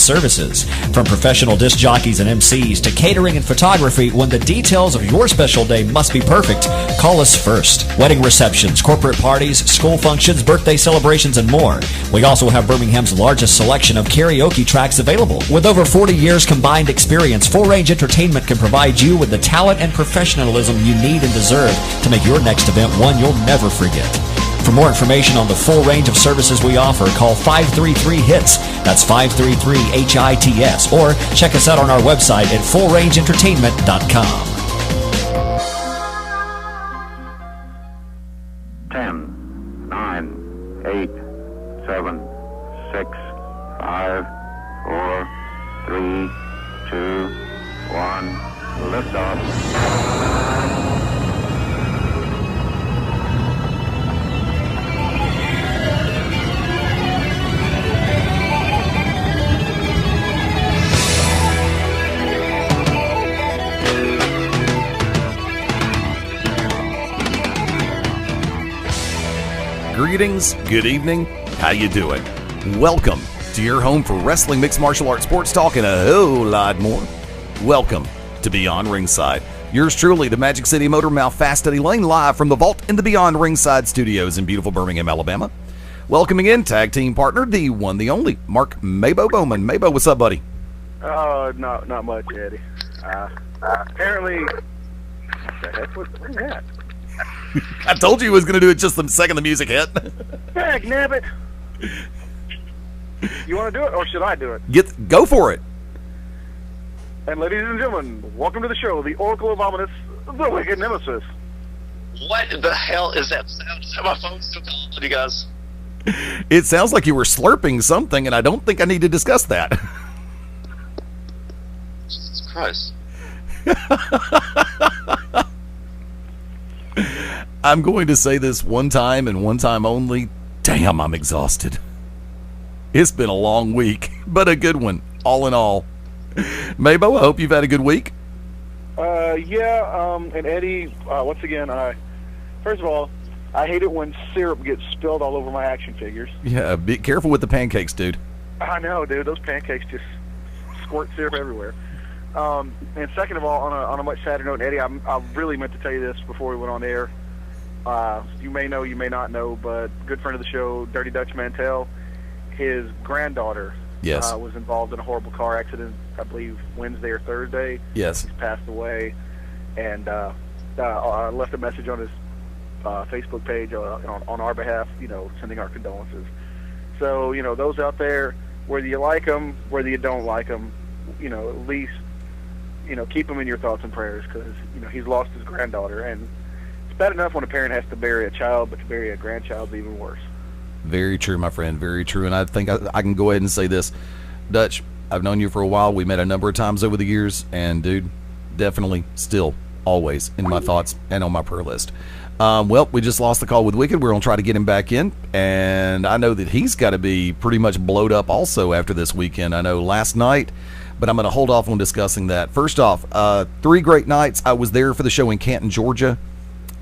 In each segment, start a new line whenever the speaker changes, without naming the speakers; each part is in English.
services. From professional disc jockeys and MCs to catering and photography, when the details of your special day must be perfect, call us first. Wedding receptions, corporate parties, school functions, birthday celebrations, and more. We also have Birmingham's largest selection of karaoke tracks available. With over 40 years combined experience, Full Range Entertainment can provide you with the talent and professionalism you need and deserve to make your next event one you'll never forget. For more information on the full range of services we offer, call 533-HITS. That's 533-HITS. Or check us out on our website at fullrangeentertainment.com.
10, 9, 8, 7, 6, 5, 4, 3, 2, 1, liftoff.
Greetings, good evening, how you doing? Welcome to your home for wrestling, mixed martial arts, sports talk, and a whole lot more. Welcome to Beyond Ringside. Yours truly, the Magic City Motor Mouth Fast Eddie Lane, live from the Vault in the Beyond Ringside studios in beautiful Birmingham, Alabama. Welcoming in tag team partner, the one, the only, Mark Mabo Bowman. Mabo, what's up, buddy?
Not much, Eddie. Apparently, what the heck was that?
I told you he was going to do it just the second the music hit.
Heck, nabbit. You want to do it, or should I do it?
Go for it.
And ladies and gentlemen, welcome to the show, the Oracle of Ominous, the Wicked Nemesis.
What the hell is that sound? Is that my phone still calling you guys?
It sounds like you were slurping something, and I don't think I need to discuss that.
Jesus Christ.
I'm going to say this one time and one time only. Damn, I'm exhausted. It's been a long week, but a good one, all in all. Mabo, I hope you've had a good week.
And Eddie, once again, first of all, I hate it when syrup gets spilled all over my action figures.
Yeah, be careful with the pancakes, dude.
I know, dude. Those pancakes just squirt syrup everywhere. And second of all, on a much sadder note, Eddie, I really meant to tell you this before we went on air. You may know, you may not know, but good friend of the show, Dirty Dutch Mantell, his granddaughter was involved in a horrible car accident, I believe Wednesday or Thursday.
Yes.
He's passed away, and I left a message on his Facebook page on our behalf, sending our condolences. So, those out there, whether you like them, whether you don't like them, at least, keep him in your thoughts and prayers, because, he's lost his granddaughter, and it's bad enough when a parent has to bury a child, but to bury a grandchild is even worse.
Very true, my friend, very true. And I think I can go ahead and say this. Dutch, I've known you for a while. We met a number of times over the years, and, dude, definitely still always in my thoughts and on my prayer list. Well, we just lost the call with Wicked. We're going to try to get him back in, and I know that he's got to be pretty much blowed up also after this weekend. I know last night, but I'm going to hold off on discussing that. First off, 3 great nights. I was there for the show in Canton, Georgia.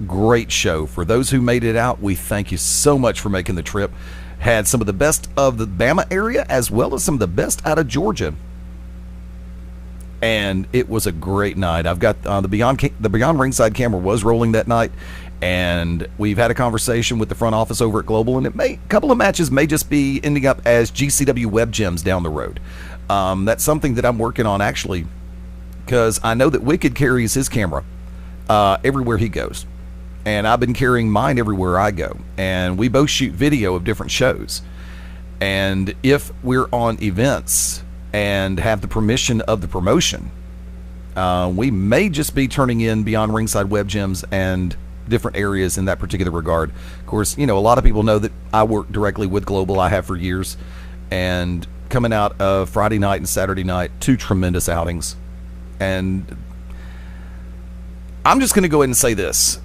Great show. For those who made it out, we thank you so much for making the trip. Had some of the best of the Bama area as well as some of the best out of Georgia. And it was a great night. I've got the Beyond Ringside camera was rolling that night, and we've had a conversation with the front office over at Global, and a couple of matches may just be ending up as GCW Web Gems down the road. That's something that I'm working on, actually, because I know that Wicked carries his camera everywhere he goes, and I've been carrying mine everywhere I go, and we both shoot video of different shows. And if we're on events and have the permission of the promotion, we may just be turning in Beyond Ringside Web Gems and different areas in that particular regard. Of course, a lot of people know that I work directly with Global. I have for years, and coming out of Friday night and Saturday night, 2 tremendous outings. And I'm just going to go ahead and say this.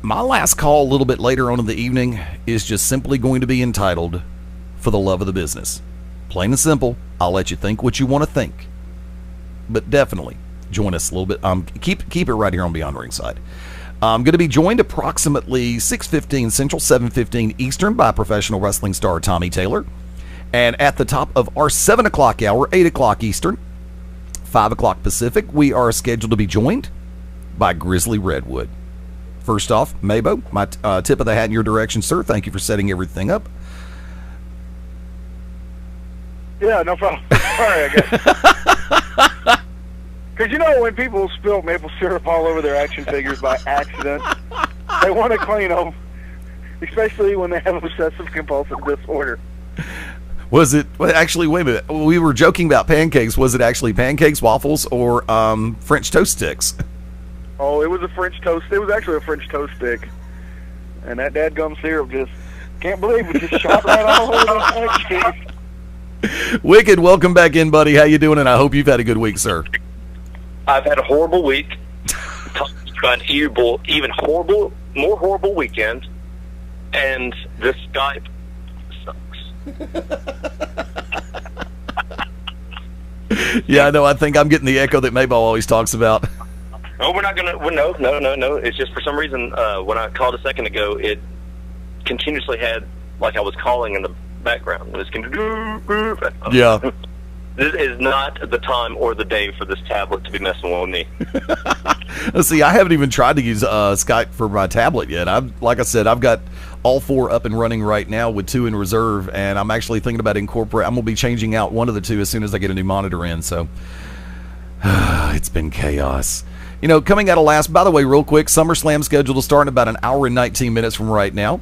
My last call a little bit later on in the evening is just simply going to be entitled For the Love of the Business. Plain and simple. I'll let you think what you want to think. But definitely join us a little bit. Keep it right here on Beyond Ringside. I'm going to be joined approximately 6:15 Central, 7:15 Eastern by professional wrestling star Tommy Taylor. And at the top of our 7 o'clock hour, 8 o'clock Eastern, 5 o'clock Pacific, we are scheduled to be joined by Grizzly Redwood. First off, Mabo, my tip of the hat in your direction, sir. Thank you for setting everything up.
Yeah, no problem. Sorry, I guess. Because, you know, when people spill maple syrup all over their action figures by accident, they want to clean them, especially when they have obsessive-compulsive disorder.
Was it, well, actually, wait a minute. We were joking about pancakes. Was it actually pancakes, waffles, or French toast sticks?
Oh, it was a French toast. It was actually a French toast stick. And that dadgum syrup just, can't believe it just shot right all over those pancakes.
Wicked, welcome back in, buddy. How you doing? And I hope you've had a good week, sir.
I've had a horrible week. An even more horrible weekend. And this Skype sucks.
Yeah, I know. I think I'm getting the echo that Mayball always talks about.
Oh, we're not gonna. No. It's just for some reason when I called a second ago, it continuously had like I was calling in the background. It was
Yeah.
This is not the time or the day for this tablet to be messing with me.
See, I haven't even tried to use Skype for my tablet yet. Like I said, I've got all 4 up and running right now with 2 in reserve, and I'm actually thinking about I'm going to be changing out one of the 2 as soon as I get a new monitor in. So it's been chaos. You know, coming out of by the way, real quick, SummerSlam scheduled to start in about an hour and 19 minutes from right now.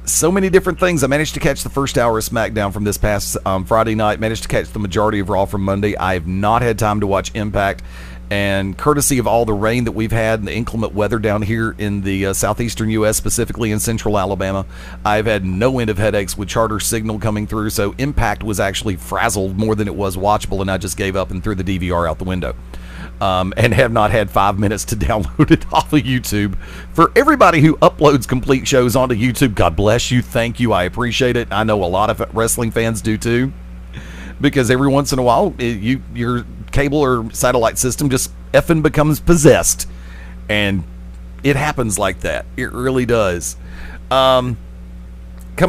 So many different things. I managed to catch the first hour of SmackDown from this past Friday night. Managed to catch the majority of Raw from Monday. I have not had time to watch Impact. And courtesy of all the rain that we've had and the inclement weather down here in the southeastern U.S., specifically in central Alabama, I've had no end of headaches with Charter Signal coming through. So Impact was actually frazzled more than it was watchable, and I just gave up and threw the DVR out the window. And have not had 5 minutes to download it off of YouTube. For everybody who uploads complete shows onto YouTube, God bless you. Thank you. I appreciate it. I know a lot of wrestling fans do too. Because every once in a while, your cable or satellite system just effing becomes possessed. And it happens like that. It really does. Coming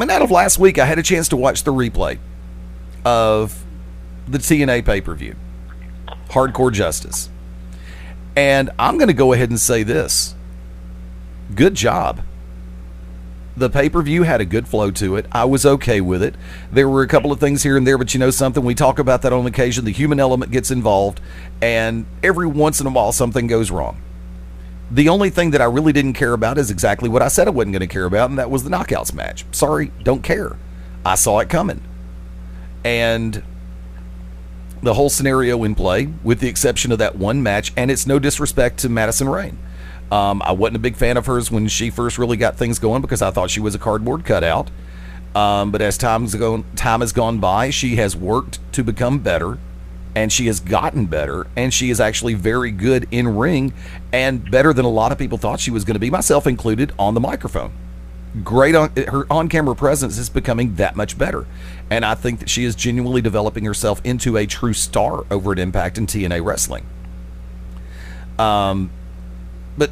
out of last week, I had a chance to watch the replay of the TNA pay-per-view. Hardcore Justice. And I'm going to go ahead and say this. Good job. The pay-per-view had a good flow to it. I was okay with it. There were a couple of things here and there, but you know something? We talk about that on occasion. The human element gets involved, and every once in a while something goes wrong. The only thing that I really didn't care about is exactly what I said I wasn't going to care about, and that was the Knockouts match. Sorry, don't care. I saw it coming. And the whole scenario in play, with the exception of that one match, and it's no disrespect to Madison Rayne. I wasn't a big fan of hers when she first really got things going because I thought she was a cardboard cutout. But as time has gone by, she has worked to become better, and she has gotten better, and she is actually very good in ring and better than a lot of people thought she was going to be, myself included, on the microphone. Great her on-camera presence is becoming that much better, and I think that she is genuinely developing herself into a true star over at Impact and TNA Wrestling. But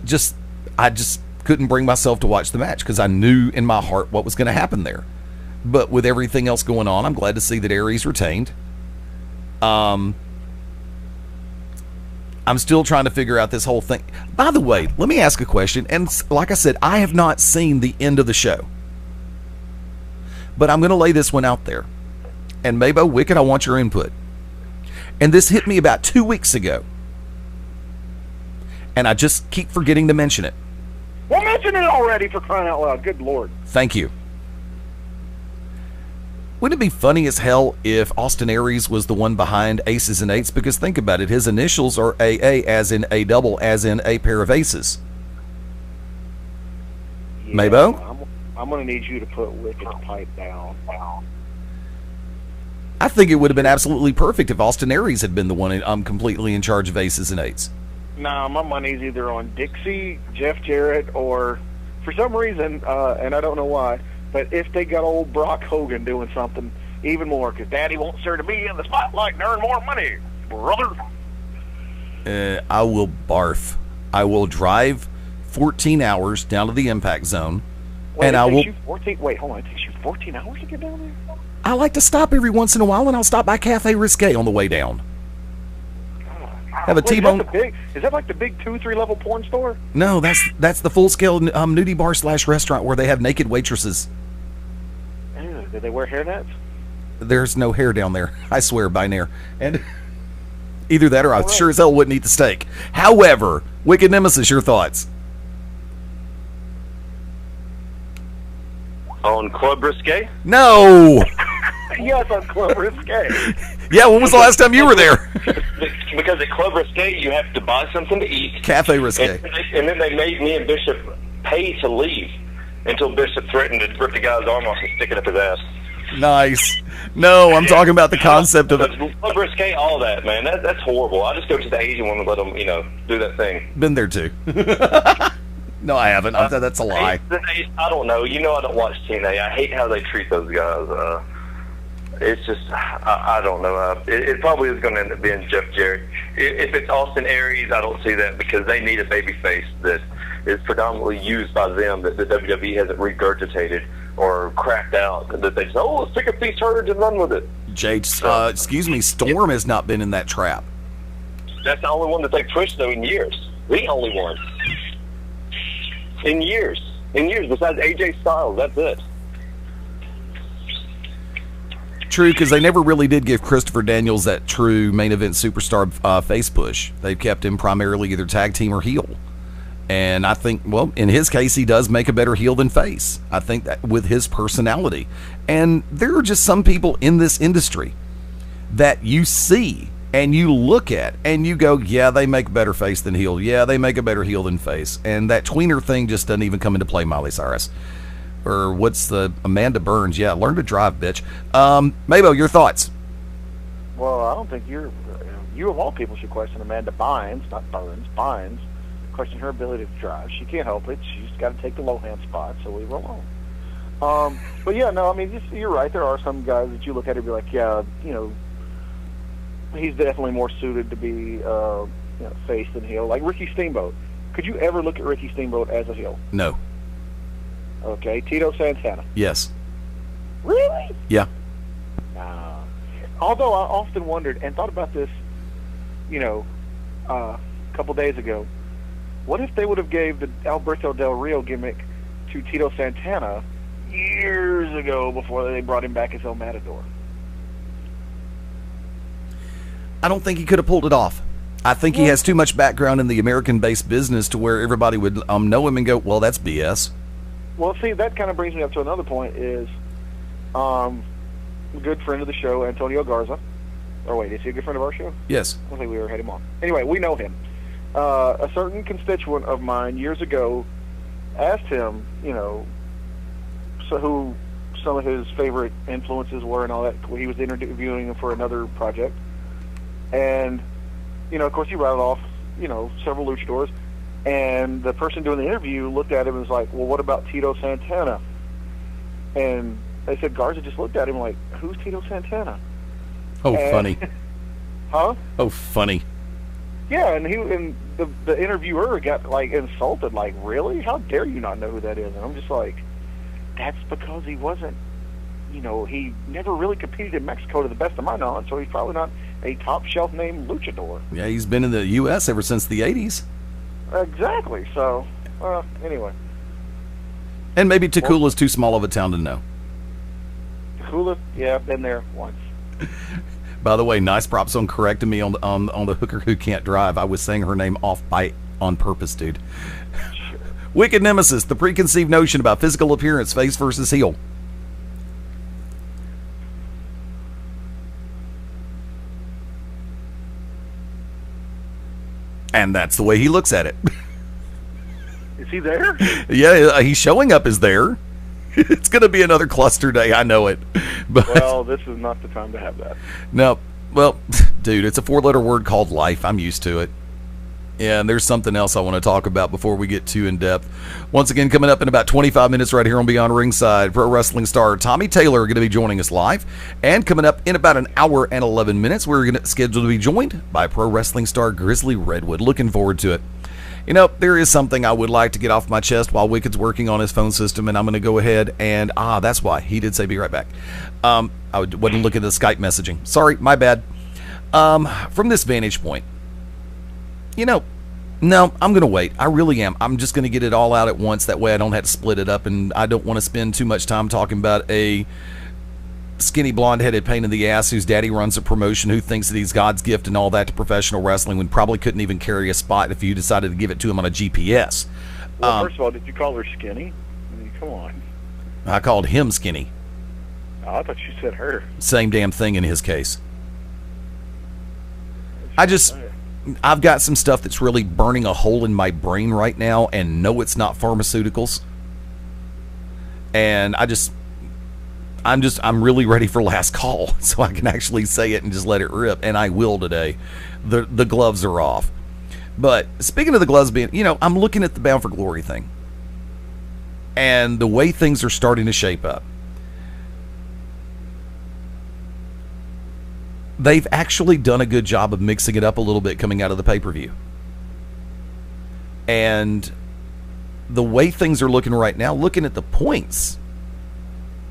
I just couldn't bring myself to watch the match because I knew in my heart what was going to happen there. But with everything else going on, I'm glad to see that Aries retained. I'm still trying to figure out this whole thing. By the way, let me ask a question. And like I said, I have not seen the end of the show. But I'm going to lay this one out there. And Mabo, Wicked, I want your input. And this hit me about 2 weeks ago. And I just keep forgetting to mention it.
Well, mention it already, for crying out loud. Good Lord.
Thank you. Wouldn't it be funny as hell if Austin Aries was the one behind Aces and Eights? Because think about it, his initials are AA, as in a double, as in a pair of aces.
Yeah,
Mabo?
I'm going to need you to put Wicked's pipe down.
I think it would have been absolutely perfect if Austin Aries had been the one completely in charge of Aces and Eights.
Nah, my money's either on Dixie, Jeff Jarrett, or for some reason, and I don't know why, but if they got old Brock Hogan doing something even more, because Daddy wants her to be in the spotlight and earn more money, brother.
I will barf. I will drive 14 hours down to the Impact Zone,
Wait,
And
it
I
takes
will.
you 14. Wait, hold on. It takes you 14 hours to get down there.
I like to stop every once in a while, and I'll stop by Cafe Risque on the way down. Have a
Wait,
T-bone.
Is that like the big 2-3 level porn store?
No, that's the full scale nudie bar / restaurant where they have naked waitresses.
Ew, do they wear hairnets?
There's no hair down there. I swear by Nair. And either that or I sure as hell wouldn't eat the steak. However, Wicked Nemesis, your thoughts?
On Club Risque?
No.
Yes, on Club Risque.
Yeah, when was the last time you were there?
Because at Club Risque, you have to buy something to eat.
Cafe Risque.
And then they made me and Bishop pay to leave until Bishop threatened to rip the guy's arm off and stick it up his ass.
Nice. No, I'm talking about the concept of it.
Club Risque, all that, man. That's horrible. I just go to the Asian one and let them, do that thing.
Been there too. No, I haven't. That's a lie.
I don't know. I don't watch TNA. I hate how they treat those guys. It's just, I don't know. It probably is going to end up being Jeff Jarrett. If it's Austin Aries, I don't see that because they need a baby face that is predominantly used by them that the WWE hasn't regurgitated or cracked out. That they say, let's pick up these turds and run with it.
Jade, excuse me, Storm has not been in that trap.
That's the only one that they've pushed, though, in years. The only one. In years. Besides AJ Styles, that's it.
True, because they never really did give Christopher Daniels that true main event superstar face push. They've kept him primarily either tag team or heel. And I think, well, in his case, he does make a better heel than face. I think that with his personality. And there are just some people in this industry that you see and you look at and you go, yeah, they make better face than heel. Yeah, they make a better heel than face. And that tweener thing just doesn't even come into play, Miley Cyrus. Or what's the Amanda Burns? Yeah, learn to drive, bitch. Mabo, your thoughts?
Well, I don't think you of all people should question Amanda Bynes, not Burns, Bynes. Question her ability to drive. She can't help it. She's got to take the low-hand spot, so we roll on. But yeah, no, I mean, you're right. There are some guys that you look at and be like, yeah, he's definitely more suited to be face than heel. Like Ricky Steamboat. Could you ever look at Ricky Steamboat as a heel?
No.
Okay, Tito Santana.
Yes.
Really?
Yeah.
Nah. Although I often wondered and thought about this, a couple days ago. What if they would have gave the Alberto Del Rio gimmick to Tito Santana years ago before they brought him back as El Matador?
I don't think he could have pulled it off. I think he has too much background in the American-based business to where everybody would know him and go, well, that's BS.
Well, see, that kind of brings me up to another point is a good friend of the show, Antonio Garza. Or wait, is he a good friend of our show?
Yes.
I don't think we ever had him on. Anyway, we know him. A certain constituent of mine years ago asked him, so who some of his favorite influences were and all that. He was interviewing him for another project. And, of course, he rattled off, several luchadors. And the person doing the interview looked at him and was like, well, what about Tito Santana? And they said Garza just looked at him like, who's Tito Santana?
Oh, funny.
Huh?
Oh, funny.
Yeah, and the interviewer got, insulted, really? How dare you not know who that is? And I'm just like, that's because he wasn't, he never really competed in Mexico to the best of my knowledge, so he's probably not a top-shelf name luchador.
Yeah, he's been in the U.S. ever since the 80s.
Exactly. So, anyway.
And maybe Tacula's too small of a town to know.
Tacula? Yeah, I've been there once.
By the way, nice props on correcting me on the hooker who can't drive. I was saying her name off by on purpose, dude.
Sure.
Wicked Nemesis, the preconceived notion about physical appearance, face versus heel. And that's the way he looks at it.
Is he there?
Yeah, he's showing up as there. It's going to be another cluster day, I know it. But
well, this is not the time to have that.
No, well, dude, it's a 4-letter word called life. I'm used to it. Yeah, and there's something else I want to talk about before we get too in-depth. Once again, coming up in about 25 minutes right here on Beyond Ringside, pro wrestling star Tommy Taylor going to be joining us live. And coming up in about an hour and 11 minutes, we're going to schedule to be joined by pro wrestling star Grizzly Redwood. Looking forward to it. You know, there is something I would like to get off my chest while Wicked's working on his phone system, and I'm going to go ahead and, that's why. He did say be right back. I wasn't looking at the Skype messaging. Sorry, my bad. From this vantage point, you know, no, I'm going to wait. I really am. I'm just going to get it all out at once. That way I don't have to split it up, and I don't want to spend too much time talking about a skinny blonde-headed pain in the ass whose daddy runs a promotion, who thinks that he's God's gift and all that to professional wrestling, when probably couldn't even carry a spot if you decided to give it to him on a GPS.
Well, first of all, did you call her skinny? I mean, come on.
I called him skinny.
Oh, I thought you said her.
Same damn thing in his case. I've got some stuff that's really burning a hole in my brain right now, and no, it's not pharmaceuticals. And I'm really ready for last call, so I can actually say it and just let it rip, and I will today. The gloves are off. But speaking of the gloves being, you know, I'm looking at the Bound for Glory thing, and the way things are starting to shape up. They've actually done a good job of mixing it up a little bit coming out of the pay-per-view. And the way things are looking right now, looking at the points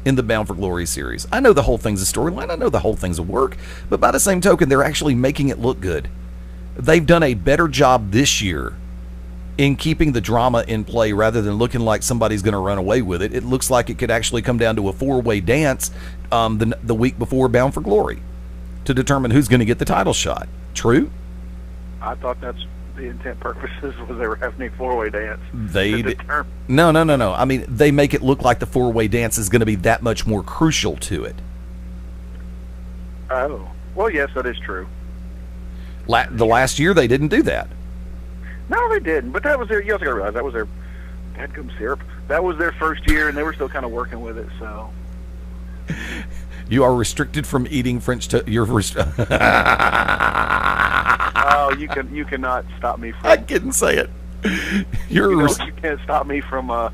in the Bound for Glory series, I know the whole thing's a storyline, I know the whole thing's a work, but by the same token, they're actually making it look good. They've done a better job this year in keeping the drama in play rather than looking like somebody's going to run away with it. It looks like it could actually come down to a four-way dance the week before Bound for Glory to determine who's going to get the title shot. True?
I thought that's the intent purposes was they were having a four-way dance.
No. I mean, they make it look like the four-way dance is going to be that much more crucial to it.
Oh. Well, yes, that is true.
The last year, they didn't do that.
No, they didn't. But that was their, you also got to realize, that was their dadgum syrup. That was their first year, and they were still kind of working with it, so.
You are restricted from eating French toast. You're
oh, you cannot stop me from.
I couldn't say it.
You can't stop me from.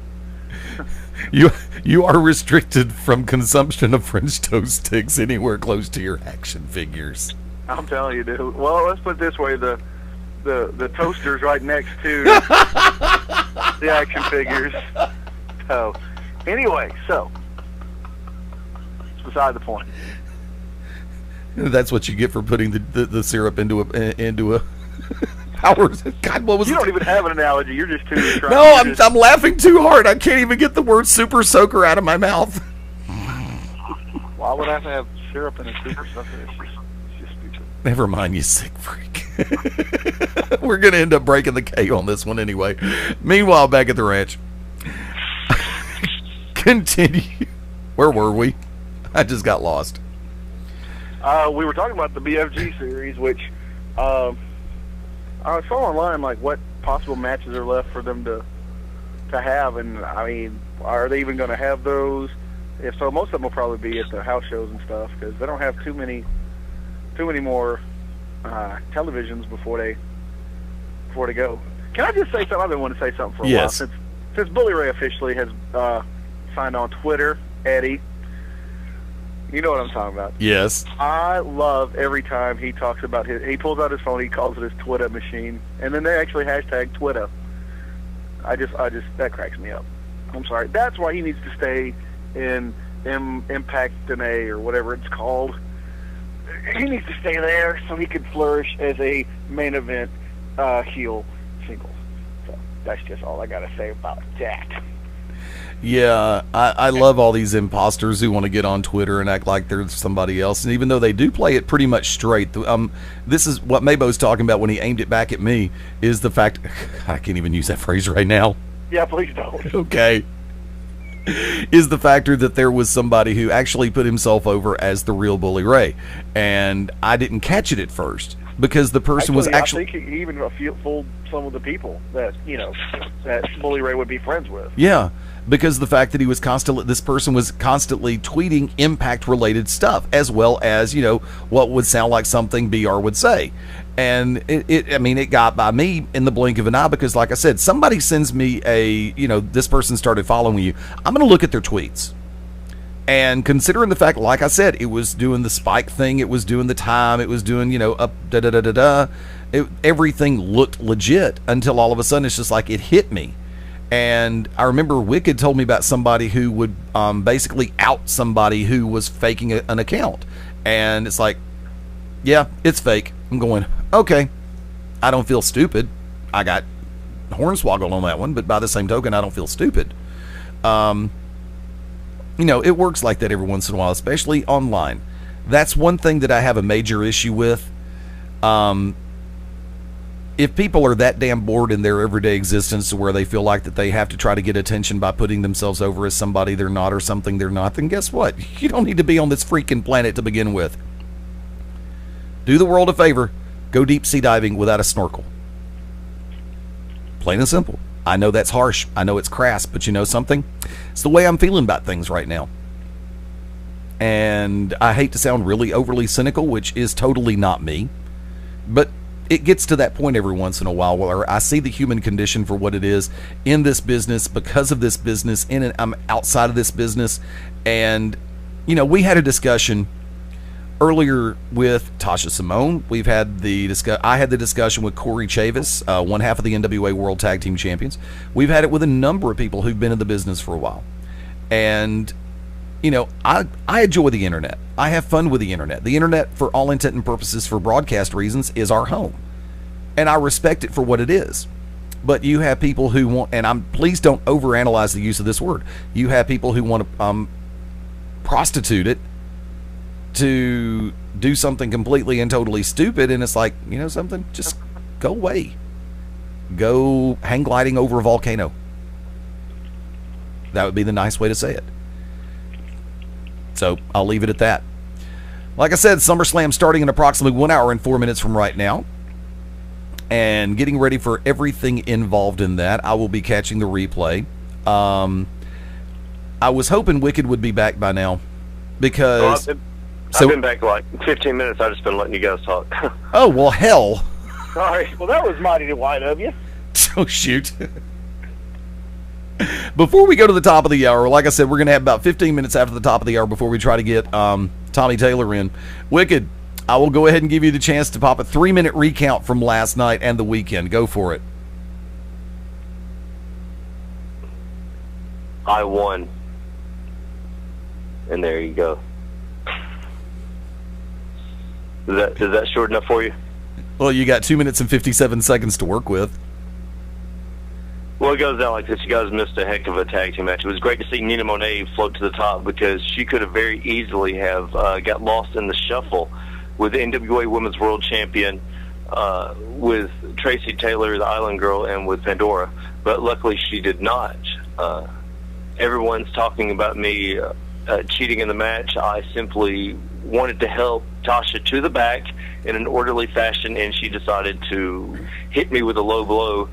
You are restricted from consumption of French toast sticks anywhere close to your action figures.
I'm telling you, dude. Well, let's put it this way: the toaster's right next to the action figures. So, anyway, beside the point.
That's what you get for putting the syrup into a power. God, what was
you? Don't even have an analogy. You're just too.
No, I'm laughing too hard. I can't even get the word super soaker out of my mouth.
Why would I have to have syrup in a super soaker? It's just stupid.
Never mind, you sick freak. We're gonna end up breaking the K on this one anyway. Meanwhile, back at the ranch. Continue. Where were we? I just got lost.
We were talking about the BFG series, which I saw online like what possible matches are left for them to have, and I mean, are they even going to have those? If so, most of them will probably be at the house shows and stuff because they don't have too many more televisions before they go. Can I just say something? I've been wanting to say something for a while since Bully Ray officially has signed on Twitter. Eddie. You know what I'm talking about.
Yes.
I love every time he talks about he pulls out his phone, he calls it his Twitter machine, and then they actually hashtag Twitter. I just that cracks me up. I'm sorry. That's why he needs to stay in Impact DNA or whatever it's called. He needs to stay there so he can flourish as a main event heel singles. So that's just all I got to say about that.
Yeah, I love all these imposters who want to get on Twitter and act like they're somebody else. And even though they do play it pretty much straight, this is what Mabo's talking about when he aimed it back at me, is the fact, I can't even use that phrase right now.
Yeah, please don't.
Okay. Is the factor that there was somebody who actually put himself over as the real Bully Ray. And I didn't catch it at first because the person was actually...
I think he even fooled some of the people that, that Bully Ray would be friends with.
Yeah. Because the fact that this person was constantly tweeting Impact-related stuff, as well as, what would sound like something BR would say. And it got by me in the blink of an eye because, like I said, somebody sends me this person started following you. I'm going to look at their tweets. And considering the fact, like I said, it was doing the spike thing, it was doing the time, it was doing, up da-da-da-da-da. Everything looked legit until all of a sudden it's just like it hit me. And I remember Wicked told me about somebody who would basically out somebody who was faking an account. And it's like, yeah, it's fake. I'm going, okay, I don't feel stupid. I got hornswoggled on that one, but by the same token, I don't feel stupid. It works like that every once in a while, especially online. That's one thing that I have a major issue with. If people are that damn bored in their everyday existence to where they feel like that they have to try to get attention by putting themselves over as somebody they're not or something they're not, then guess what? You don't need to be on this freaking planet to begin with. Do the world a favor. Go deep sea diving without a snorkel. Plain and simple. I know that's harsh. I know it's crass, but you know something? It's the way I'm feeling about things right now. And I hate to sound really overly cynical, which is totally not me. But it gets to that point every once in a while where I see the human condition for what it is in this business, because of this business, I'm outside of this business. And, we had a discussion earlier with Tasha Simone. I had the discussion with Corey Chavis, one half of the NWA World Tag Team Champions. We've had it with a number of people who've been in the business for a while. And, I enjoy the internet. I have fun with the internet. The internet, for all intent and purposes, for broadcast reasons, is our home. And I respect it for what it is. But you have people who want, and please don't overanalyze the use of this word. You have people who want to prostitute it to do something completely and totally stupid, and it's like, something, just go away. Go hang gliding over a volcano. That would be the nice way to say it. So I'll leave it at that. Like I said, SummerSlam starting in approximately 1 hour and 4 minutes from right now, and getting ready for everything involved in that. I will be catching the replay. I was hoping Wicked would be back by now, because
I've been back like 15 minutes. I've just been letting you guys talk.
Oh, well, hell.
Sorry. Well, that was mighty white of you.
Oh, shoot. Before we go to the top of the hour, like I said, we're going to have about 15 minutes after the top of the hour before we try to get Tommy Taylor in. Wicked, I will go ahead and give you the chance to pop a 3-minute recount from last night and the weekend. Go for it.
I won. And there you go. Is that short enough for you?
Well, you got 2 minutes and 57 seconds to work with.
Well, it goes down like this. You guys missed a heck of a tag team match. It was great to see Nina Monet float to the top, because she could have very easily have got lost in the shuffle with the NWA Women's World Champion, with Tracy Taylor, the Island Girl, and with Pandora. But luckily she did not. Everyone's talking about me cheating in the match. I simply wanted to help Tasha to the back in an orderly fashion, and she decided to hit me with a low blow,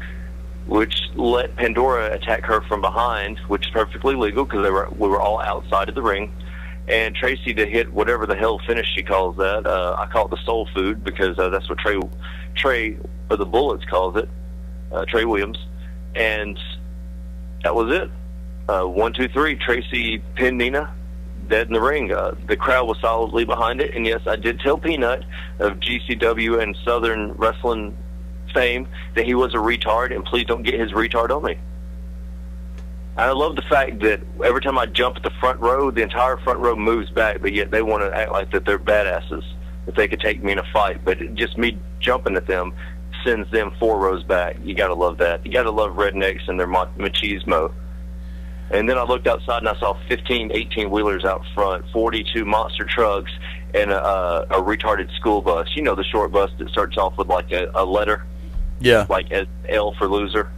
which let Pandora attack her from behind, which is perfectly legal because we were all outside of the ring. And Tracy to hit whatever the hell finish she calls that. I call it the soul food, because that's what Trey or the Bullets calls it, Trey Williams. And that was it. 1, 2, 3. Tracy pinned Nina dead in the ring. The crowd was solidly behind it. And yes, I did tell Peanut of GCW and Southern Wrestling fame that he was a retard, and please don't get his retard on me. I love the fact that every time I jump at the front row, the entire front row moves back, but yet they want to act like that they're badasses, if they could take me in a fight. But just me jumping at them sends them 4 rows back. You got to love that. You got to love rednecks and their machismo. And then I looked outside and I saw 15, 18-wheelers out front, 42 monster trucks, and a retarded school bus. You know, the short bus that starts off with like a letter?
Yeah.
Like L for loser.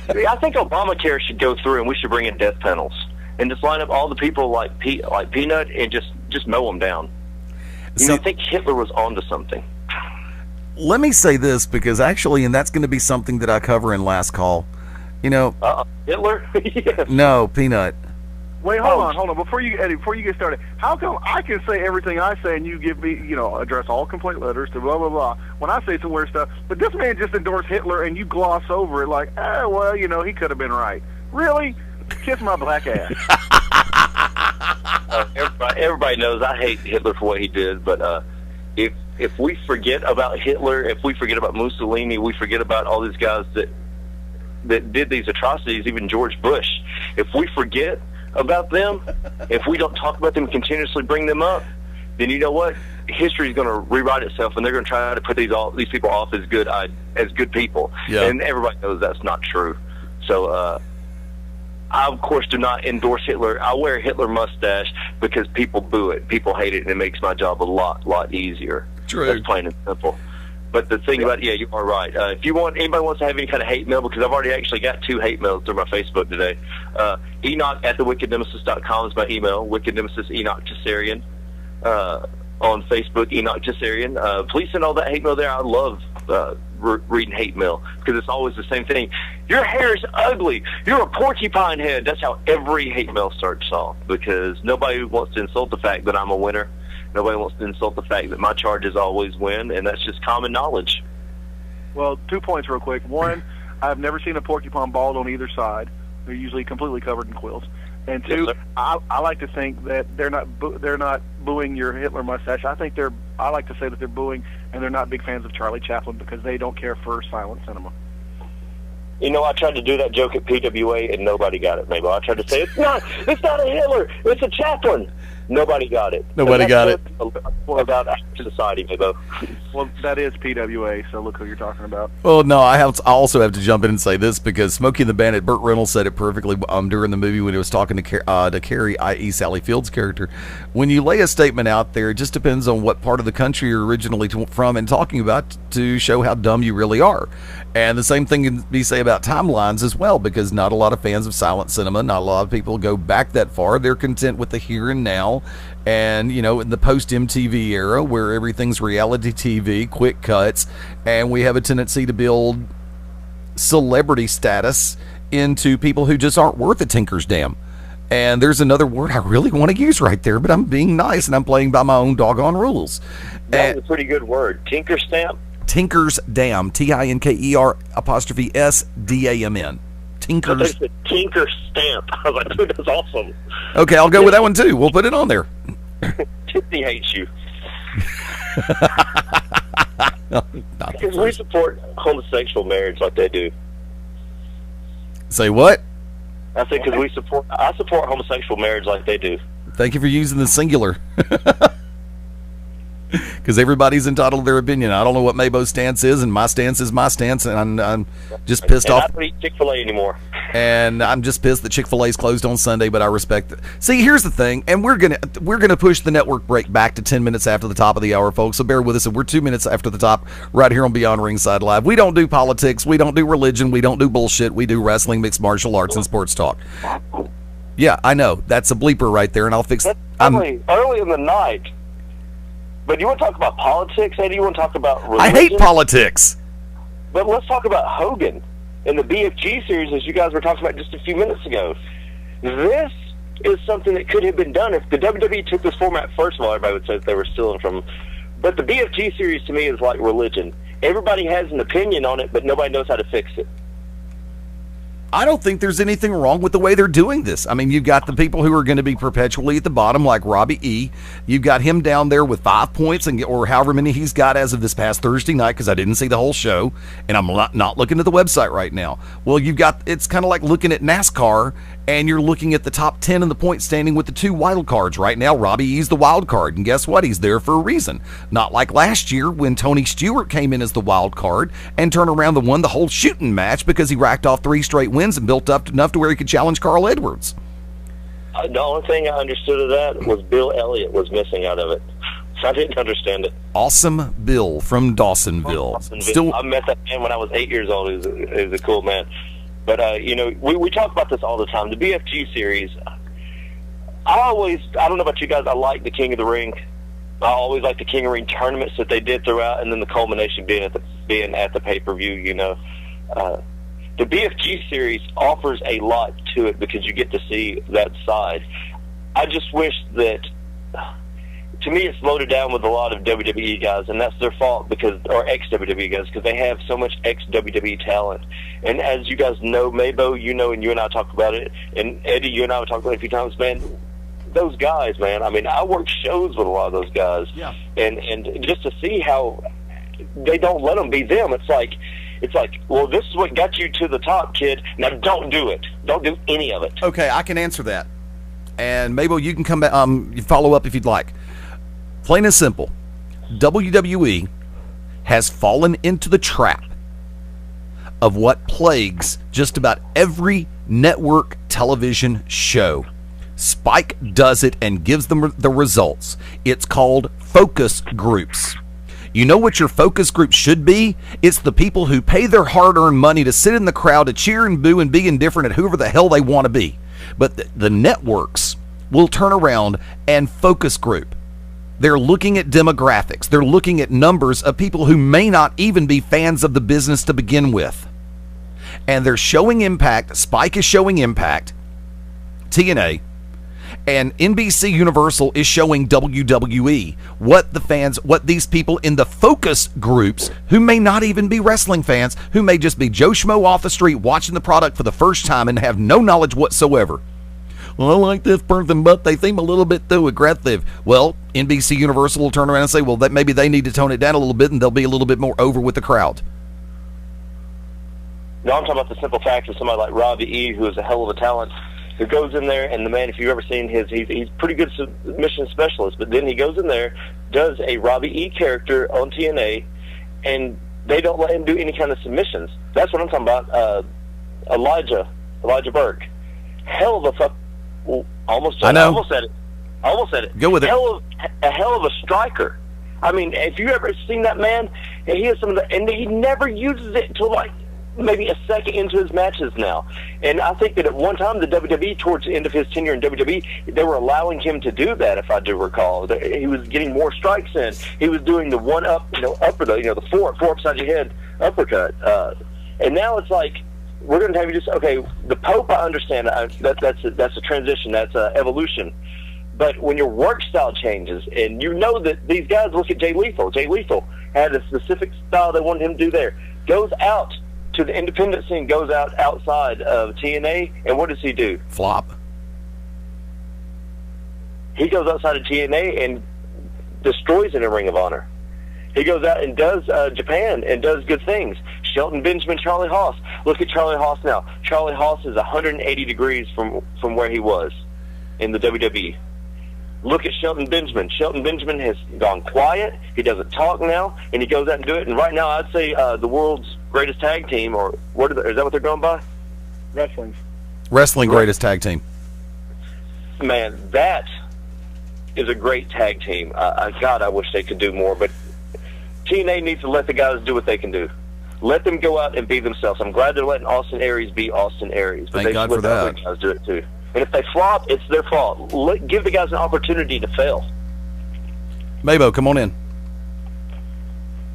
I think Obamacare should go through, and we should bring in death panels and just line up all the people like Peanut and just mow them down. I think Hitler was onto something.
Let me say this, because actually, and that's going to be something that I cover in Last Call.
Hitler? Yeah.
No, Peanut.
Wait, hold on. Before you get started, how come I can say everything I say and you give me, address all complaint letters to blah, blah, blah, when I say some weird stuff, but this man just endorsed Hitler and you gloss over it like, he could have been right. Really? Kiss my black ass.
Everybody knows I hate Hitler for what he did, but if we forget about Hitler, if we forget about Mussolini, we forget about all these guys that did these atrocities, even George Bush. If we forget about them, if we don't talk about them and continuously bring them up, then you know what? History is going to rewrite itself, and they're going to try to put these people off as good people. Yeah. And everybody knows that's not true. So I, of course, do not endorse Hitler. I wear a Hitler mustache because people boo it. People hate it, and it makes my job a lot easier. True. That's plain and simple. But the thing about you are right. If anybody wants to have any kind of hate mail, because I've already actually got 2 hate mails through my Facebook today. Enoch at thewickednemesis.com is my email. Wicked Nemesis Enoch Tessarian. On Facebook, Enoch Tessarian. Please send all that hate mail there. I love reading hate mail because it's always the same thing. Your hair is ugly. You're a porcupine head. That's how every hate mail starts off, because nobody wants to insult the fact that I'm a winner. Nobody wants to insult the fact that my charges always win, and that's just common knowledge.
Well, 2 points real quick. One, I've never seen a porcupine bald on either side. They're usually completely covered in quills. And 2, yes, I like to think that they're not booing your Hitler mustache. I like to say that they're booing, and they're not big fans of Charlie Chaplin because they don't care for silent cinema.
You know, I tried to do that joke at PWA, and nobody got it, Mabel. I tried to say, it's not a Hitler, it's a Chaplin. Nobody got it.
Nobody got it.
About society, Mabel.
Well, that is PWA, so look who you're talking about.
Well, no, I also have to jump in and say this, because Smokey and the Bandit, Burt Reynolds said it perfectly during the movie when he was talking to Carrie, i.e. Sally Field's character. When you lay a statement out there, it just depends on what part of the country you're originally from and talking about to show how dumb you really are. And the same thing can be said about timelines as well, because not a lot of fans of silent cinema, not a lot of people go back that far. They're content with the here and now. And, you know, in the post-MTV era where everything's reality TV, quick cuts, and we have a tendency to build celebrity status into people who just aren't worth a tinker's damn. And there's another word I really want to use right there, but I'm being nice and I'm playing by my own doggone rules.
That's a pretty good word. Tinker stamp?
Tinker's Dam. Tinker SDAMN. Tinker's.
Tinker stamp. I was like, dude, that's awesome.
Okay, I'll go with that one too. We'll put it on there.
Tiffany hates you. Because we support homosexual marriage like they do.
Say what?
I said because I support homosexual marriage like they do.
Thank you for using the singular. Because everybody's entitled to their opinion. I don't know what Mabo's stance is, and my stance is my stance, and I'm just pissed off.
I don't eat Chick-fil-A anymore.
And I'm just pissed that Chick-fil-A's closed on Sunday, but I respect it. See, here's the thing, and we're gonna push the network break back to 10 minutes after the top of the hour, folks. So bear with us, and we're 2 minutes after the top, right here on Beyond Ringside Live. We don't do politics, we don't do religion, we don't do bullshit. We do wrestling, mixed martial arts, and sports talk. Yeah, I know that's a bleeper right there, and I'll fix it.
Early in the night. But you want to talk about politics, Eddie? You want to talk about religion?
I hate politics.
But let's talk about Hogan and the BFG series, as you guys were talking about just a few minutes ago. This is something that could have been done if the WWE took this format. First of all, everybody would say that they were stealing from. But the BFG series to me is like religion. Everybody has an opinion on it, but nobody knows how to fix it.
I don't think there's anything wrong with the way they're doing this. I mean, you've got the people who are going to be perpetually at the bottom, like Robbie E. You've got him down there with 5 points, or however many he's got as of this past Thursday night, because I didn't see the whole show, and I'm not looking at the website right now. Well, it's kind of like looking at NASCAR, and you're looking at the top 10 in the point standing with the 2 wild cards. Right now, Robbie E's the wild card, and guess what? He's there for a reason. Not like last year when Tony Stewart came in as the wild card and turned around and won the whole shooting match because he racked off 3 straight wins and built up enough to where he could challenge Carl Edwards.
The only thing I understood of that was Bill Elliott was missing out of it. So I didn't understand it.
Awesome Bill from Dawsonville.
I met that man when I was 8 years old. He was a cool man. But, we talk about this all the time. The BFG series, I don't know about you guys, I like the King of the Ring. I always like the King of the Ring tournaments that they did throughout, and then the culmination being at the pay-per-view, The BFG series offers a lot to it because you get to see that side. I just wish that, to me, it's loaded down with a lot of WWE guys, and that's their fault, or ex-WWE guys, because they have so much ex-WWE talent. And as you guys know, Mabo, and you and I talk about it, and Eddie, you and I have talked about it a few times, man, those guys, man. I mean, I work shows with a lot of those guys,
Yeah.
and just to see how they don't let them be them. It's like, well, this is what got you to the top, kid. Now don't do it. Don't do any of it.
Okay, I can answer that. And Mabel, you can come back, you follow up if you'd like. Plain and simple, WWE has fallen into the trap of what plagues just about every network television show. Spike does it and gives them the results. It's called focus groups. You know what your focus group should be? It's the people who pay their hard-earned money to sit in the crowd to cheer and boo and be indifferent at whoever the hell they want to be. But the networks will turn around and focus group. They're looking at demographics. They're looking at numbers of people who may not even be fans of the business to begin with. And they're showing Impact. Spike is showing Impact. TNA. And NBC Universal is showing WWE what these people in the focus groups, who may not even be wrestling fans, who may just be Joe Schmo off the street watching the product for the first time and have no knowledge whatsoever. Well, I like this person, but they seem a little bit too aggressive. Well, NBC Universal will turn around and say, well, that maybe they need to tone it down a little bit, and they'll be a little bit more over with the crowd.
No, I'm talking about the simple fact of somebody like Robbie E., who is a hell of a talent, who goes in there, and the man, if you've ever seen he's pretty good submission specialist, but then he goes in there, does a Robbie E. character on TNA, and they don't let him do any kind of submissions. That's what I'm talking about. Elijah Burke. Hell of a fuck. Almost said it.
Go with it.
A hell of a striker. I mean, if you ever seen that man, he has and he never uses it until like maybe a second into his matches now. And I think that at one time, the WWE, towards the end of his tenure in WWE, they were allowing him to do that, if I do recall. He was getting more strikes in. He was doing the one up, upper, the four upside your head uppercut. And now it's like, we're going to have you just, okay, the Pope, I understand. That's a transition. That's evolution. But when your work style changes, and you know that these guys look at Jay Lethal. Jay Lethal had a specific style they wanted him to do there. Goes out to the independent scene, goes outside of TNA, and what does he do?
Flop.
He goes outside of TNA and destroys in a Ring of Honor. He goes out and does Japan and does good things. Shelton Benjamin, Charlie Haas. Look at Charlie Haas now. Charlie Haas is 180 degrees from where he was in the WWE. Look at Shelton Benjamin. Shelton Benjamin has gone quiet. He doesn't talk now, and he goes out and do it. And right now, I'd say the world's greatest tag team, or is that what they're going by?
Wrestling
Greatest Tag Team.
Man, that is a great tag team. God, I wish they could do more, but TNA needs to let the guys do what they can do. Let them go out and be themselves. I'm glad they're letting Austin Aries be Austin Aries. But
Thank God for that.
Other guys do it too. And if they flop, it's their fault. Give the guys an opportunity to fail.
Mabo, come on in.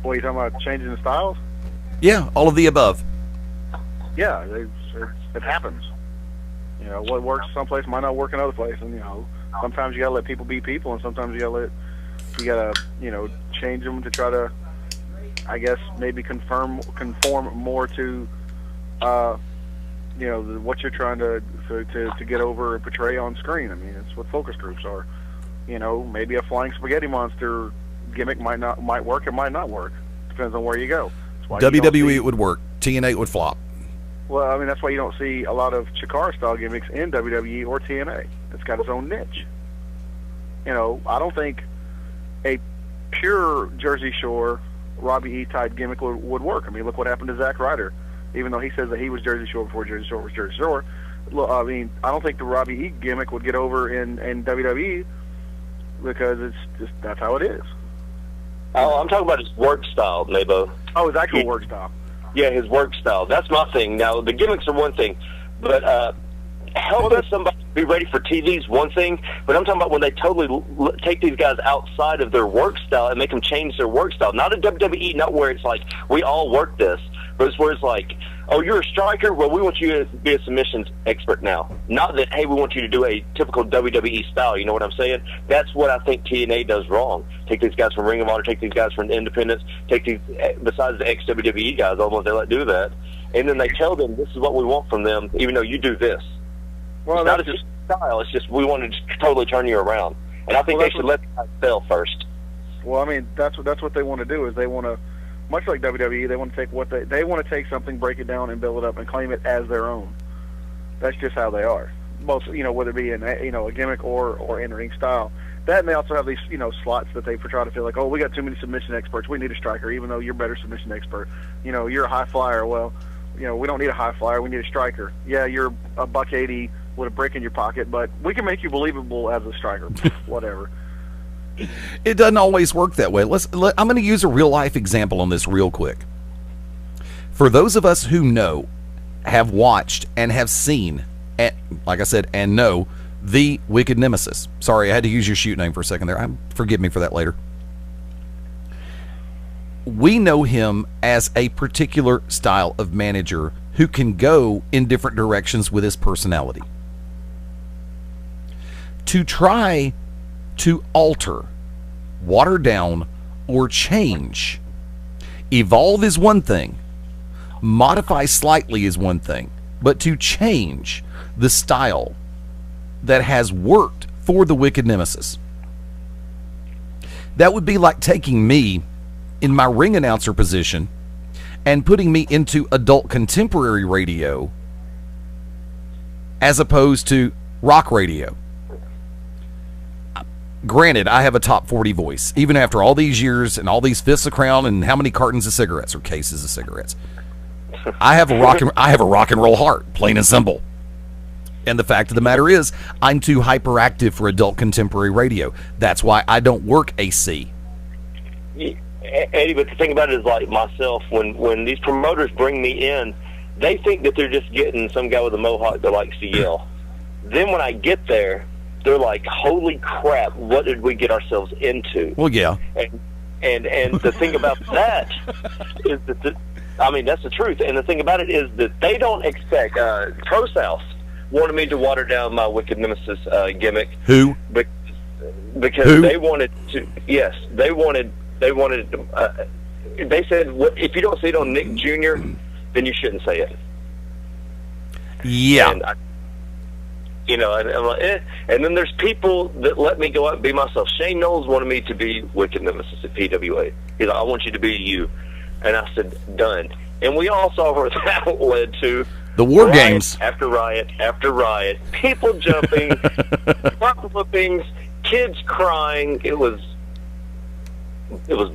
What are you talking about, changing the styles?
Yeah, all of the above.
Yeah, it happens. What works someplace might not work another place, and sometimes you gotta let people be people, and sometimes you gotta change them to try to, I guess, maybe conform more to, what you're trying to get over and portray on screen. I mean, it's what focus groups are. Maybe a flying spaghetti monster gimmick might work, it might not work. Depends on where you go.
WWE it would work. TNA would flop.
Well, I mean, that's why you don't see a lot of Chikara-style gimmicks in WWE or TNA. It's got its own niche. I don't think a pure Jersey Shore Robbie E. type gimmick would work. I mean, look what happened to Zack Ryder. Even though he says that he was Jersey Shore before Jersey Shore was Jersey Shore, I mean, I don't think the Robbie E. gimmick would get over in WWE because that's how it is.
Oh, I'm talking about his work style, Mabo.
Oh, his actual work style.
Yeah, his work style. That's my thing. Now, the gimmicks are one thing, but helping somebody be ready for TV is one thing, but I'm talking about when they totally take these guys outside of their work style and make them change their work style. Not a WWE, not where it's like, we all work this, but it's where it's like, oh, you're a striker? Well, we want you to be a submissions expert now. Not that, hey, we want you to do a typical WWE style, you know what I'm saying? That's what I think TNA does wrong. Take these guys from Ring of Honor, take these guys from Independence, take these, besides the ex-WWE guys, almost they let do that, and then they tell them this is what we want from them, even though you do this.
Well,
it's style. It's just we want to just totally turn you around. And I think they should let the guys fail first.
Well, I mean, that's what they want to do. Is they want to, much like WWE, they want to take they want to take something, break it down, and build it up, and claim it as their own. That's just how they are. Both, whether it be in a gimmick or in ring style. That, and they also have these slots that they try to feel like, oh, we got too many submission experts. We need a striker, even though you're a better submission expert. You're a high flyer. Well, we don't need a high flyer. We need a striker. Yeah, you're a $180 with a brick in your pocket, but we can make you believable as a striker. Whatever.
It doesn't always work that way. I'm going to use a real life example on this real quick. For those of us who know, have watched, and have seen, like I said, and know the Wicked Nemesis. Sorry, I had to use your shoot name for a second there. Forgive me for that later. We know him as a particular style of manager who can go in different directions with his personality. To try to alter, water down, or change, evolve is one thing, modify slightly is one thing, but to change the style that has worked for the Wicked Nemesis, that would be like taking me in my ring announcer position and putting me into adult contemporary radio as opposed to rock radio. Granted, I have a top 40 voice, even after all these years and all these fists of crown and how many cartons of cigarettes or cases of cigarettes. I have a rock and roll heart, plain and simple. And the fact of the matter is, I'm too hyperactive for adult contemporary radio. That's why I don't work AC.
Eddie, but the thing about it is, like myself, when these promoters bring me in, they think that they're just getting some guy with a mohawk that likes to yell. Then when I get there, they're like, holy crap, what did we get ourselves into?
Well, yeah.
And the thing about that is that, that's the truth. And the thing about it is that they don't expect, Pro South wanted me to water down my Wicked Nemesis gimmick.
Who?
Because
Who?
They wanted to, yes, they said, if you don't see it on Nick Jr., then you shouldn't say it.
Yeah.
And and I'm like, And then there's people that let me go out and be myself. Shane Knowles wanted me to be Wicked Nemesis at PWA. He's like, I want you to be you. And I said, done. And we all saw where that led to.
The War Games.
After riot, after riot. People jumping, butt whippings, kids crying. It was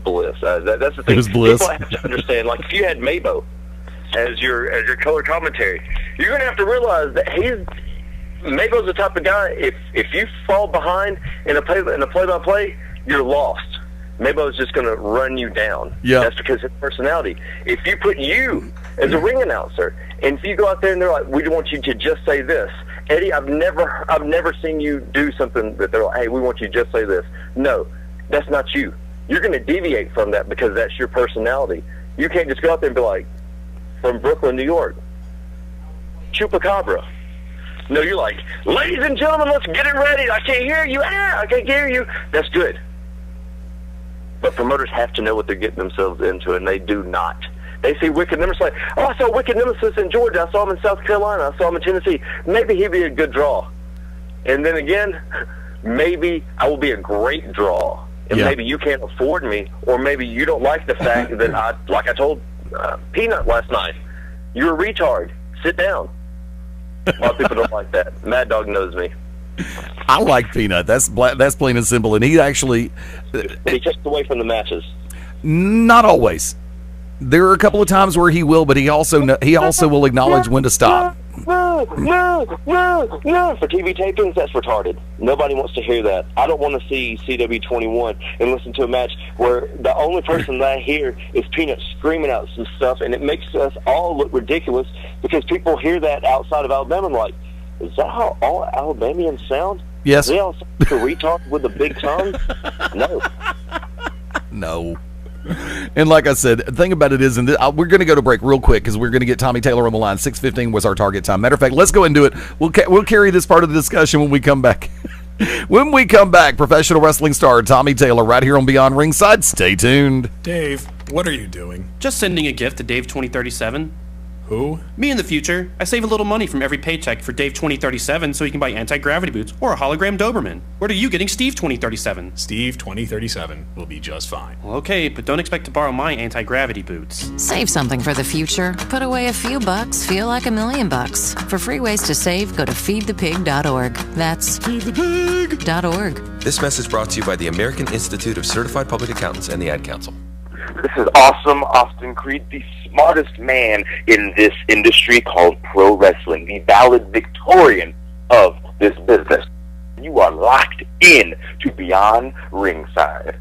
bliss. That's the thing.
It was bliss.
People have to understand, like, if you had Mabo as your color commentary, you're going to have to realize that Mabo's the type of guy, if you fall behind in a play-by-play, you're lost. Mabo's just going to run you down.
Yeah.
That's because of his personality. If you put you as a ring announcer, and if you go out there and they're like, we want you to just say this, Eddie, I've never seen you do something that they're like, hey, we want you to just say this. No, that's not you. You're going to deviate from that because that's your personality. You can't just go out there and be like, from Brooklyn, New York, Chupacabra. No, you're like, ladies and gentlemen, let's get it ready. I can't hear you. I can't hear you. That's good. But promoters have to know what they're getting themselves into, and they do not. They see Wicked Nemesis like, oh, I saw Wicked Nemesis in Georgia. I saw him in South Carolina. I saw him in Tennessee. Maybe he'd be a good draw. And then again, maybe I will be a great draw. And maybe you can't afford me, or maybe you don't like the fact that like I told Peanut last night, you're a retard. Sit down. A lot of people don't like that. Mad Dog knows me.
I like Peanut. That's plain and simple. And he actually...
He takes away from the matches.
Not always. There are a couple of times where he will, but he also will acknowledge when to stop.
No. For TV tapings, that's retarded. Nobody wants to hear that. I don't want to see CW21 and listen to a match where the only person that I hear is Peanut screaming out some stuff, and it makes us all look ridiculous because people hear that outside of Alabama and like, is that how all Alabamians sound?
Yes.
They all sound like a retard with a big tongue? No.
No. And like I said, the thing about it is, and we're going to go to break real quick because we're going to get Tommy Taylor on the line. 6:15 was our target time. Matter of fact, let's go ahead and do it. We'll carry this part of the discussion when we come back. When we come back, professional wrestling star Tommy Taylor right here on Beyond Ringside. Stay tuned.
Dave, what are you doing?
Just sending a gift to Dave 2037.
Who?
Me in the future. I save a little money from every paycheck for Dave 2037 so he can buy anti-gravity boots or a hologram Doberman. What are you getting Steve 2037?
Steve 2037 will be just fine.
Well, okay, but don't expect to borrow my anti-gravity boots.
Save something for the future. Put away a few bucks, feel like $1,000,000. For free ways to save, go to feedthepig.org. That's feedthepig.org.
This message brought to you by the American Institute of Certified Public Accountants and the Ad Council.
This is Awesome Austin Creed, the smartest man in this industry called pro wrestling, the valedictorian of this business. You are locked in to Beyond Ringside.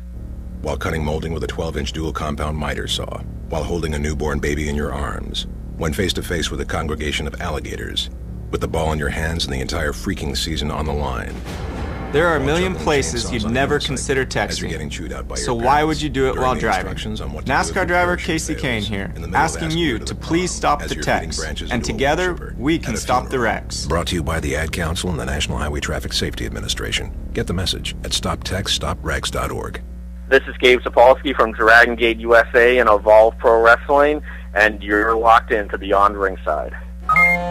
While cutting molding with a 12-inch dual compound miter saw, while holding a newborn baby in your arms, when face-to-face with a congregation of alligators, with the ball in your hands and the entire freaking season on the line.
There are a million places you'd never consider texting, so why would you do it while driving? NASCAR driver Casey Kane here, asking you to please stop the text, and together we can stop the wrecks.
Brought to you by the Ad Council and the National Highway Traffic Safety Administration. Get the message at stoptextstopwrecks.org.
This is Gabe Sapolsky from Dragon Gate USA and Evolve Pro Wrestling, and you're locked into Beyond Ringside.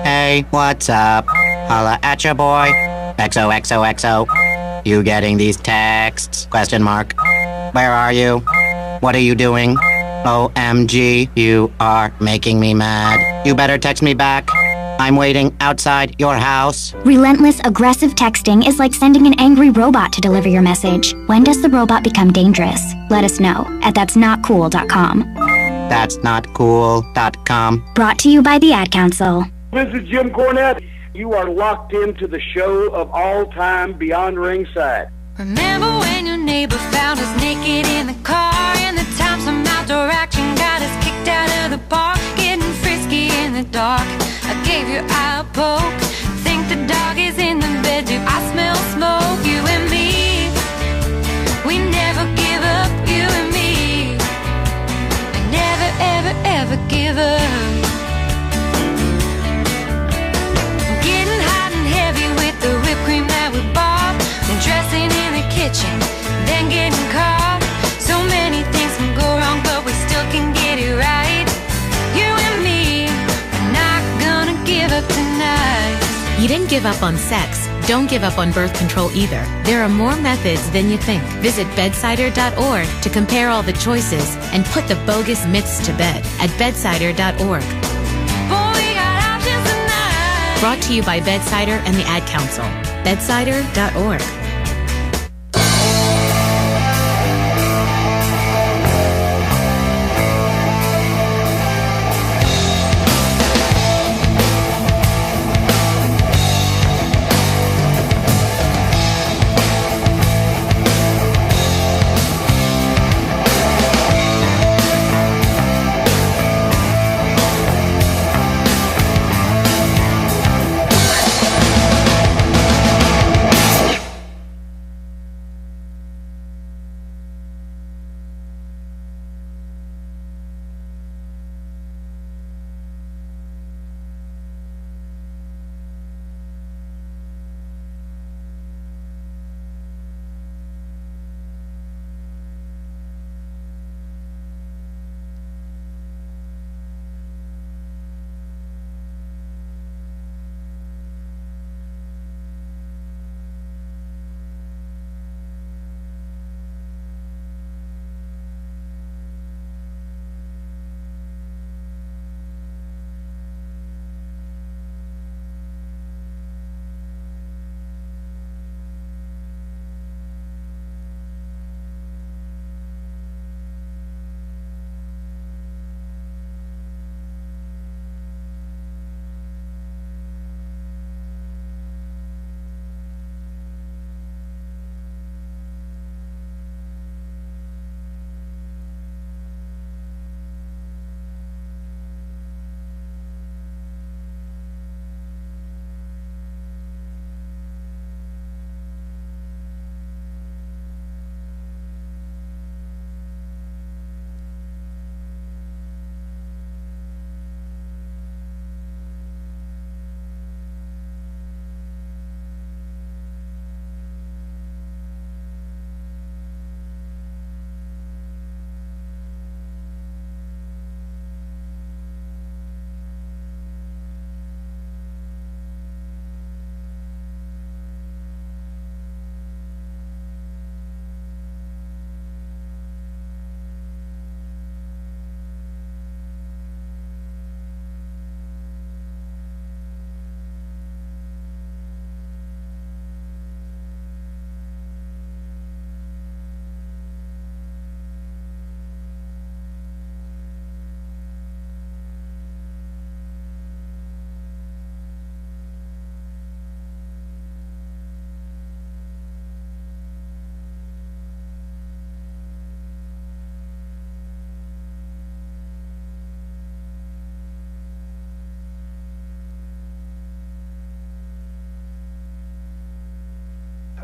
Hey, what's up? Holla at ya, boy. XOXOXO. You getting these texts? Question mark. Where are you? What are you doing? OMG, you are making me mad. You better text me back. I'm waiting outside your house.
Relentless, aggressive texting is like sending an angry robot to deliver your message. When does the robot become dangerous? Let us know at that'snotcool.com.
That'snotcool.com.
Brought to you by the Ad Council.
This is Jim Cornette. You are locked into the show of all time, Beyond Ringside.
Remember when your neighbor found us naked in the car, and the time some outdoor action got us kicked out of the park, getting frisky in the dark. I gave your eye a poke, think the dog is in the bed too. I smell smoke, you and me. We never give up, you and me. We never, ever, ever give up. The whipped cream that we bought, and dressing in the kitchen, then getting caught. So many things can go wrong, but we still can get it right. You and me are not gonna give up tonight.
You didn't give up on sex. Don't give up on birth control either. There are more methods than you think. Visit bedsider.org to compare all the choices and put the bogus myths to bed at bedsider.org. Brought to you by Bedsider and the Ad Council. Bedsider.org.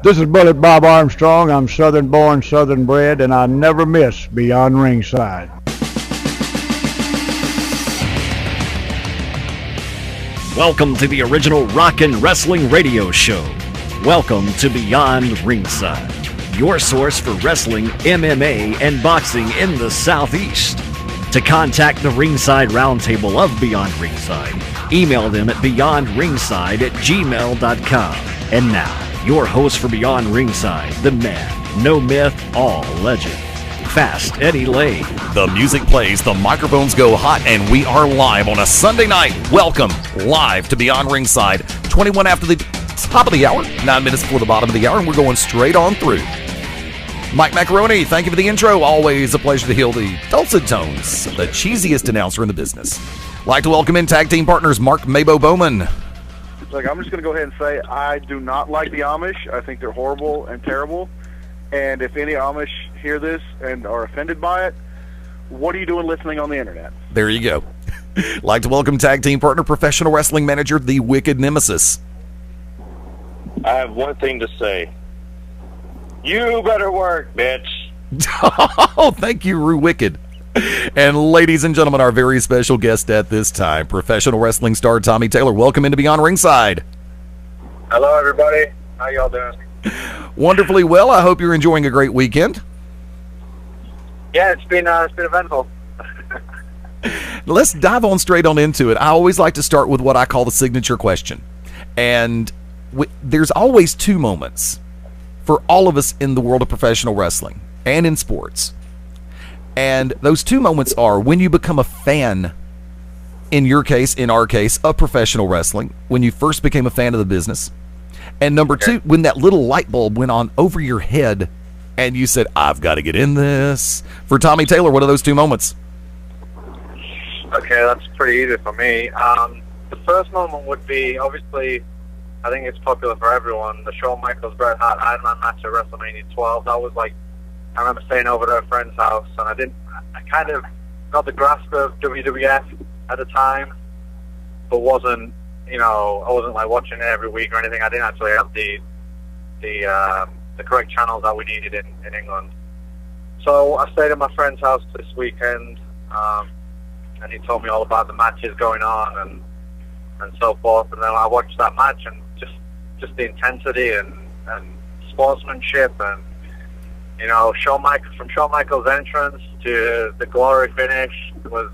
This is Bullet Bob Armstrong. I'm Southern born, Southern bred, and I never miss Beyond Ringside.
Welcome to the original Rockin' Wrestling Radio Show. Welcome to Beyond Ringside, your source for wrestling, MMA, and boxing in the Southeast. To contact the Ringside Roundtable of Beyond Ringside, email them at beyondringside@gmail.com. And now, your host for Beyond Ringside, the man, no myth, all legend, Fast Eddie Lane.
The music plays, the microphones go hot, and we are live on a Sunday night. Welcome live to Beyond Ringside, 21 after the top of the hour, 9 minutes before the bottom of the hour, and we're going straight on through. Mike Macaroni, thank you for the intro. Always a pleasure to hear the dulcet tones of the cheesiest announcer in the business. Like to welcome in tag team partners Mark Mabo Bowman.
Look, I'm just going to go ahead and say I do not like the Amish. I think they're horrible and terrible. And if any Amish hear this and are offended by it, what are you doing listening on the internet?
There you go. Like to welcome tag team partner, professional wrestling manager, the Wicked Nemesis.
I have one thing to say. You better work, bitch.
Oh, thank you, Rue Wicked. And ladies and gentlemen, our very special guest at this time, professional wrestling star Tommy Taylor. Welcome into Beyond Ringside.
Hello, everybody. How y'all doing?
Wonderfully well. I hope you're enjoying a great weekend.
Yeah, it's been eventful.
Let's dive on straight on into it. I always like to start with what I call the signature question. And there's always two moments for all of us in the world of professional wrestling and in sports. And those two moments are when you become a fan, in your case, in our case, of professional wrestling, when you first became a fan of the business. And number two, when that little light bulb went on over your head and you said, I've got to get in this. For Tommy Taylor, what are those two moments?
Okay, that's pretty easy for me. The first moment would be, obviously, I think it's popular for everyone, the Shawn Michaels Bret Hart Iron Man match at WrestleMania 12. That was like, I remember staying over at a friend's house, and I kind of got the grasp of WWF at the time, but wasn't, I wasn't like watching it every week or anything. I didn't actually have the correct channels that we needed in England. So I stayed at my friend's house this weekend, and he told me all about the matches going on and so forth. And then I watched that match, and just the intensity and sportsmanship and Shawn Michaels' entrance to the glory finish was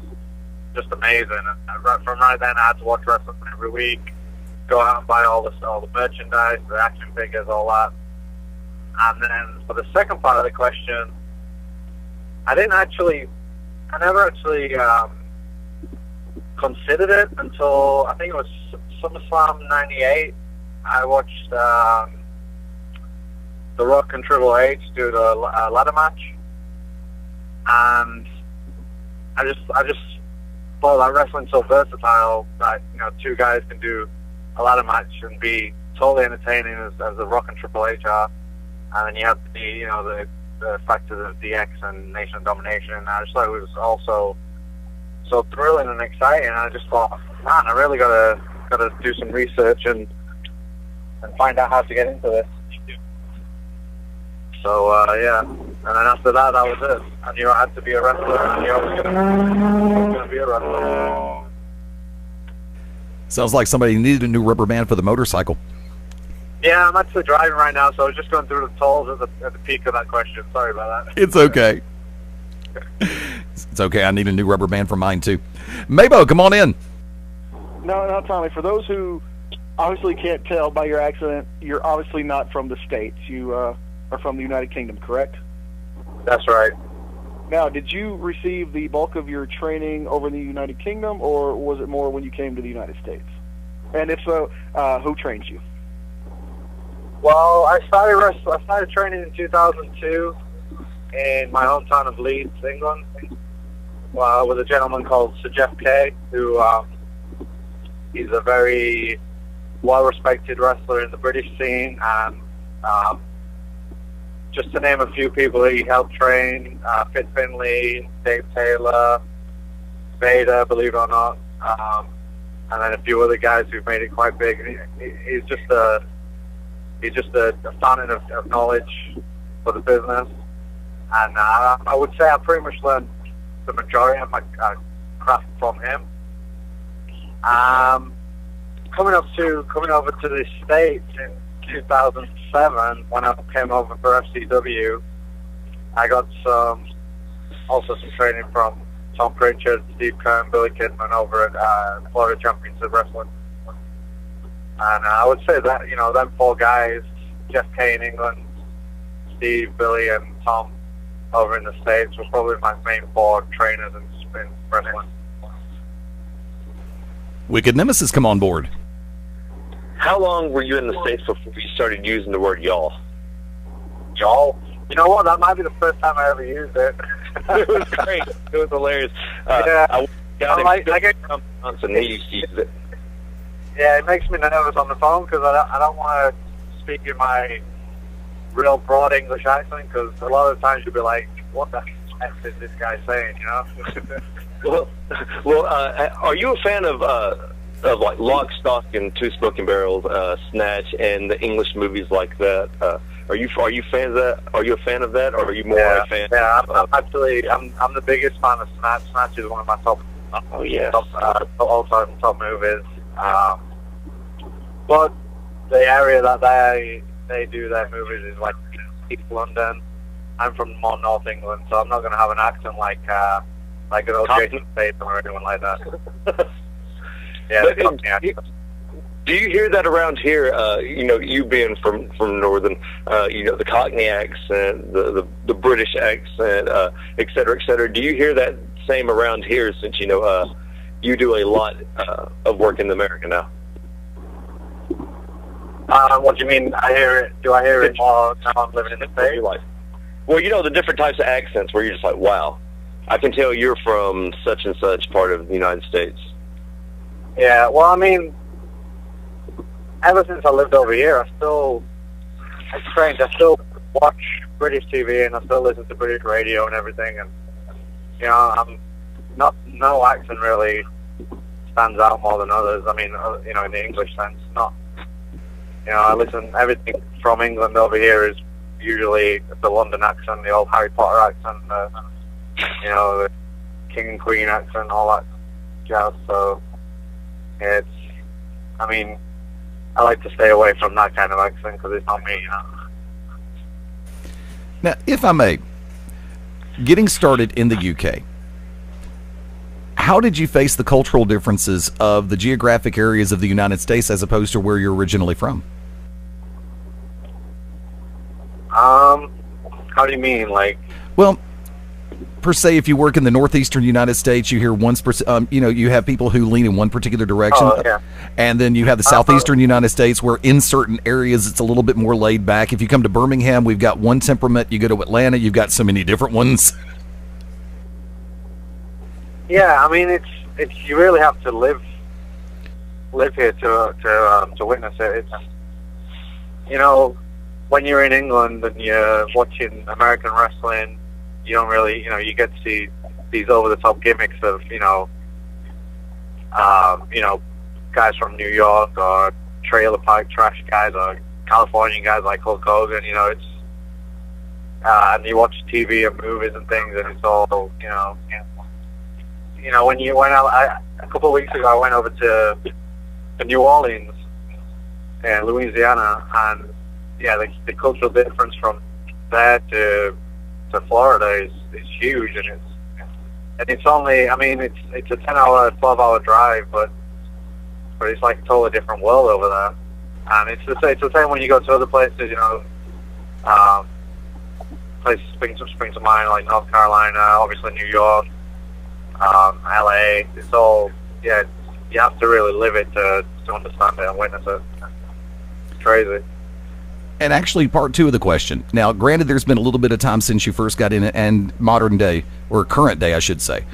just amazing. And from right then, I had to watch wrestling every week, go out and buy all the merchandise, the action figures, all that. And then for the second part of the question, I never actually considered it until I think it was SummerSlam '98. I watched The Rock and Triple H do the ladder match, and I just thought that wrestling's so versatile that two guys can do a ladder match and be totally entertaining as The Rock and Triple H are, and then you have the factors of DX and Nation of Domination. And I just thought it was also so thrilling and exciting. And I just thought, man, I really gotta do some research and find out how to get into this. So yeah, and then after that was it. I knew I had to be a wrestler, and I knew I was gonna be a wrestler.
Sounds like somebody needed a new rubber band for the motorcycle.
Yeah, I'm actually driving right now, so I was just going through the tolls at the peak of that question. Sorry about that.
It's okay. It's okay. I need a new rubber band for mine too. Mabo, come on in.
No, Tommy. For those who obviously can't tell by your accent, you're obviously not from the States. You are from the United Kingdom, correct?
That's right.
Now, did you receive the bulk of your training over in the United Kingdom, or was it more when you came to the United States? And if so, who trained you?
Well, I started training in 2002 in my hometown of Leeds, England, with a gentleman called Sir Jeff Kay, who he's a very well-respected wrestler in the British scene, and just to name a few people he helped train, Fit Finlay, Dave Taylor, Vader, believe it or not, and then a few other guys who've made it quite big. He's just he's just a fountain of knowledge for the business. And I would say I pretty much learned the majority of my craft from him. Coming over to the States in 2007, when I came over for FCW, I got also some training from Tom Pritchard, Steve Kern, Billy Kidman over at Florida Championship Wrestling. And I would say that, them four guys, Jeff Kay in England, Steve, Billy, and Tom over in the States were probably my main four trainers in wrestling.
Wicked Nemesis come on board.
How long were you in the States before you started using the word y'all?
Y'all? You know what? That might be the first time I ever used it.
It was great. It was hilarious.
Yeah.
I got him and he used to use it.
Yeah, it makes me nervous on the phone because I don't want to speak in my real broad English accent, because a lot of times you'll be like, what the heck is this guy saying,
Well, are you a fan of like Lock, Stock, and Two Smoking Barrels, Snatch, and the English movies like that? Are you fans of that? Are you a fan of that, or are you more a fan?
Yeah, I'm the biggest fan of Snatch. Snatch is one of my top all-time top movies. But the area that they do their movies is like East London. I'm from more North England, so I'm not going to have an accent like an old Jason Statham or anyone like that. Yeah,
do you hear that around here? You being from Northern, the Cockney accent, the British accent, et cetera, et cetera. Do you hear that same around here, since you do a lot of work in America now?
What do you mean? Do I hear it more now I'm living in the States?
Well, the different types of accents where you're just like, wow, I can tell you're from such and such part of the United States.
Yeah, well, I mean, ever since I lived over here, I still watch British TV and I still listen to British radio and everything, and I'm no accent really stands out more than others. I mean, in the English sense, not. I listen, everything from England over here is usually the London accent, the old Harry Potter accent, the King and Queen accent, all that jazz. So I like to stay away from that kind of accent because it's not me,
Now, if I may, getting started in the UK, how did you face the cultural differences of the geographic areas of the United States as opposed to where you're originally from?
How do you mean?
Well, per se, if you work in the northeastern United States, you hear you have people who lean in one particular direction.
Oh, yeah.
And then you have the southeastern United States, where in certain areas it's a little bit more laid back. If you come to Birmingham, we've got one temperament. You go to Atlanta, you've got so many different ones.
Yeah, I mean, it's you really have to live here to witness it. It's, when you're in England and you're watching American wrestling, you don't really, you get to see these over-the-top gimmicks of, guys from New York or trailer park trash guys or Californian guys like Hulk Hogan. It's and you watch TV and movies and things, and it's all, a couple of weeks ago, I went over to New Orleans, Louisiana, and the cultural difference from there to Florida is huge, and it's only, it's a 10-hour, 12-hour drive, but it's like a totally different world over there. And it's the same when you go to other places, places spring to mind, like North Carolina, obviously New York, LA. It's all, you have to really live it to understand it and witness it. It's crazy.
And actually, part two of the question. Now, granted, there's been a little bit of time since you first got in it, and modern day, or current day, I should say.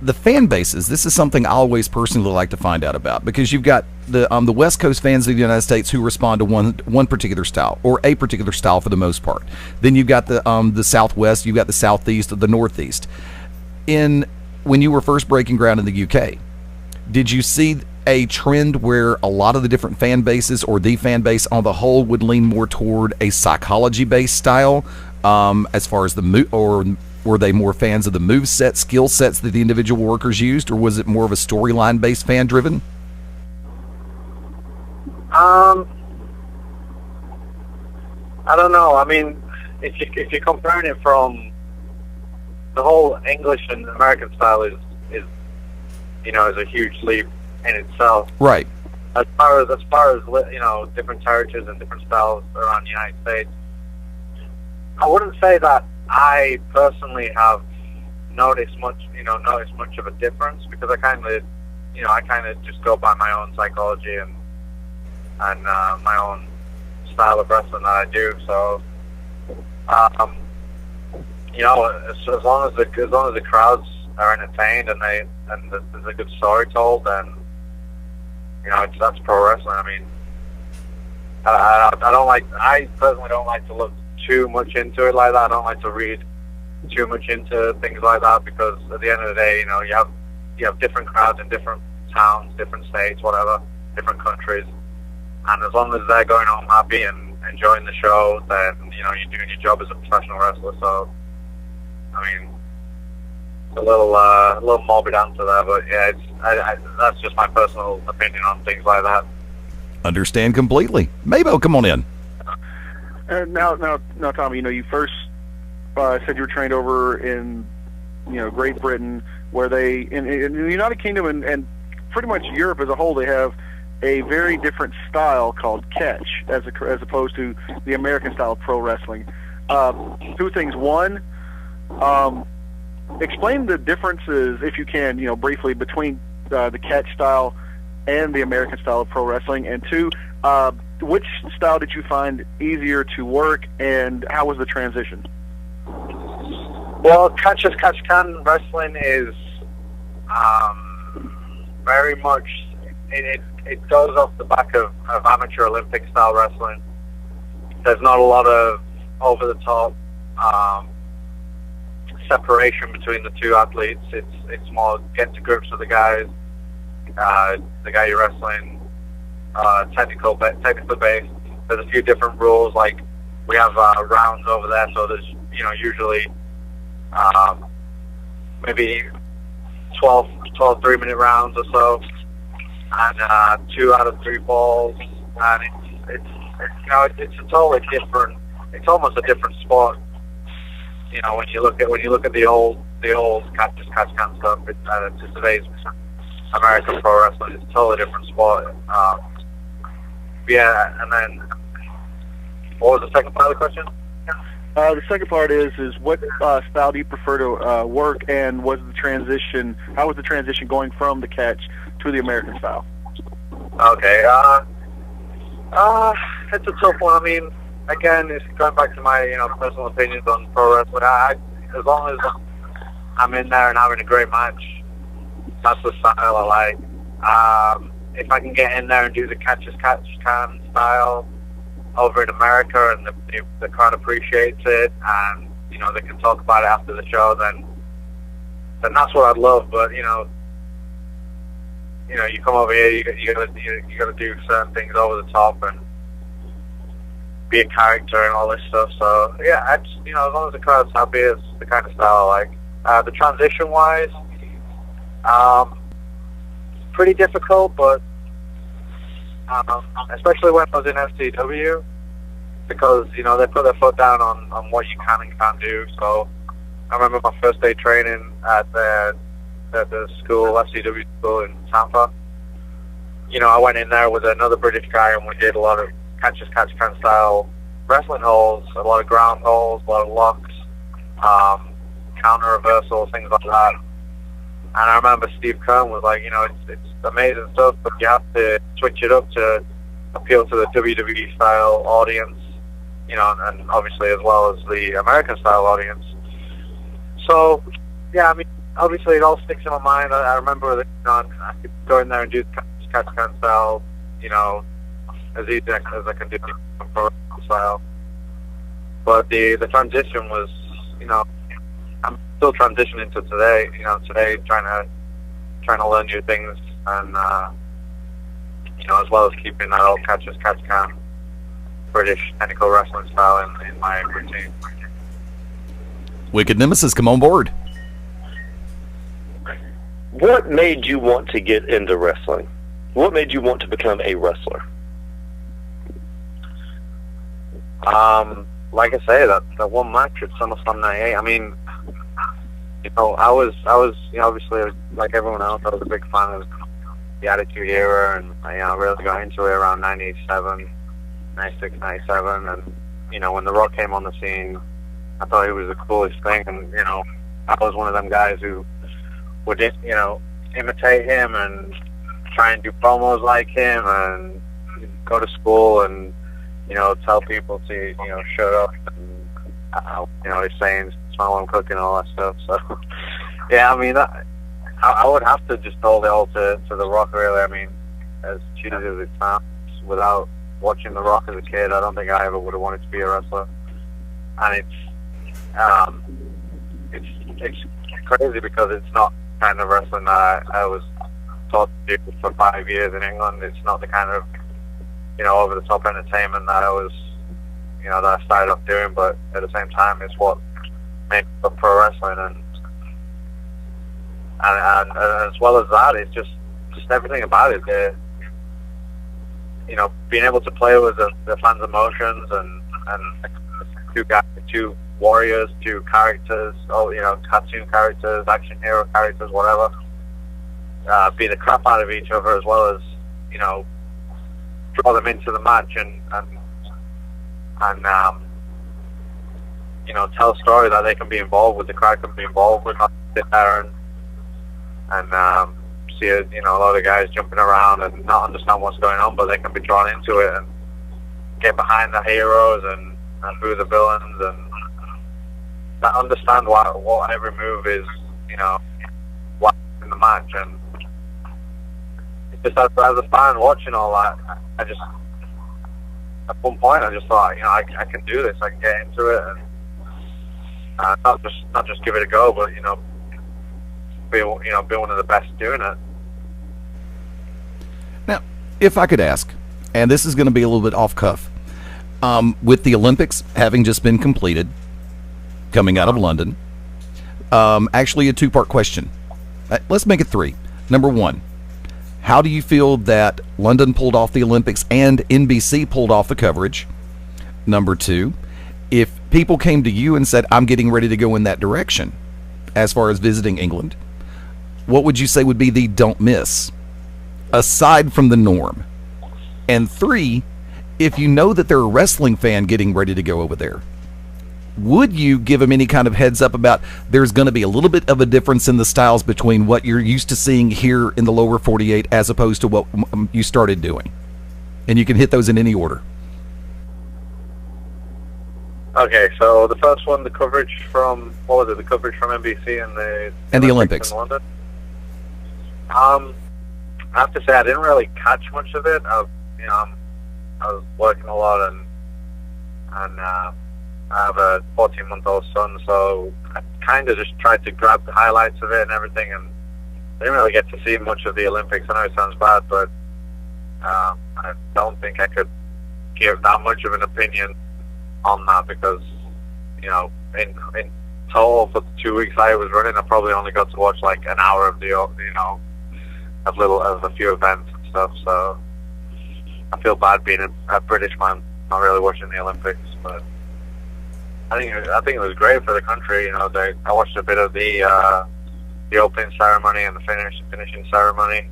The fan bases, this is something I always personally like to find out about, because you've got the West Coast fans of the United States who respond to one particular style, or a particular style for the most part. Then you've got the Southwest, you've got the Southeast, the Northeast. When you were first breaking ground in the UK, did you see a trend where a lot of the different fan bases, or the fan base on the whole, would lean more toward a psychology-based style, as far as or were they more fans of the move set, skill sets that the individual workers used, or was it more of a storyline-based, fan-driven?
I don't know. I mean, if you're comparing it from the whole English and American style is a huge leap in itself.
Right.
As far as different territories and different styles around the United States, I wouldn't say that I personally have noticed much of a difference, because I kind of just go by my own psychology and my own style of wrestling that I do. So, as long as the crowds are entertained and there's a good story told, then that's pro wrestling. I mean, I personally don't like to look too much into it like that. I don't like to read too much into things like that, because at the end of the day, you have different crowds in different towns, different states, whatever, different countries, and as long as they're going home happy and enjoying the show, then you're doing your job as a professional wrestler. So, I mean, a little morbid answer there, but yeah, that's just my personal opinion on things like that.
Understand completely. Mabo, come on in.
Now, Tommy, you first said you were trained over in, Great Britain, where they in the United Kingdom and pretty much Europe as a whole, they have a very different style called catch, as opposed to the American style of pro wrestling. Two things. One, explain the differences, if you can, briefly, between the catch style and the American style of pro wrestling. And two, which style did you find easier to work, and how was the transition?
Well, catch as catch can wrestling is very much it goes off the back of amateur Olympic style wrestling. There's not a lot of over the top separation between the two athletes. It's more get to grips with the guys. The guy you're wrestling, technically based. There's a few different rules, like we have rounds over there, so there's usually maybe 12 3-minute rounds or so, and 2 out of 3 falls, and it's a totally different. It's almost a different sport. When you look at the old catch can stuff, to today's American pro wrestling, it's a totally different sport. Yeah, and then what was the second part of the question?
The second part is what style do you prefer to work, and how was the transition going from the catch to the American style?
Okay, it's a tough one. I mean, again, it's going back to my personal opinions on pro wrestling. As long as I'm in there and having a great match, that's the style I like. If I can get in there and do the catch as catch can style over in America, and the crowd appreciates it, and they can talk about it after the show, then that's what I'd love. But you come over here, you gotta do certain things over the top and be a character and all this stuff. So yeah, as long as the crowd's happy, it's the kind of style I like. The transition wise, pretty difficult, but especially when I was in FCW, because they put their foot down on what you can and can't do. So I remember my first day training at the school, FCW school in Tampa. I went in there with another British guy, and we did a lot of catch can style wrestling holds, a lot of ground holds, a lot of locks, counter reversals, things like that. And I remember Steve Kern was like, it's amazing stuff, but you have to switch it up to appeal to the WWE style audience, and obviously as well as the American style audience. So, yeah, I mean, obviously it all sticks in my mind. I remember that I could go in there and do catch can style, as easy as I can do pro style. But the transition was, I'm still transitioning to today. Today trying to learn new things and as well as keeping that old catch as catch can British technical wrestling style in my routine.
Wicked Nemesis, come on board.
What made you want to get into wrestling? What made you want to become a wrestler?
Like I say, that one match at SummerSlam '98. I mean, I was obviously, like everyone else, I was a big fan of the Attitude Era, and I really got into it around 97, 96, 97, and when The Rock came on the scene, I thought it was the coolest thing, and I was one of them guys who would imitate him and try and do promos like him, and go to school and tell people to shut up, and he's saying smell I'm cooking and all that stuff. So yeah, I mean I would have to just hold it all to The Rock, really. I mean, as cheesy as it sounds, without watching The Rock as a kid, I don't think I ever would have wanted to be a wrestler. And it's crazy because it's not the kind of wrestling that I was taught to do for 5 years in England. It's not the kind of over the top entertainment that I was that I started off doing, but at the same time it's what made me love pro wrestling, and as well as that, it's just everything about it. Being able to play with the fans' emotions and two warriors, two characters, cartoon characters, action hero characters, whatever, beat the crap out of each other, as well as draw them into the match and tell a story that they can be involved with, the crowd can be involved with, not sit there and see a lot of guys jumping around and not understand what's going on, but they can be drawn into it and get behind the heroes and who the villains, and understand what every move is, what's in the match. And just as a fan watching all that, I just, at one point, I just thought, I can do this. I can get into it, and not just give it a go, but be one of the best doing it.
Now, if I could ask, and this is going to be a little bit off cuff, with the Olympics having just been completed, coming out of London, actually a two-part question. Let's make it three. Number one, how do you feel that London pulled off the Olympics and NBC pulled off the coverage? Number two, if people came to you and said, I'm getting ready to go in that direction as far as visiting England, what would you say would be the don't miss, aside from the norm? And three, if you know that they're a wrestling fan getting ready to go over there, would you give them any kind of heads up about there's going to be a little bit of a difference in the styles between what you're used to seeing here in the lower 48 as opposed to what you started doing? And you can hit those in any order.
Okay, so the first one, the coverage from, what was it, the coverage from NBC and the
Olympics
in London. I have to say I didn't really catch much of it. I was working a lot, and I have a 14-month-old son, so I kind of just tried to grab the highlights of it and everything, and I didn't really get to see much of the Olympics. I know it sounds bad, but I don't think I could give that much of an opinion on that, because in total for the 2 weeks I was running, I probably only got to watch like an hour of the of a few events and stuff. So I feel bad being a British man not really watching the Olympics, but I think it was great for the country. I watched a bit of the opening ceremony and the finishing ceremony,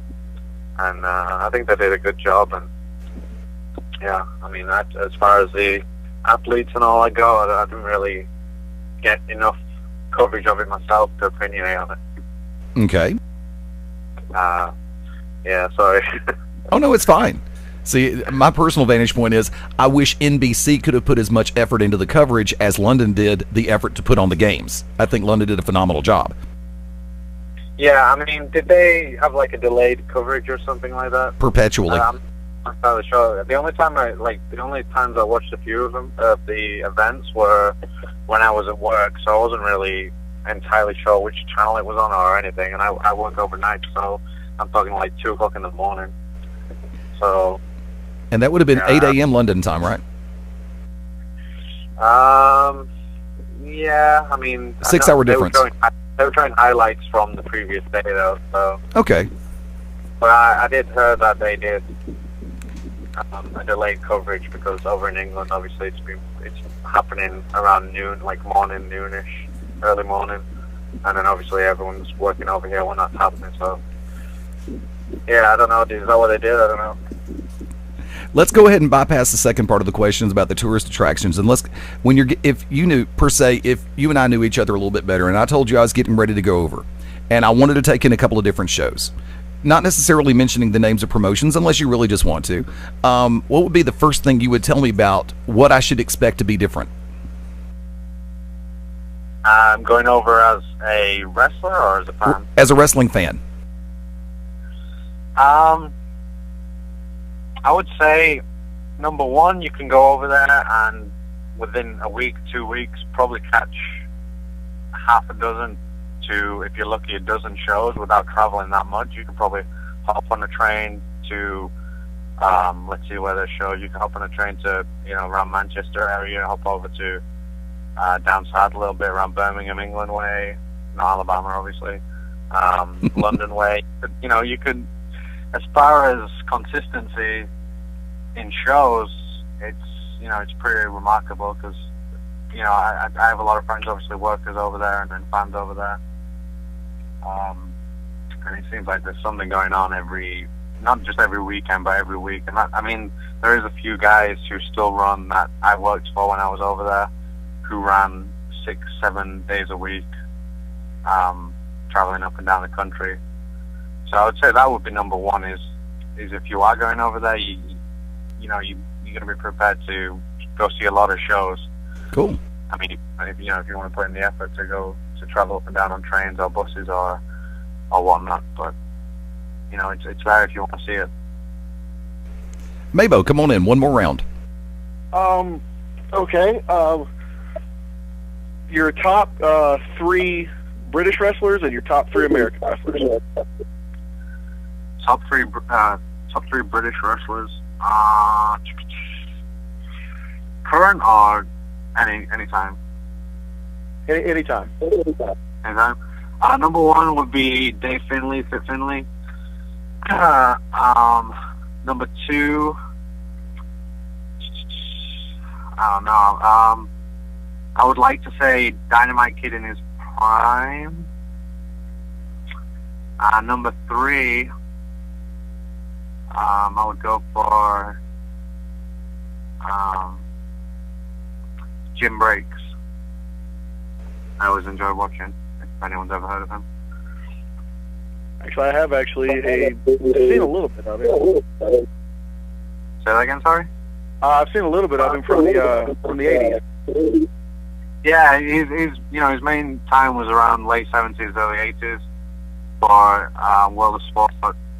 and I think they did a good job. And yeah, I mean, as far as the athletes and all that go, I didn't really get enough coverage of it myself to opinionate on it.
Okay.
Yeah, sorry.
Oh, no, it's fine. See, my personal vantage point is I wish NBC could have put as much effort into the coverage as London did the effort to put on the games. I think London did a phenomenal job.
Yeah, I mean, did they have like a delayed coverage or something like that?
Perpetually.
I'm not entirely sure. The only times I watched a few of them, the events, were when I was at work, so I wasn't really entirely sure which channel it was on or anything, and I work overnight, so I'm talking like 2 o'clock in the morning. So.
And that would have been 8 a.m. London time, right?
Yeah, I mean...
6 hour difference.
They were showing highlights from the previous day, though, so...
Okay.
But I did hear that they did a delayed coverage because over in England, obviously, it's happening around noon, like morning, noonish, early morning. And then obviously everyone's working over here when that's happening, so... Yeah, I don't know. Is that what they did? I don't know.
Let's go ahead and bypass the second part of the questions about the tourist attractions, and if you and I knew each other a little bit better, and I told you I was getting ready to go over, and I wanted to take in a couple of different shows, not necessarily mentioning the names of promotions unless you really just want to, what would be the first thing you would tell me about what I should expect to be different?
Going over as a wrestler or as a fan?
As a wrestling fan.
I would say, number one, you can go over there and within a week, 2 weeks, probably catch half a dozen to, if you're lucky, a dozen shows without traveling that much. You can probably hop on a train to, let's see where there's shows. You can hop on a train to, around Manchester area, hop over to down south a little bit, around Birmingham, England way, Alabama, obviously, London way. You could, as far as consistency in shows, it's pretty remarkable because, I have a lot of friends, obviously, workers over there and then fans over there. And it seems like there's something going on not just every weekend, but every week. And there is a few guys who still run that I worked for when I was over there, who ran 6-7 days a week, traveling up and down the country. So I would say that would be number one. Is if you are going over there, you're going to be prepared to go see a lot of shows.
Cool.
If you want to put in the effort to travel up and down on trains or buses or whatnot, but it's there if you want to see it.
Mabo, come on in. One more round.
Okay. Your top 3 British wrestlers and your top 3 American wrestlers.
Top three British wrestlers. Current or anytime?
Anytime.
Anytime. Number 1 would be Dave Finlay, Fit Finlay. Number 2, I don't know. I would like to say Dynamite Kid in his prime. Number 3, I would go for Jim Breaks. I always enjoy watching, if anyone's ever heard of him.
Actually, I have seen a little bit of him.
Say that again, sorry?
I've seen a little bit of him from the 80s.
Yeah, his main time was around late 70s, early 80s for World of Sport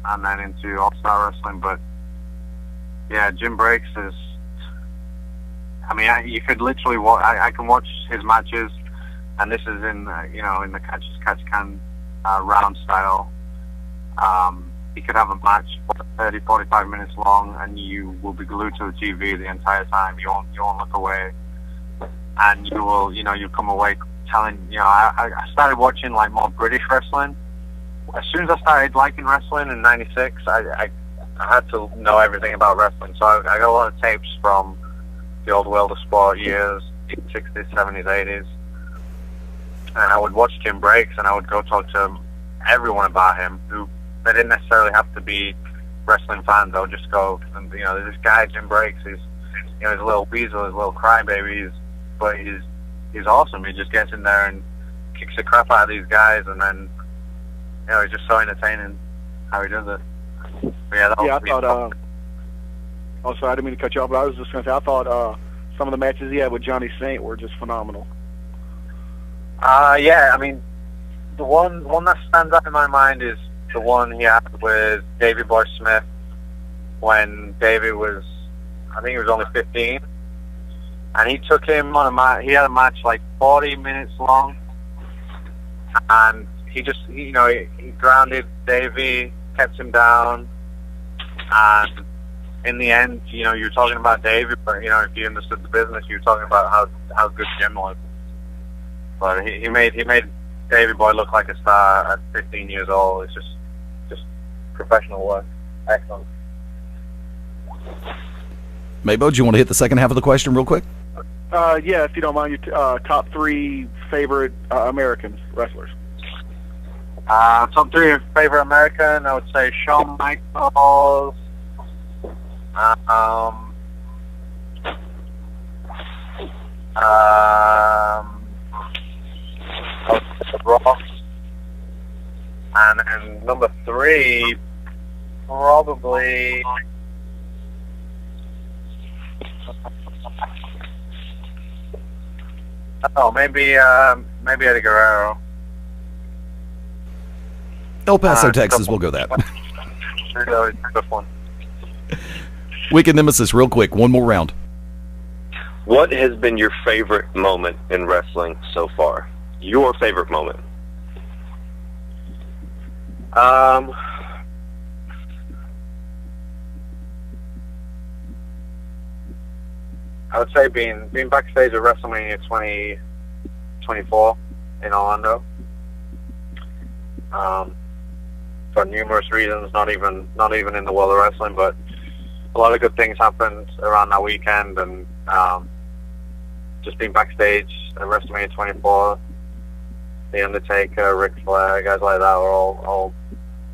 and then into All-Star Wrestling. But yeah, Jim Breaks is, you could literally watch, I can watch his matches, and this is in the catch-as-catch-can round style. He could have a match 30, 45 minutes long, and you will be glued to the TV the entire time. You won't look away, and you will, you'll come away telling, I started watching like more British wrestling. As soon as I started liking wrestling in '96, I had to know everything about wrestling. So I got a lot of tapes from the old World of Sport years, 60s, 70s, 80s, and I would watch Jim Breaks, and I would go talk to everyone about him who. They didn't necessarily have to be wrestling fans. I would just go, and there's this guy, Jim Breaks. He's a little weasel, he's a little crybaby, but he's awesome. He just gets in there and kicks the crap out of these guys, and then he's just so entertaining how he does it. But yeah,
I thought. Oh, sorry, I didn't mean to cut you off, but I was just going to say I thought some of the matches he had with Johnny Saint were just phenomenal.
Yeah, the one that stands out in my mind is the one he had with Davey Boy Smith when Davey was, I think he was only 15, and he took him on a match. He had a match like 40 minutes long, and he grounded Davey, kept him down, and in the end, you know, you're talking about Davey, but, you know, if you understood the business, you're talking about how good Jim was. But he made Davey Boy look like a star at 15 years old. It's just professional work. Excellent.
Maybo, do you want to hit the second half of the question real quick?
Yeah, if you don't mind, your top 3 favorite American wrestlers.
Top 3 favorite American, I would say Shawn Michaels, Rock, and then number 3, probably. Oh, maybe Eddie Guerrero.
El Paso, Texas. We'll go that.
Good one.
Wicked Nemesis, real quick. One more round.
What has been your favorite moment in wrestling so far? Your favorite moment?
I would say being backstage at WrestleMania 2024 in Orlando. For numerous reasons, not even in the world of wrestling, but a lot of good things happened around that weekend, and just being backstage at WrestleMania 24, The Undertaker, Ric Flair, guys like that were all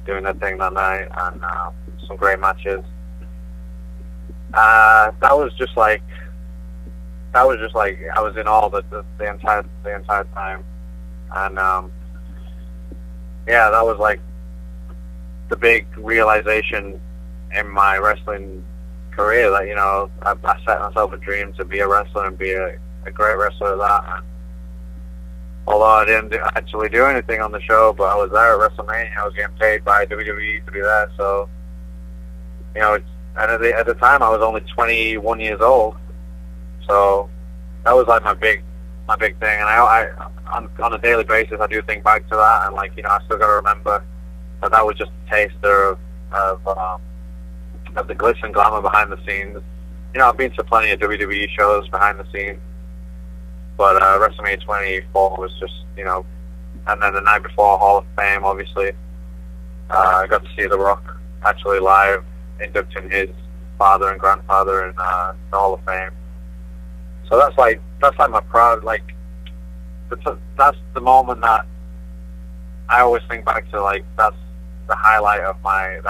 doing their thing that night, and some great matches. That was just like I was in awe the entire time, and yeah, that was like the big realization in my wrestling career that, you know, I set myself a dream to be a wrestler and be a great wrestler at that. And although I didn't actually do anything on the show, but I was there at WrestleMania. I was getting paid by WWE to be there, so, you know, and at the time I was only 21 years old, so that was like my big thing. And I on a daily basis, I do think back to that, and, like, you know, I still got to remember that was just a taster of the glitz and glamour behind the scenes. You know, I've been to plenty of WWE shows behind the scenes, but WrestleMania 24 was just, you know, and then the night before, Hall of Fame, obviously. I got to see The Rock actually live, inducting his father and grandfather in the Hall of Fame. So that's like my proud, like, that's the moment that I always think back to, like, that's the height of my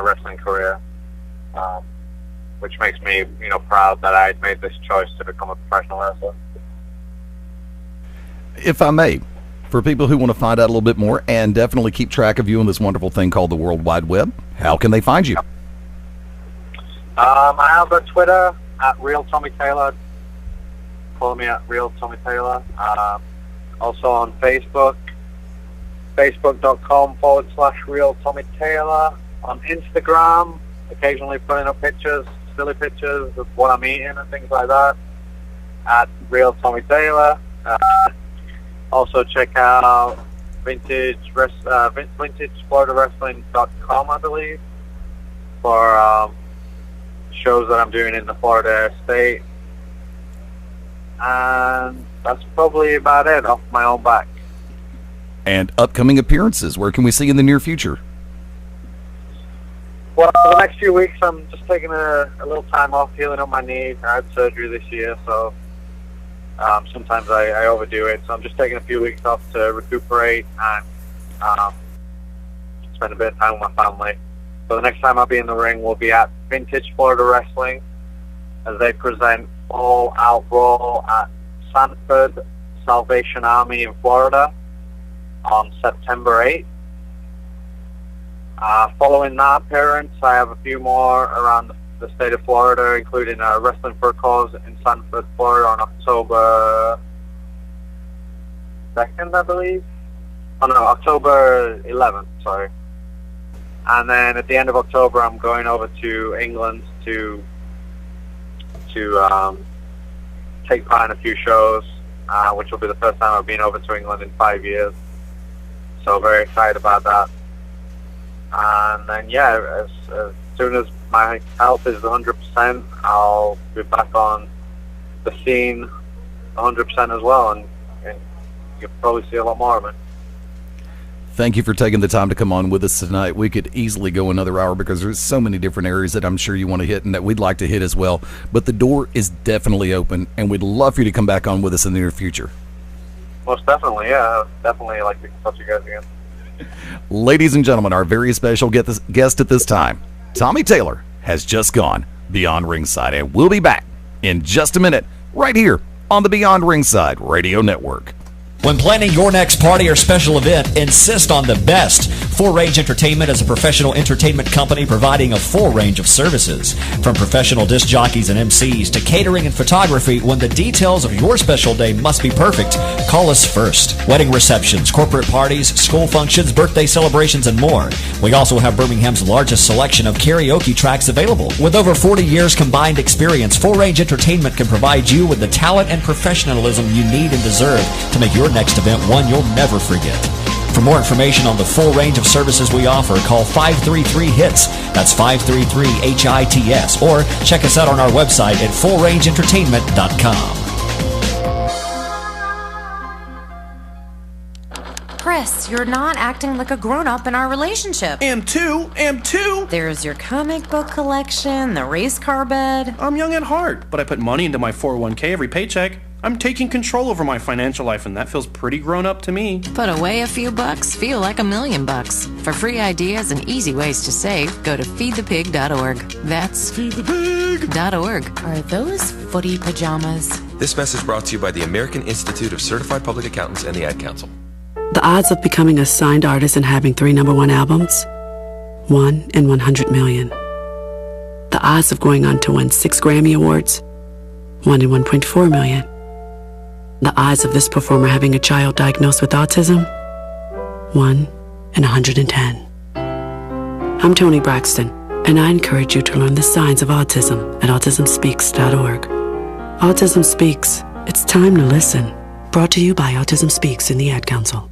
wrestling career, which makes me, you know, proud that I made this choice to become a professional wrestler.
If I may, for people who want to find out a little bit more and definitely keep track of you on this wonderful thing called the World Wide Web, how can they find you?
I have a Twitter at Real Tommy Taylor. Follow me at Real Tommy Taylor. Also on Facebook, facebook.com/Real Tommy Taylor. On Instagram, occasionally putting up pictures, silly pictures of what I'm eating and things like that, at Real Tommy Taylor. Also check out VintageFloridaWrestling.com, I believe, for shows that I'm doing in the Florida state. And that's probably about it off my own back.
And upcoming appearances, where can we see in the near future?
Well, for the next few weeks, I'm just taking a little time off, healing up my knee. I had surgery this year, so sometimes I overdo it. So I'm just taking a few weeks off to recuperate and spend a bit of time with my family. So the next time I'll be in the ring will be at Vintage Florida Wrestling, as they present All Out Brawl at Sanford Salvation Army in Florida on September 8th. Following that appearance, I have a few more around the state of Florida, including Wrestling for a Cause in Sanford, Florida on October 2nd, I believe. Oh no, October 11th, sorry. And then at the end of October, I'm going over to England to take part in a few shows, which will be the first time I've been over to England in 5 years. So very excited about that. And then, yeah, as soon as my health is 100%, I'll be back on the scene 100% as well, and you'll probably see a lot more of it.
Thank you for taking the time to come on with us tonight. We could easily go another hour because there's so many different areas that I'm sure you want to hit and that we'd like to hit as well. But the door is definitely open, and we'd love for you to come back on with us in the near future.
Most definitely, yeah. Definitely like to talk to you guys again.
Ladies and gentlemen, our very special guest at this time, Tommy Taylor, has just gone beyond ringside, and we'll be back in just a minute right here on the Beyond Ringside Radio Network.
When planning your next party or special event, insist on the best. Full Range Entertainment is a professional entertainment company providing a full range of services. From professional disc jockeys and MCs to catering and photography, when the details of your special day must be perfect, call us first. Wedding receptions, corporate parties, school functions, birthday celebrations, and more. We also have Birmingham's largest selection of karaoke tracks available. With over 40 years combined experience, Full Range Entertainment can provide you with the talent and professionalism you need and deserve to make your next event one you'll never forget. For more information on the full range of services we offer, call 533-HITS. That's 533-HITS. Or check us out on our website at fullrangeentertainment.com.
Chris, you're not acting like a grown-up in our relationship.
Am too.
There's your comic book collection, the race car bed.
I'm young at heart, but I put money into my 401k every paycheck. I'm taking control over my financial life, and that feels pretty grown up to me.
Put away a few bucks, feel like $1 million. For free ideas and easy ways to save, go to feedthepig.org. That's feedthepig.org.
Are those footy pajamas?
This message brought to you by the American Institute of Certified Public Accountants and the Ad Council.
The odds of becoming a signed artist and having 3 #1 albums? 1 in 100 million. The odds of going on to win 6 Grammy Awards? 1 in 1.4 million. The odds of this performer having a child diagnosed with autism? 1 in 110. I'm Toni Braxton, and I encourage you to learn the signs of autism at autismspeaks.org. Autism Speaks. It's time to listen. Brought to you by Autism Speaks and the Ad Council.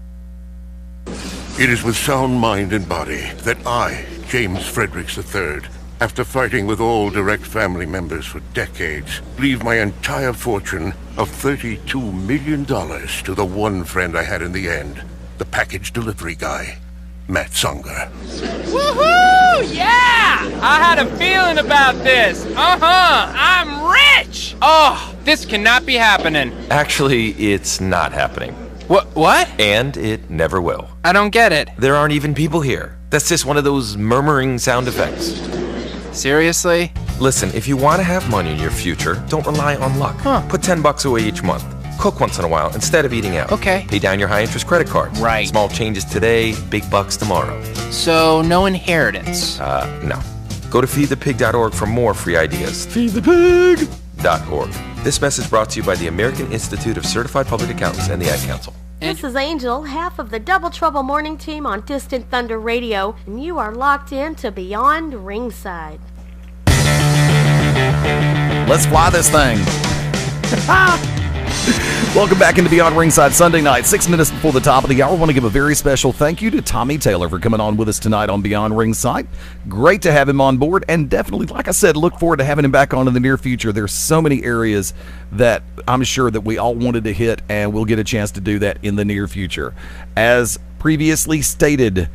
It is with sound mind and body that I, James Fredericks III, after fighting with all direct family members for decades, leave my entire fortune of $32 million to the one friend I had in the end, the package delivery guy, Matt Songer.
Woohoo! Yeah! I had a feeling about this. I'm rich! Oh, this cannot be happening.
Actually, it's not happening.
What?
And it never will.
I don't get it.
There aren't even people here. That's just one of those murmuring sound effects.
Seriously?
Listen, if you want to have money in your future, don't rely on luck. Put $10 away each month. Cook once in a while instead of eating out.
Okay.
Pay down your high-interest credit cards.
Right.
Small changes today, big bucks tomorrow.
So, no inheritance?
No. Go to feedthepig.org for more free ideas.
Feedthepig.org.
This message brought to you by the American Institute of Certified Public Accountants and the Ad Council.
This is Angel, half of the Double Trouble Morning Team on Distant Thunder Radio, and you are locked in to Beyond Ringside.
Let's fly this thing. Welcome back into Beyond Ringside Sunday night, 6 minutes before the top of the hour. I want to give a very special thank you to Tommy Taylor for coming on with us tonight on Beyond Ringside. Great to have him on board, and definitely, like I said, look forward to having him back on in the near future. There's so many areas that I'm sure that we all wanted to hit, and we'll get a chance to do that in the near future. As previously stated,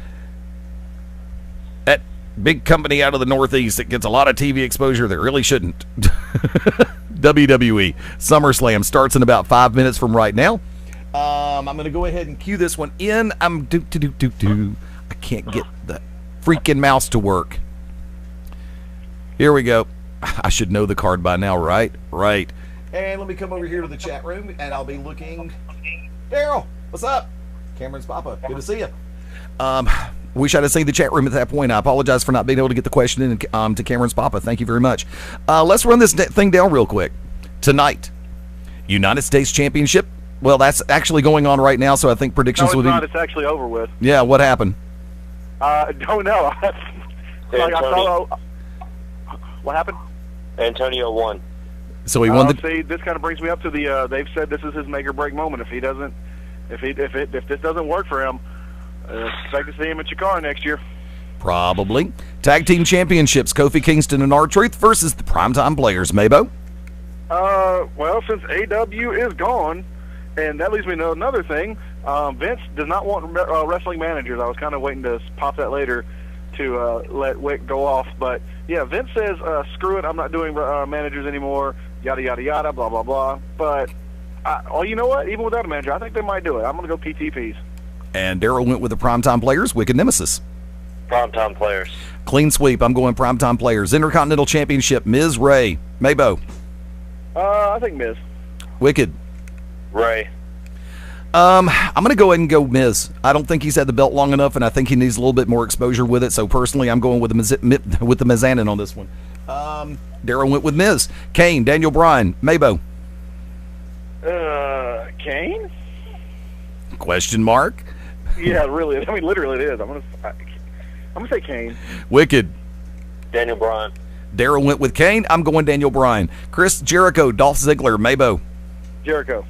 that big company out of the Northeast that gets a lot of TV exposure that really shouldn't. WWE SummerSlam starts in about 5 minutes from right now. I'm going to go ahead and cue this one in. I can't get the freaking mouse to work. Here we go. I should know the card by now, right? Right. And let me come over here to the chat room, and I'll be looking. Daryl, what's up? Cameron's Papa, good to see you. Wish I'd have seen the chat room at that point. I apologize for not being able to get the question in to Cameron's Papa. Thank you very much. Let's run this thing down real quick. Tonight, United States Championship. Well, that's actually going on right now, so I think predictions will be...
No, it's not. It's actually over with.
Yeah, what happened?
Don't know. What happened?
Antonio won.
So he won the...
See, this kind of brings me up to the... they've said this is his make or break moment. If he doesn't... If this doesn't work for him... expect to see him at Chikara next year.
Probably. Tag Team Championships, Kofi Kingston and R-Truth versus the Primetime Players. Mabo?
Well, since AW is gone, and that leads me to another thing, Vince does not want wrestling managers. I was kind of waiting to pop that later to let Wick go off. But, yeah, Vince says, screw it, I'm not doing managers anymore, yada, yada, yada, blah, blah, blah. But, you know what? Even without a manager, I think they might do it. I'm going to go PTPs.
And Daryl went with the Primetime Players, Wicked Nemesis.
Primetime Players.
Clean sweep, I'm going Primetime Players. Intercontinental Championship, Miz, Ray. Mabo?
I think Miz.
Wicked?
Ray.
I'm going to go ahead and go Miz. I don't think he's had the belt long enough, and I think he needs a little bit more exposure with it. So personally, I'm going with the Mizanin on this one. Daryl went with Miz. Kane, Daniel Bryan, Mabo.
Kane?
Question mark?
Yeah, really. I mean, literally, it is. I'm gonna say Kane.
Wicked.
Daniel Bryan.
Daryl went with Kane. I'm going Daniel Bryan. Chris Jericho, Dolph Ziggler, Mabo.
Jericho.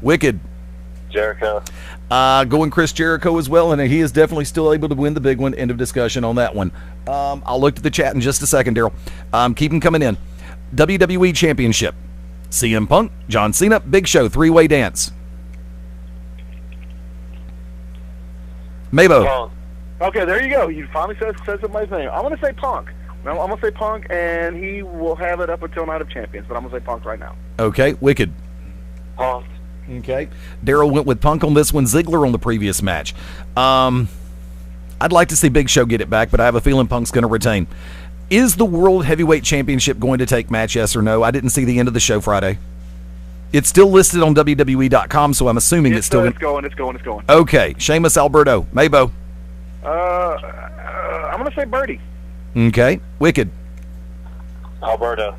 Wicked.
Jericho.
Going Chris Jericho as well, and he is definitely still able to win the big one. End of discussion on that one. I'll look at the chat in just a second, Daryl. Keep them coming in. WWE Championship. CM Punk, John Cena, Big Show, three-way dance. Mabo.
Punk.
Okay, there you go. You finally said somebody's name. I'm going to say Punk. I'm going to say Punk, and he will have it up until Night of Champions, but I'm going to say Punk right now.
Okay, Wicked.
Punk.
Okay. Daryl went with Punk on this one, Ziggler on the previous match. I'd like to see Big Show get it back, but I have a feeling Punk's going to retain. Is the World Heavyweight Championship going to take match, yes or no? I didn't see the end of the show Friday. It's still listed on WWE.com, so I'm assuming it's still...
It's going.
Okay. Sheamus, Alberto. Mabo.
I'm going to say Birdie.
Okay. Wicked.
Alberto.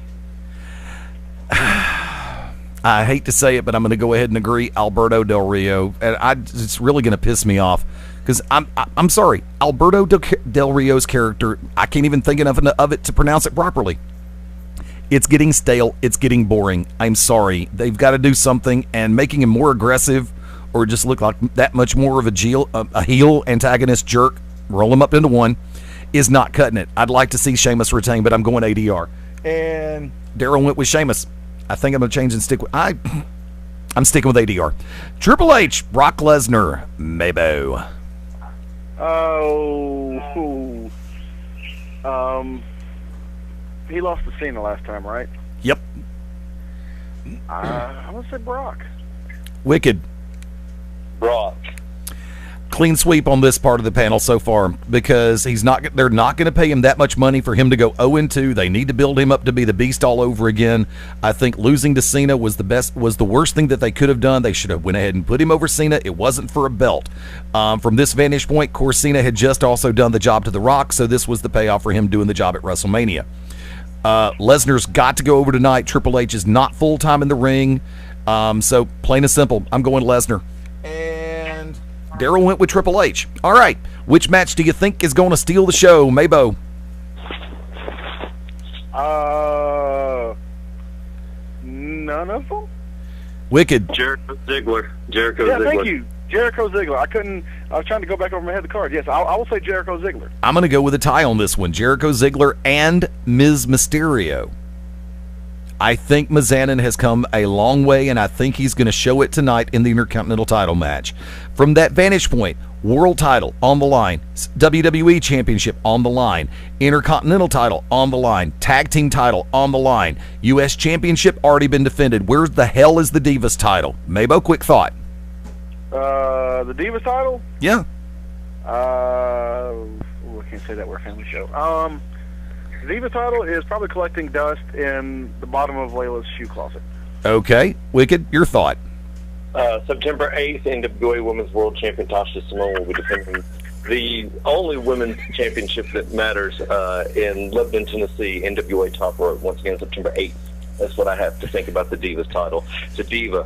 I hate to say it, but I'm going to go ahead and agree. Alberto Del Rio. And it's really going to piss me off. Because I'm sorry. Alberto Del Rio's character, I can't even think enough of it to pronounce it properly. It's getting stale. It's getting boring. I'm sorry. They've got to do something, and making him more aggressive or just look like that much more of a heel antagonist jerk, roll him up into one, is not cutting it. I'd like to see Sheamus retain, but I'm going ADR. And Daryl went with Sheamus. I think I'm going to change and stick with... I'm sticking with ADR. Triple H, Brock Lesnar, Mabo.
He lost to Cena last time, right?
Yep.
I'm going to say Brock.
Wicked.
Brock.
Clean sweep on this part of the panel so far because they're not going to pay him that much money for him to go 0-2. They need to build him up to be the beast all over again. I think losing to Cena was the worst thing that they could have done. They should have went ahead and put him over Cena. It wasn't for a belt. From this vantage point, of course, Cena had just also done the job to The Rock, so this was the payoff for him doing the job at WrestleMania. Lesnar's got to go over tonight. Triple H is not full-time in the ring. So plain and simple, I'm going Lesnar. And Daryl went with Triple H. All right. Which match do you think is going to steal the show, Mabo?
None of them?
Wicked.
Jericho Ziggler.
Thank you. Jericho Ziggler. I was trying to go back over my head the card. Yes, I will say Jericho Ziggler.
I'm going to go with a tie on this one. Jericho Ziggler and Miz Mysterio. I think Mizanin has come a long way, and I think he's going to show it tonight in the Intercontinental title match. From that vantage point, world title on the line, WWE Championship on the line, Intercontinental title on the line, Tag Team title on the line, U.S. Championship already been defended. Where the hell is the Divas title? Mabo, quick thought.
The Divas title?
Yeah.
I can't say that. We're a family show. The Divas title is probably collecting dust in the bottom of Layla's shoe closet.
Okay. Wicked, your thought.
September 8th, NWA Women's World Champion Tasha Simone will be defending the only women's championship that matters in Lebanon, Tennessee, NWA Top Rope. Once again, September 8th. That's what I have to think about the Divas title. It's a diva,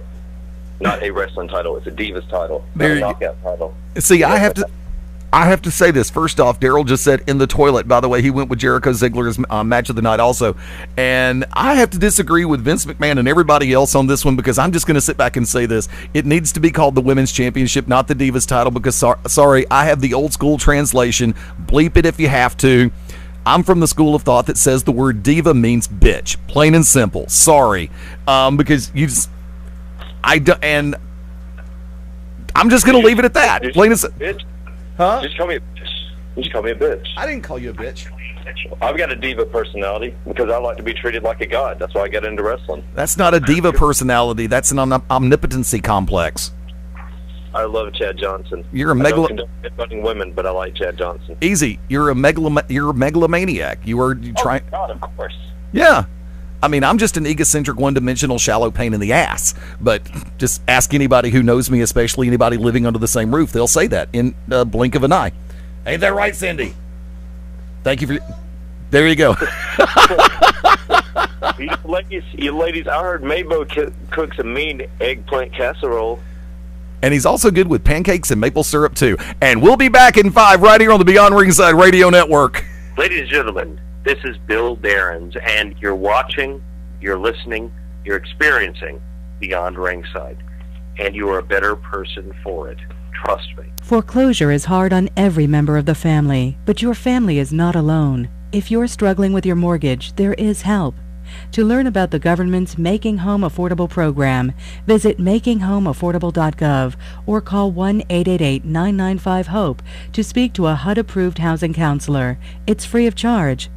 not a wrestling title. It's a Divas title, not a knockout title.
See, I have to say this. First off, Daryl just said in the toilet. By the way, he went with Jericho Ziggler's match of the night also. And I have to disagree with Vince McMahon and everybody else on this one because I'm just going to sit back and say this. It needs to be called the Women's Championship, not the Divas title because, sorry, I have the old school translation. Bleep it if you have to. I'm from the school of thought that says the word diva means bitch, plain and simple. Sorry, because and I'm just going to leave it at that. Plain and simple.
Bitch.
Huh?
Just call me a bitch. Just call me a bitch.
I didn't call you a bitch.
I've got a diva personality because I like to be treated like a god. That's why I got into wrestling.
That's not a diva personality. That's an omnipotency complex.
I love Chad Johnson.
You're a
I don't condone headbutting women, but I like Chad Johnson.
Easy. You're a megalomaniac. You are trying.
Oh, God, of course.
Yeah. I mean, I'm just an egocentric, one-dimensional, shallow pain in the ass. But just ask anybody who knows me, especially anybody living under the same roof. They'll say that in a blink of an eye. Ain't that right, Cindy? Thank you for... There you go.
you ladies, I heard Maybo cooks a mean eggplant casserole.
And he's also good with pancakes and maple syrup, too. And we'll be back in 5 right here on the Beyond Ringside Radio Network.
Ladies and gentlemen, this is Bill Behrens, and you're watching, you're listening, you're experiencing Beyond Ringside. And you are a better person for it. Trust me.
Foreclosure is hard on every member of the family, but your family is not alone. If you're struggling with your mortgage, there is help. To learn about the government's Making Home Affordable program, visit makinghomeaffordable.gov or call 1-888-995-HOPE to speak to a HUD-approved housing counselor. It's free of charge.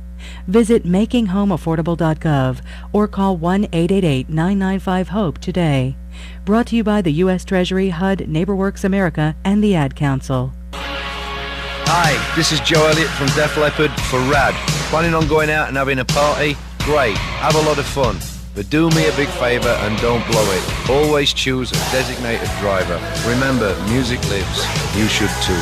Visit makinghomeaffordable.gov or call 1-888-995-HOPE today. Brought to you by the U.S. Treasury, HUD, NeighborWorks America, and the Ad Council.
Hi, this is Joe Elliott from Def Leppard for RAD. Planning on going out and having a party? Great, have a lot of fun. But do me a big favour and don't blow it. Always choose a designated driver. Remember, music lives. You should too.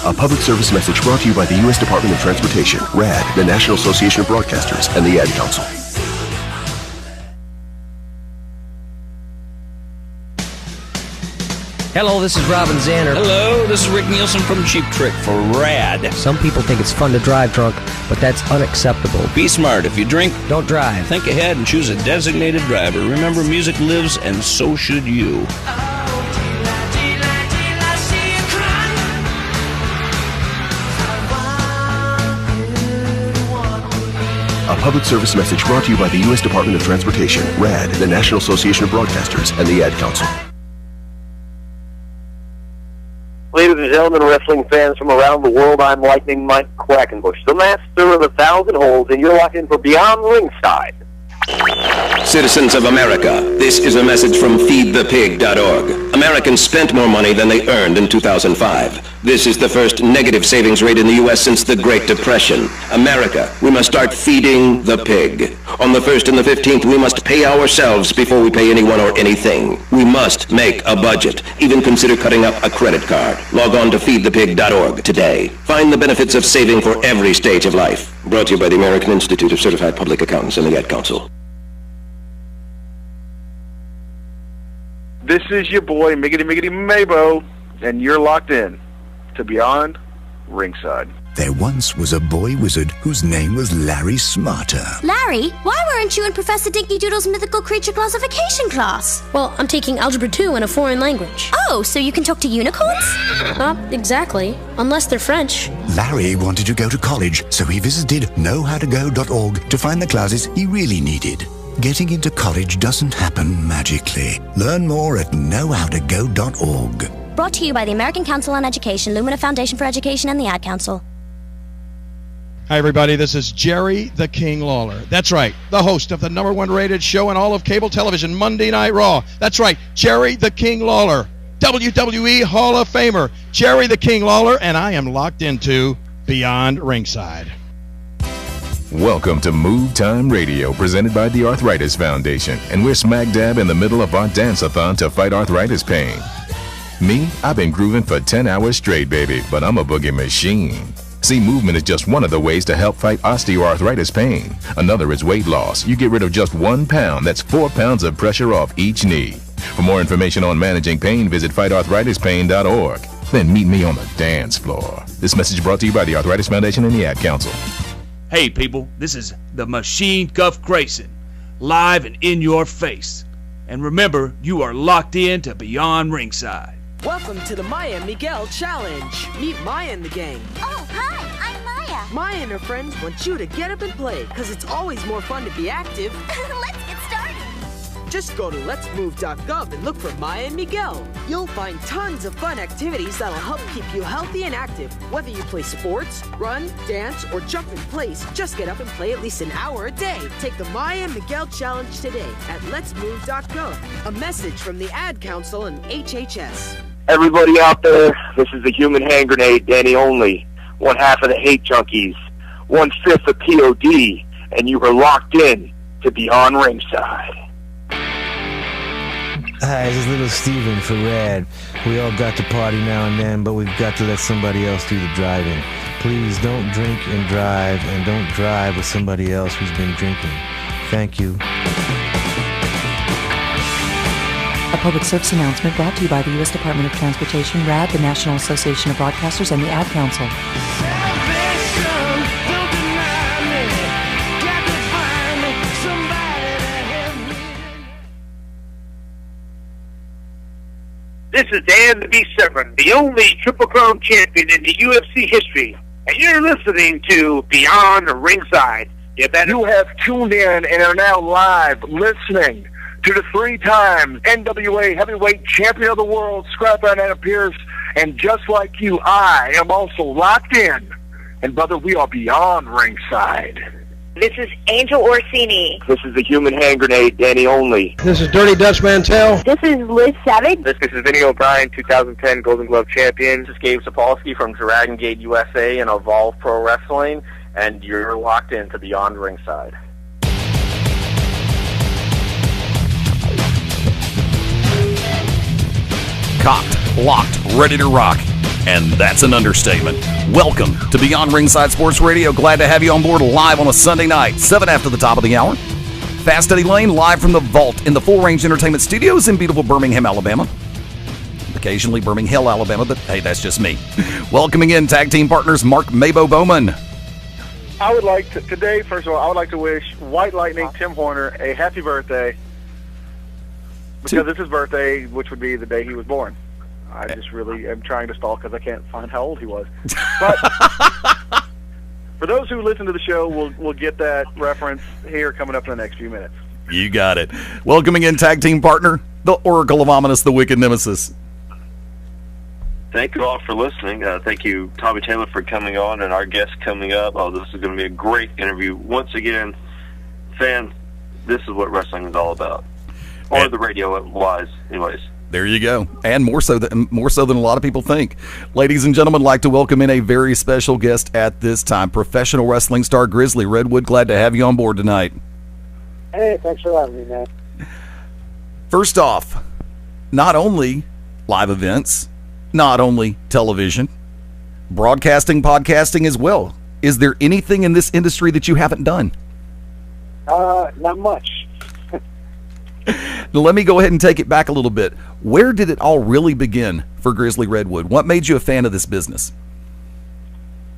A public service message brought to you by the U.S. Department of Transportation, RAD, the National Association of Broadcasters, and the Ad Council.
Hello, this is Robin Zanner.
Hello, this is Rick Nielsen from Cheap Trick for RAD.
Some people think it's fun to drive drunk, but that's unacceptable.
Be smart. If you drink,
don't drive.
Think ahead and choose a designated driver. Remember, music lives, and so should you.
A public service message brought to you by the U.S. Department of Transportation, RAD, the National Association of Broadcasters, and the Ad Council.
Ladies and gentlemen, wrestling fans from around the world, I'm Lightning Mike Quackenbush, the master of 1,000 holds, and you're locked in for Beyond Ringside.
Citizens of America, this is a message from feedthepig.org. Americans spent more money than they earned in 2005. This is the first negative savings rate in the U.S. since the Great Depression. America, we must start feeding the pig. On the 1st and the 15th, we must pay ourselves before we pay anyone or anything. We must make a budget. Even consider cutting up a credit card. Log on to feedthepig.org today. Find the benefits of saving for every stage of life. Brought to you by the American Institute of Certified Public Accountants and the Ad Council.
This is your boy, Miggity Miggity Maybo, and you're locked in to Beyond Ringside.
There once was a boy wizard whose name was Larry Smarter.
Larry, why weren't you in Professor Dinky Doodle's mythical creature classification class? Well, I'm taking Algebra 2 in a foreign language. Oh, so you can talk to unicorns? Not exactly, unless they're French.
Larry wanted to go to college, so he visited knowhowtogo.org to find the classes he really needed. Getting into college doesn't happen magically. Learn more at knowhowtogo.org.
Brought to you by the American Council on Education, Lumina Foundation for Education, and the Ad Council.
Hi, everybody. This is Jerry the King Lawler. That's right, the host of the #1 rated show in all of cable television, Monday Night Raw. That's right, Jerry the King Lawler, WWE Hall of Famer, Jerry the King Lawler, and I am locked into Beyond Ringside.
Welcome to Move Time Radio, presented by the Arthritis Foundation, and we're smack dab in the middle of our dance-a-thon to fight arthritis pain. Me, I've been grooving for 10 hours straight, baby, but I'm a boogie machine. See, movement is just one of the ways to help fight osteoarthritis pain. Another is weight loss. You get rid of just 1 pound. That's 4 pounds of pressure off each knee. For more information on managing pain, visit fightarthritispain.org. Then meet me on the dance floor. This message brought to you by the Arthritis Foundation and the Ad Council.
Hey people, this is the Machine Cuff Grayson, live and in your face.
And remember, you are locked in to Beyond Ringside.
Welcome to the Maya and Miguel Challenge. Meet Maya and the gang.
Oh, hi, I'm Maya.
Maya and her friends want you to get up and play, because it's always more fun to be active.
Let's get started.
Just go to letsmove.gov and look for Maya and Miguel. You'll find tons of fun activities that'll help keep you healthy and active. Whether you play sports, run, dance, or jump in place, just get up and play at least an hour a day. Take the Maya and Miguel Challenge today at letsmove.gov. A message from the Ad Council and HHS.
Everybody out there, this is the human hand grenade, Danny Only. 1/2 of the Hate Junkies, 1/5 of POD, and you are locked in to Beyond Ringside.
Hi, this is Little Steven for Rad. We all got to party now and then, but we've got to let somebody else do the driving. Please don't drink and drive, and don't drive with somebody else who's been drinking. Thank you.
A public service announcement brought to you by the U.S. Department of Transportation, RAD, the National Association of Broadcasters, and the Ad Council.
This is Dan the B7, the only Triple Crown champion in the UFC history, and you're listening to Beyond Ringside.
You have tuned in and are now live listening to the 3-time NWA Heavyweight Champion of the World, Scrapper Adam Pierce, and just like you, I am also locked in. And brother, we are Beyond Ringside.
This is Angel Orsini. This is the human hand grenade, Danny Only.
This is Dirty Dutch Mantel.
This is Liz Savage. This is Vinny O'Brien, 2010 Golden Glove champion. This is Gabe Sapolsky from Dragon Gate USA and Evolve Pro Wrestling, and you're locked into Beyond Ringside.
Cocked, locked, ready to rock. And that's an understatement. Welcome to Beyond Ringside Sports Radio. Glad to have you on board live on a Sunday night, 7 after the top of the hour. Fast Eddie Lane, live from the Vault in the Full Range Entertainment Studios in beautiful Birmingham, Alabama. Occasionally Birmingham Hill, Alabama, but hey, that's just me. Welcoming in tag team partners Mark Mabo Bowman.
I would like to, today, first of all, I would like to wish White Lightning Tim Horner a happy birthday. Because it's his birthday, which would be the day he was born. I just really am trying to stall because I can't find how old he was. But for those who listen to the show, we'll get that reference here coming up in the next few minutes.
You got it. Welcoming in tag team partner, the Oracle of Ominous, the Wicked Nemesis.
Thank you all for listening. Thank you, Tommy Taylor, for coming on, and our guest coming up. Oh, this is going to be a great interview. Once again, fans, this is what wrestling is all about. Or the radio-wise, anyways.
There you go, and more so than a lot of people think. Ladies and gentlemen, I'd like to welcome in a very special guest at this time, professional wrestling star Grizzly Redwood. Glad to have you on board tonight.
Hey, thanks for having me, man.
First off, not only live events, not only television, broadcasting, podcasting as well. Is there anything in this industry that you haven't done?
Not much.
Now, let me go ahead and take it back a little bit. Where did it all really begin for Grizzly Redwood? What made you a fan of this business?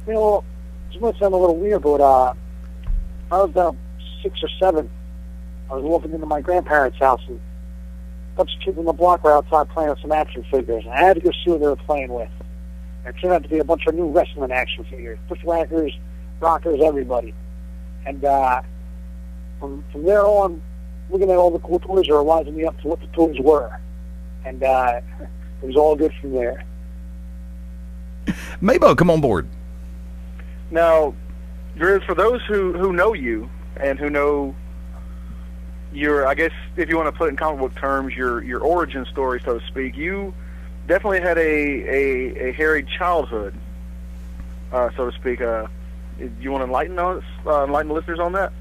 You know, this might sound a little weird, but I was about 6 or 7. I was walking into my grandparents' house, and a bunch of kids on the block were outside playing with some action figures. And I had to go see what they were playing with. And it turned out to be a bunch of new wrestling action figures, bushwhackers, rockers, everybody. And from there on, looking at all the cool toys are rising me up to what the toys were. And it was all good from there.
Mabo, come on board.
Now, Grizz, for those who know you and who know your, I guess, if you want to put it in comic book terms, your origin story, so to speak, you definitely had a harried childhood, so to speak. Do you want to enlighten the listeners on that?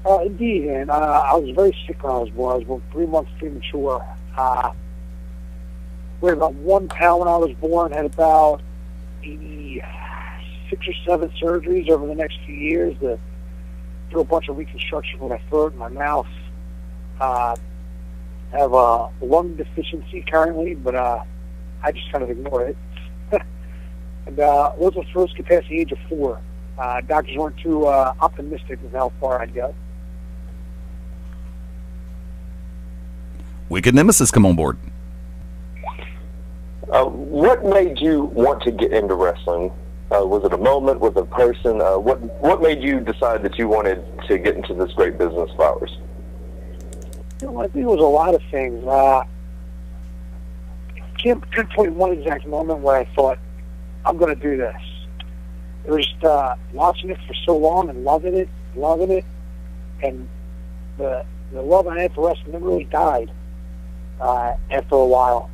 Indeed, and I was very sick when I was born. I was 3 months premature. Weighed about 1 pound when I was born, had about 6 or 7 surgeries over the next few years to do a bunch of reconstruction for my throat and my mouth. I have a lung deficiency currently, but I just kind of ignore it. And wasn't supposed to get past the age of 4. Doctors weren't too optimistic with how far I'd go.
Wicked Nemesis, come on board.
What made you want to get into wrestling? Was it a moment? Was it a person? What made you decide that you wanted to get into this great business of ours?
I think it was a lot of things. Can't pinpoint one exact moment where I thought, I'm going to do this. It was just watching it for so long and loving it, and the love I had for wrestling never really died after a while.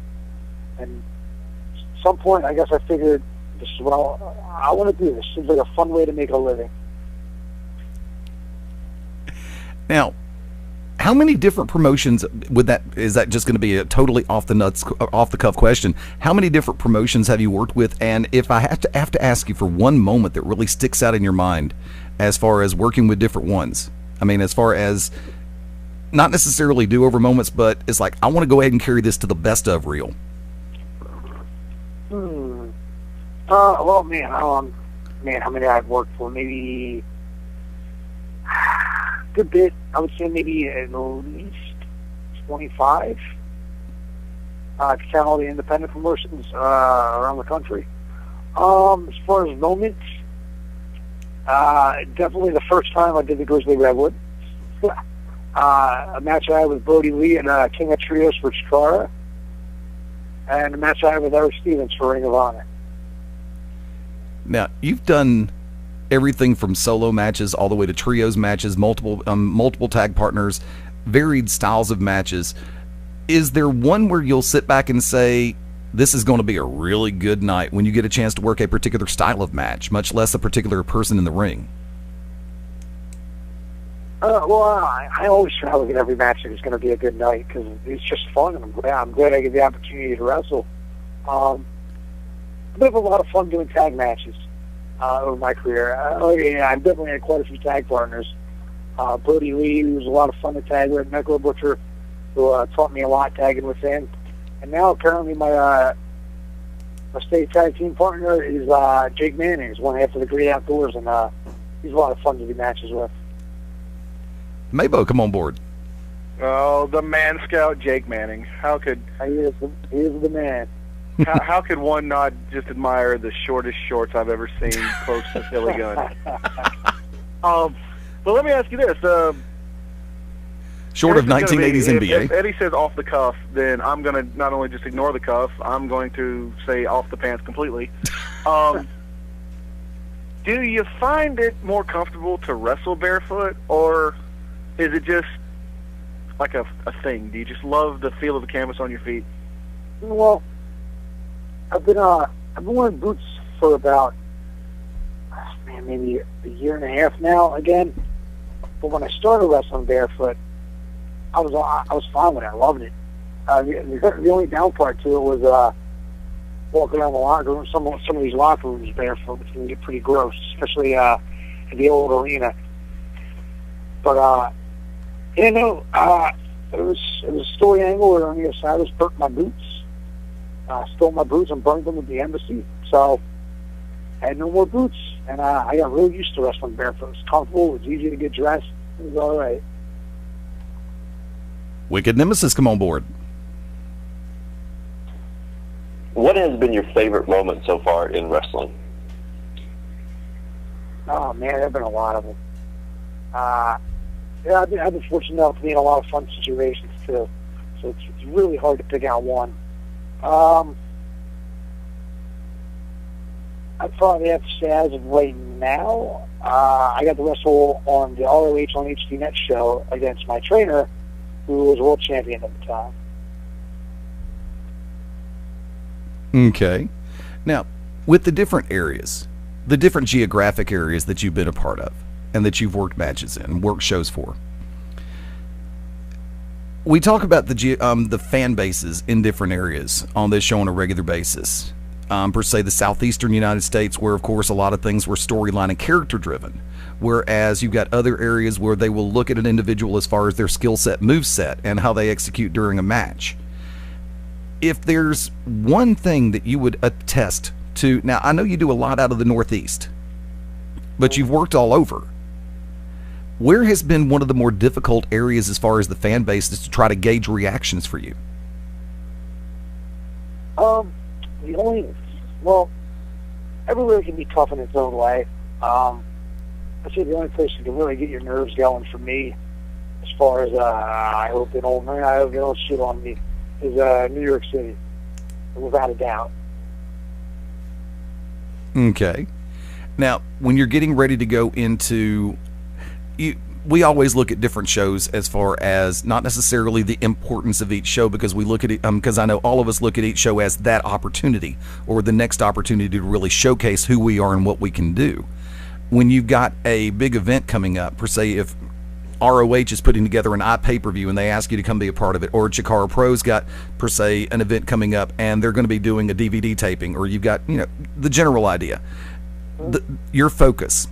And at some point, I guess I figured, this is what I want to do. This seems like a fun way to make a living.
Now, how many different promotions is that just going to be a totally off the cuff question? How many different promotions have you worked with? And if I have to ask you for one moment that really sticks out in your mind as far as working with different ones, I mean, as far as not necessarily do-over moments, but it's like, I want to go ahead and carry this to the best of reel.
Well, how many I've worked for? Maybe a good bit. I would say maybe at least 25. To count all the independent promotions around the country. As far as moments, definitely the first time I did the Grizzly Redwood. A match I had with Brody Lee and King of Trios for Chikara. And a match I had with Eric Stevens for Ring of Honor.
Now, you've done everything from solo matches all the way to trios matches, multiple tag partners, varied styles of matches. Is there one where you'll sit back and say, this is going to be a really good night when you get a chance to work a particular style of match, much less a particular person in the ring?
I always try to get every match that is going to be a good night because it's just fun, and I'm glad I get the opportunity to wrestle. I have a lot of fun doing tag matches over my career. I've definitely had quite a few tag partners. Brody Lee, who was a lot of fun to tag with, Necro Butcher, who taught me a lot tagging with him. And now currently my state tag team partner is Jake Manning, who's one half of the Great Outdoors, and he's a lot of fun to do matches with.
Maybo, come on board.
Oh, the Man Scout, Jake Manning. How could
he is the man?
how could one not just admire the shortest shorts I've ever seen close to Philly Gunn? But let me ask you this:
short of 1980s NBA.
If Eddie says off the cuff, then I'm going to not only just ignore the cuff, I'm going to say off the pants completely. Do you find it more comfortable to wrestle barefoot, or is it just like a thing? Do you just love the feel of the canvas on your feet?
Well, I've been wearing boots for about maybe a year and a half now again. But when I started wrestling barefoot, I was fine with it. I loved it. The only down part to it was walking around the locker room. Some of these locker rooms barefoot can get pretty gross, especially in the old arena. But it was a story angle where on the other side was burnt my boots. Stole my boots and burned them at the embassy. So I had no more boots, and I got really used to wrestling barefoot. It was comfortable. It was easy to get dressed. It was all right.
Wicked Nemesis, come on board.
What has been your favorite moment so far in wrestling?
Oh man, there have been a lot of them. I've been fortunate enough to be in a lot of fun situations too, so it's really hard to pick out one. I'd probably have to say as of right now, I got to wrestle on the ROH on HDNet show against my trainer, who was world champion at the time.
Okay. Now, with the different areas, the different geographic areas that you've been a part of and that you've worked matches in, worked shows for, we talk about the fan bases in different areas on this show on a regular basis. Per se, the southeastern United States, where, of course, a lot of things were storyline and character-driven, whereas you've got other areas where they will look at an individual as far as their skill set, move set, and how they execute during a match. If there's one thing that you would attest to, now, I know you do a lot out of the Northeast, but you've worked all over. Where has been one of the more difficult areas as far as the fan base is to try to gauge reactions for you?
Everywhere can be tough in its own way. I'd say the only place you can really get your nerves going for me, as far as I hope they don't shit on me, is New York City, without a doubt.
Okay. Now, when you're getting ready to go into, we always look at different shows as far as not necessarily the importance of each show, because we look at it, because I know all of us look at each show as that opportunity or the next opportunity to really showcase who we are and what we can do. When you've got a big event coming up, per se, if ROH is putting together an pay-per-view and they ask you to come be a part of it, or Chikara Pro's got, per se, an event coming up and they're going to be doing a DVD taping, or you've got, the general idea. Your focus.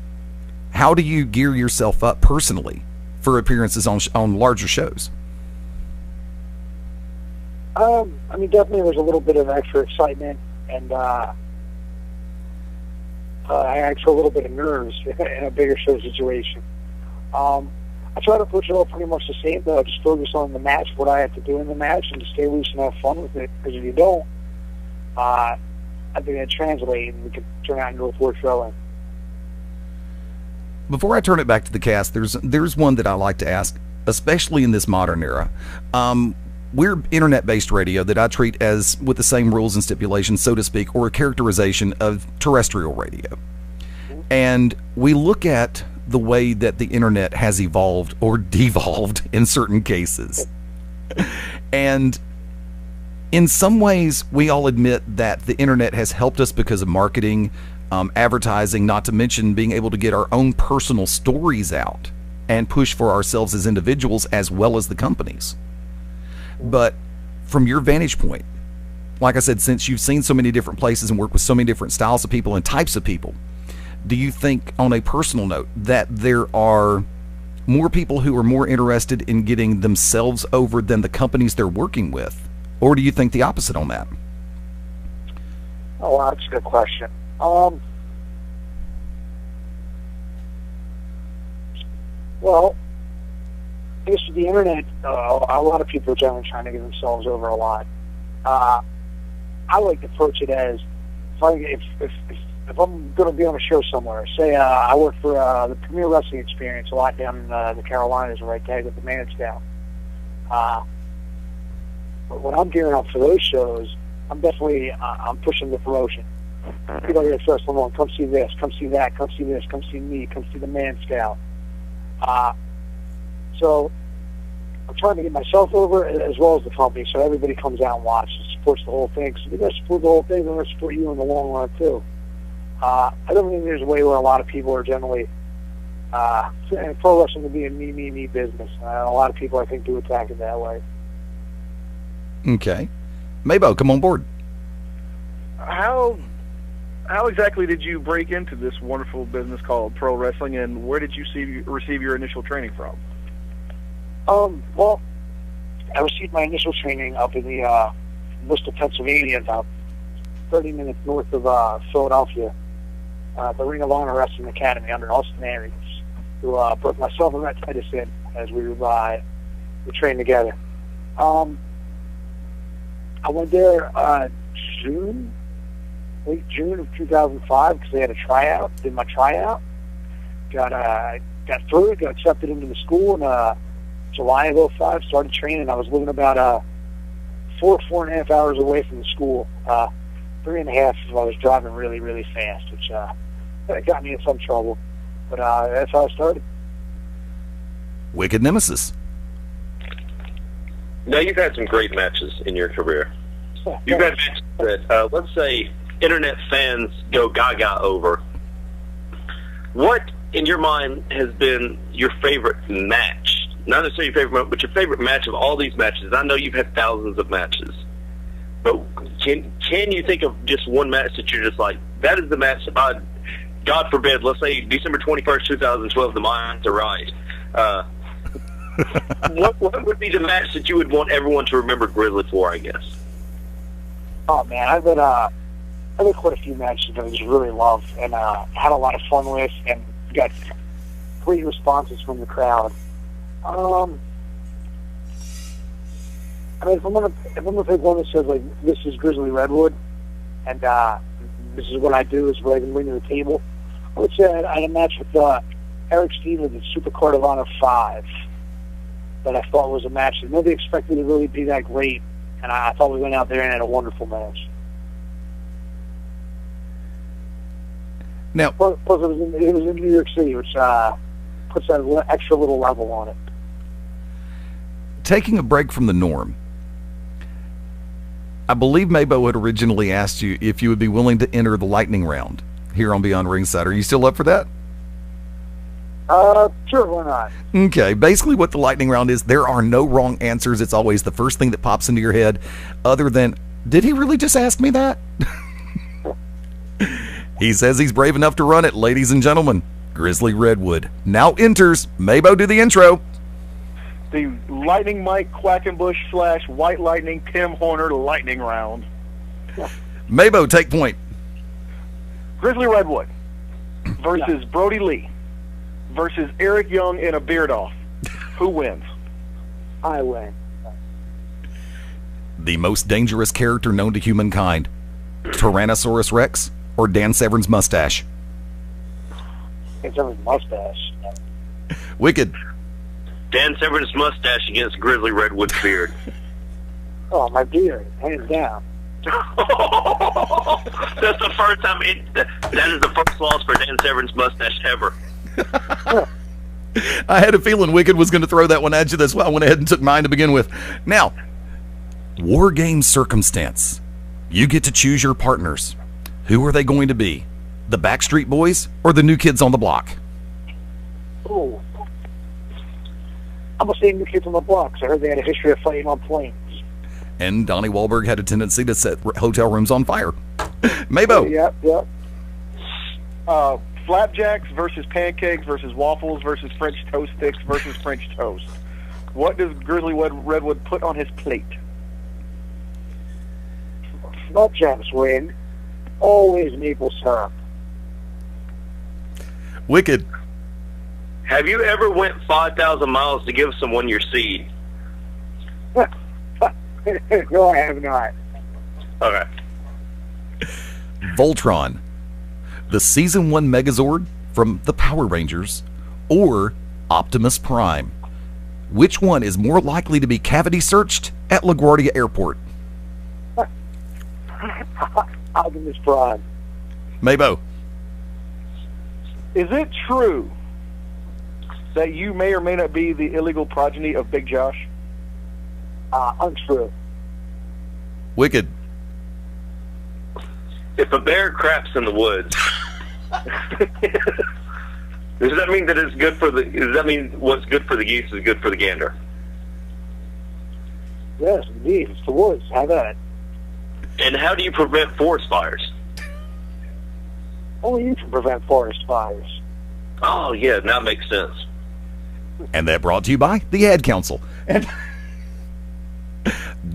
How do you gear yourself up personally for appearances on larger shows?
Definitely there's a little bit of extra excitement and extra little bit of nerves in a bigger show situation. I try to push it all pretty much the same, though. Just focus on the match, what I have to do in the match, and just stay loose and have fun with it. Because if you don't, I think it'll translate and we can turn out into a poor showing.
Before I turn it back to the cast, there's one that I like to ask, especially in this modern era. We're internet-based radio that I treat as with the same rules and stipulations, so to speak, or a characterization of terrestrial radio. And we look at the way that the internet has evolved or devolved in certain cases. And in some ways, we all admit that the internet has helped us because of marketing, advertising, not to mention being able to get our own personal stories out and push for ourselves as individuals as well as the companies. But from your vantage point, like I said, since you've seen so many different places and worked with so many different styles of people and types of people, do you think, on a personal note, that there are more people who are more interested in getting themselves over than the companies they're working with? Or do you think the opposite on that?
Oh, wow, that's a good question. Well, I guess with the internet, a lot of people are generally trying to get themselves over a lot. I like to approach it as, if I'm going to be on a show somewhere, say I work for the Premier Wrestling Experience a lot down in the Carolinas, where I tag with the Manscale. But when I'm gearing up for those shows, I'm definitely I'm pushing the promotion. People are first along, come see this, come see that, come see this, come see me, come see the Manscale. So I'm trying to get myself over as well as the company, so everybody comes out and watches, supports the whole thing. So they're going to support the whole thing, they're going to support you in the long run too. I don't think there's a way where a lot of people are generally pro wrestling to be a me business. A lot of people, I think, do attack it that way.
Okay. Mabo, come on board.
How exactly did you break into this wonderful business called pro wrestling, and where did you receive your initial training from?
Well, I received my initial training up in the Worcester, Pennsylvania, about 30 minutes north of Philadelphia, the Ring of Honor Wrestling Academy under Austin Aries, who brought myself and Matt Titus in as we trained together. I went there late June of 2005 because they had a tryout. Did my tryout, got through it, got accepted into the school in July of 2005. Started training. I was living about 4.5 hours away from the school. 3.5 if I was driving really, really fast, which got me in some trouble. But that's how I started.
Wicked Nemesis.
Now, you've had some great matches in your career. You've had matches that, let's say, internet fans go gaga over. What, in your mind, has been your favorite match? Not necessarily your favorite, but your favorite match of all these matches. I know you've had thousands of matches. But can you think of just one match that you're just like, that is the match, God forbid, let's say December 21st, 2012, the Mayans are right. What would be the match that you would want everyone to remember Grizzly for, I guess?
Oh, man, I've had quite a few matches that I just really loved and had a lot of fun with, and got great responses from the crowd. I mean, if I'm gonna pick one that says like this is Grizzly Redwood, and this is what I do, is what I can bring to the table, I would say I had a match with Eric Stevens at Super Card of Honor 5 that I thought was a match that nobody expected to really be that great, and I thought we went out there and had a wonderful match.
Now,
plus it was in New York City, which puts that extra little level on it.
Taking a break from the norm, I believe Maybo had originally asked you if you would be willing to enter the lightning round here on Beyond Ringside. Are you still up for that?
Sure, why not?
Okay, basically what the lightning round is, there are no wrong answers. It's always the first thing that pops into your head, other than, did he really just ask me that? He says he's brave enough to run it, ladies and gentlemen. Grizzly Redwood now enters. Maybo, do the intro.
The Lightning Mike Quackenbush / White Lightning Tim Horner lightning round.
Maybo, take point.
Grizzly Redwood versus Brody Lee versus Eric Young in a beard off. Who wins?
I win.
The most dangerous character known to humankind, Tyrannosaurus Rex or Dan Severn's mustache?
Dan Severn's mustache.
Wicked.
Dan Severn's mustache against Grizzly Redwood's beard.
Oh, my beard, hands down.
That's the first time that is the first loss for Dan Severn's mustache ever.
I had a feeling Wicked was going to throw that one at you. That's why I went ahead and took mine to begin with. Now, War Game Circumstance. You get to choose your partners. Who are they going to be? The Backstreet Boys or the New Kids on the Block?
Oh, I'm going to say New Kids on the Block, 'cause I heard they had a history of fighting on planes.
And Donnie Wahlberg had a tendency to set hotel rooms on fire. Maybo.
Yep.
Flapjacks versus pancakes versus waffles versus French toast sticks versus French toast. What does Grizzly Redwood put on his plate?
Flapjacks win. Always maple syrup.
Wicked.
Have you ever went 5,000 miles to give someone your seed?
No, I have not.
Okay.
Voltron. The Season 1 Megazord from the Power Rangers or Optimus Prime. Which one is more likely to be cavity searched at LaGuardia Airport?
Optimus Prime.
Maybo.
Is it true that you may or may not be the illegal progeny of Big Josh?
Untrue.
Wicked.
If a bear craps in the woods, does that mean that it's good for the? Does that mean what's good for the geese is good for the gander?
Yes, indeed. It's the woods. Have that.
And how do you prevent forest fires?
Only you can prevent forest fires.
Oh yeah, now it makes sense.
And that brought to you by the Ad Council. And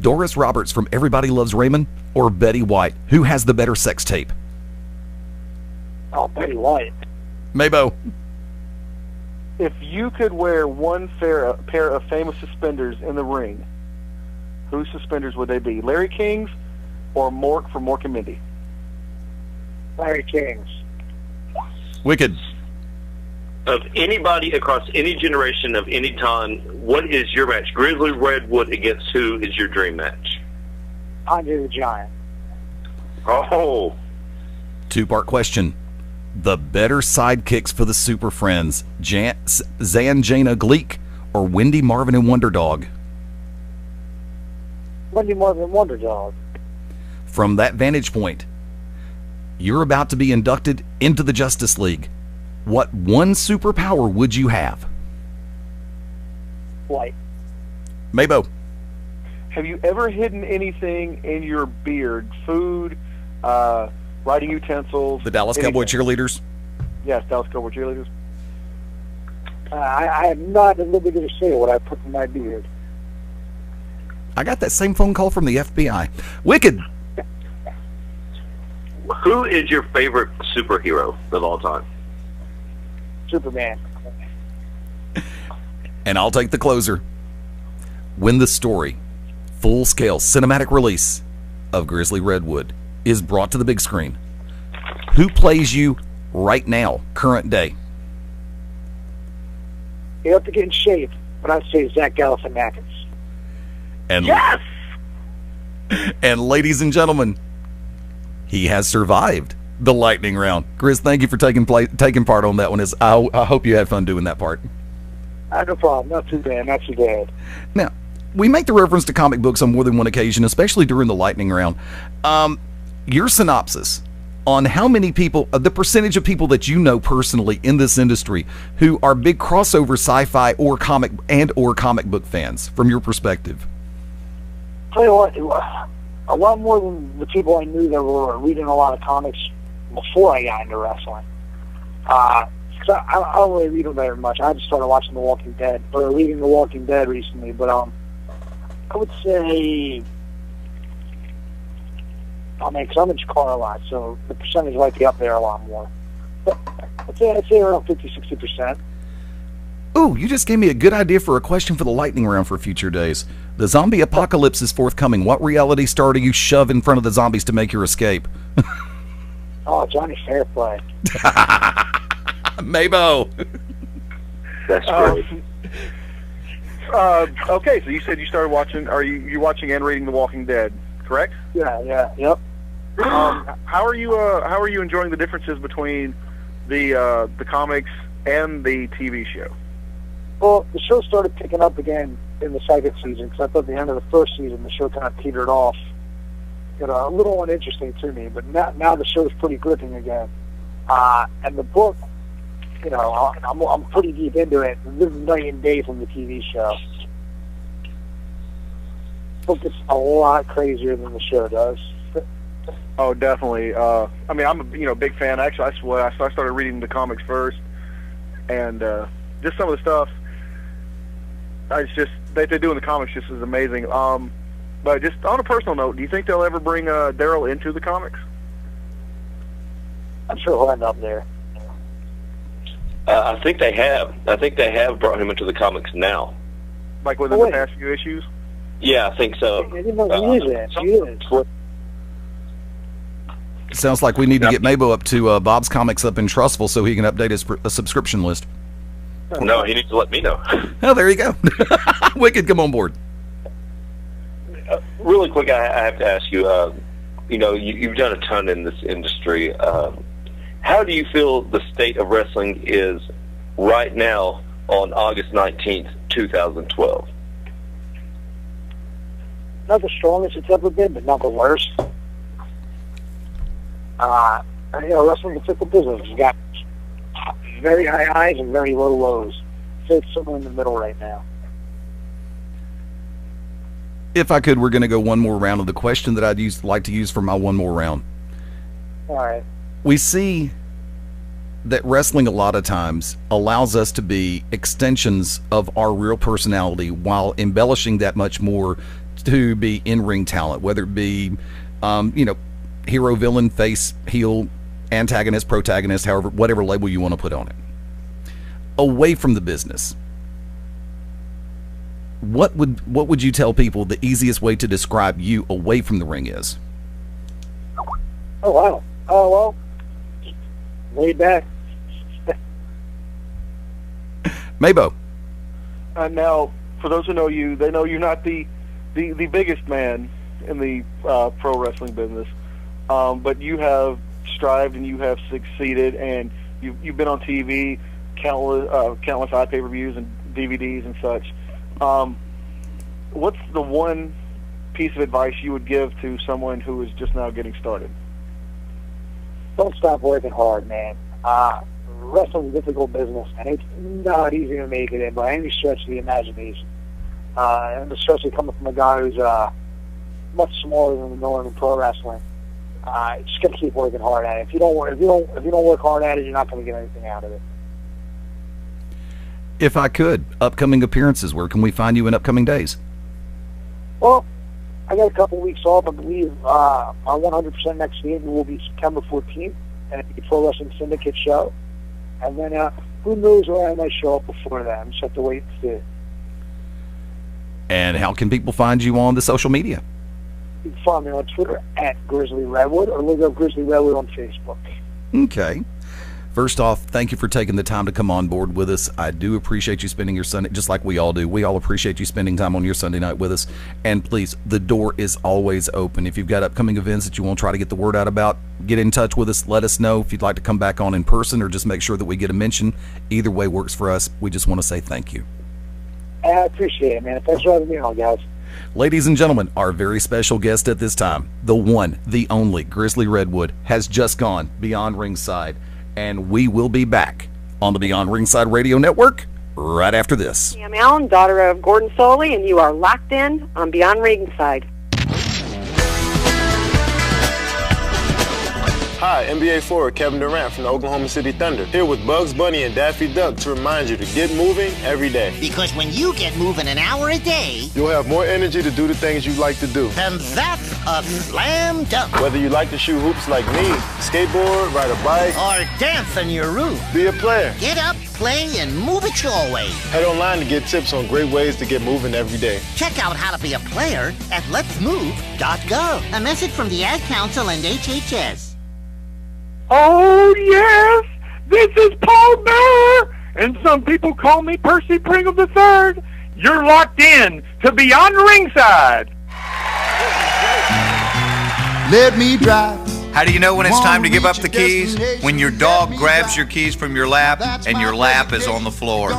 Doris Roberts from Everybody Loves Raymond or Betty White? Who has the better sex tape?
Oh, Betty White.
Maybo.
If you could wear one pair of famous suspenders in the ring, whose suspenders would they be? Larry King's or Mork from Mork and Mindy?
Larry King's.
Wicked.
Of anybody across any generation of any time, what is your match? Grizzly Redwood against who is your dream match?
Andre the Giant.
Oh.
Two-part question. The better sidekicks for the Super Friends, Zanjana Gleek or Wendy Marvin and Wonder Dog?
Wendy Marvin and Wonder Dog.
From that vantage point, you're about to be inducted into the Justice League. What one superpower would you have?
White.
Maybo.
Have you ever hidden anything in your beard? Food, writing utensils?
The Dallas Cowboy cheerleaders?
Yes, Dallas Cowboy cheerleaders.
I have not at liberty to say what I put in my beard.
I got that same phone call from the FBI. Wicked.
Who is your favorite superhero of all time?
Superman.
And I'll take the closer. When the story, full-scale cinematic release of Grizzly Redwood is brought to the big screen, who plays you right now, current day?
You have to get in shape, but I'd say Zach Galifianakis.
And
yes!
And ladies and gentlemen, he has survived the lightning round. Grizz, thank you for taking part on that one. I hope you had fun doing that part.
No problem. Not too bad. Not too bad.
Now, we make the reference to comic books on more than one occasion, especially during the lightning round. Your synopsis on how many people, the percentage of people that you know personally in this industry who are big crossover sci-fi or comic book fans, from your perspective.
Tell you what, a lot more than the people I knew that were reading a lot of comics before I got into wrestling. Cause I don't really read them very much. I just started watching The Walking Dead, or reading The Walking Dead recently. But I would say, because I'm in Chicago a lot, so the percentage might be up there a lot more. But I'd say around 50-60%.
Ooh, you just gave me a good idea for a question for the lightning round for future days. The zombie apocalypse is forthcoming. What reality star do you shove in front of the zombies to make your escape?
Oh, Johnny Fairplay.
Mabo.
That's great.
Okay, so you said you started watching. You're watching and reading The Walking Dead, correct?
Yep.
How are you enjoying the differences between the comics and the TV show?
Well, the show started picking up again in the second season, because I thought at the end of the first season the show kind of petered off. A little uninteresting to me, but now the show's pretty gripping again. And the book, I'm pretty deep into it. This is night and day from the TV show. The book is a lot crazier than the show does.
Oh, definitely. I'm a big fan. Actually, I started reading the comics first, and just some of the stuff. It's just they do in the comics just is amazing. But just on a personal note, do you think they'll ever bring Daryl into the comics?
I'm sure he'll end up there.
I think they have. I think they have brought him into the comics now.
Like within the past few issues?
Yeah, I think so.
He is.
Sounds like we need to get Mabo up to Bob's Comics up in Trustful so he can update his subscription list.
No, he needs to let me know.
Oh, there you go. Wicked, come on board.
Really quick, I have to ask you, you've done a ton in this industry. How do you feel the state of wrestling is right now on August 19th, 2012?
Not the strongest it's ever been, but not the worst. Wrestling is a fickle business. You got very high highs and very low lows. So it's somewhere in the middle right now.
If I could, we're going to go one more round of the question that I'd like to use for my one more round.
All right.
We see that wrestling a lot of times allows us to be extensions of our real personality while embellishing that much more to be in-ring talent, whether it be, hero, villain, face, heel, antagonist, protagonist, however, whatever label you want to put on it. Away from the business, what would you tell people the easiest way to describe you away from the ring is?
Oh, wow. Oh, well, laid back.
Mabo.
Now, for those who know you, they know you're not the biggest man in the pro wrestling business, but you have strived and you have succeeded, and you've been on TV, countless pay-per-views and DVDs and such. What's the one piece of advice you would give to someone who is just now getting started?
Don't stop working hard, man. Wrestling is a difficult business, and it's not easy to make it in by any stretch of the imagination. And especially coming from a guy who's much smaller than the norm in pro wrestling. Just gotta keep working hard at it. If you don't work hard at it, you're not going to get anything out of it.
If I could, upcoming appearances, where can we find you in upcoming days?
Well, I got a couple weeks off. I believe our 100% next meeting will be September 14th at the Pro Wrestling Syndicate show. And then who knows where I might show up before that. I just have to wait and see.
And how can people find you on the social media?
You can find me on Twitter at Grizzly Redwood, or look up Grizzly Redwood on Facebook.
Okay. First off, thank you for taking the time to come on board with us. I do appreciate you spending your Sunday, just like we all do. We all appreciate you spending time on your Sunday night with us. And please, the door is always open. If you've got upcoming events that you want to try to get the word out about, get in touch with us. Let us know if you'd like to come back on in person, or just make sure that we get a mention. Either way works for us. We just want to say thank you.
I appreciate it, man. Thanks for having me on, guys.
Ladies and gentlemen, our very special guest at this time, the one, the only Grizzly Redwood, has just gone beyond ringside. And we will be back on the Beyond Ringside Radio Network right after this.
I'm Ellen, daughter of Gordon Soley, and you are locked in on Beyond Ringside.
Hi, NBA forward Kevin Durant from the Oklahoma City Thunder, here with Bugs Bunny and Daffy Duck to remind you to get moving every day.
Because when you get moving an hour a day,
you'll have more energy to do the things you like to do.
And that's a slam dunk.
Whether you like to shoot hoops like me, skateboard, ride a bike,
or dance on your roof,
be a player.
Get up, play, and move it your way.
Head online to get tips on great ways to get moving every day.
Check out how to be a player at letsmove.gov. A message from the Ad Council and HHS.
Oh, yes, this is Paul Bear, and some people call me Percy Pringle III. You're locked in to Beyond Ringside.
Let me drive.
How do you know when it's time to give up the keys? When your dog grabs your keys from your lap and your lap is on the floor.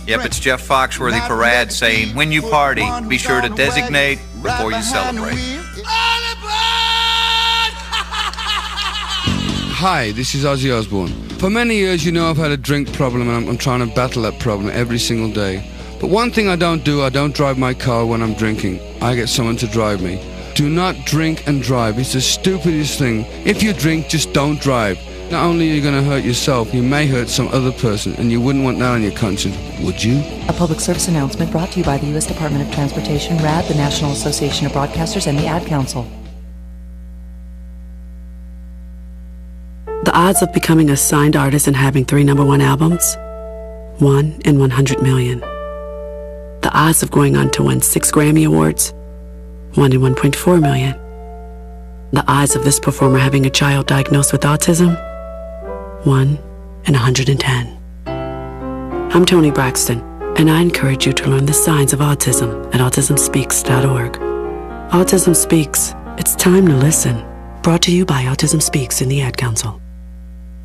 Yep, it's Jeff Foxworthy for Rad saying, when you party, be sure to designate before you celebrate.
Hi, this is Ozzy Osbourne. For many years, you know I've had a drink problem, and I'm trying to battle that problem every single day. But one thing I don't do, I don't drive my car when I'm drinking. I get someone to drive me. Do not drink and drive. It's the stupidest thing. If you drink, just don't drive. Not only are you going to hurt yourself, you may hurt some other person, and you wouldn't want that on your conscience, would you?
A public service announcement brought to you by the U.S. Department of Transportation, RAD, the National Association of Broadcasters, and the Ad Council.
The odds of becoming a signed artist and having 3 #1 albums? 1 in 100 million. The odds of going on to win 6 Grammy Awards? 1 in 1.4 million. The odds of this performer having a child diagnosed with autism? 1 in 110. I'm Toni Braxton, and I encourage you to learn the signs of autism at autismspeaks.org. Autism Speaks. It's time to listen. Brought to you by Autism Speaks and the Ad Council.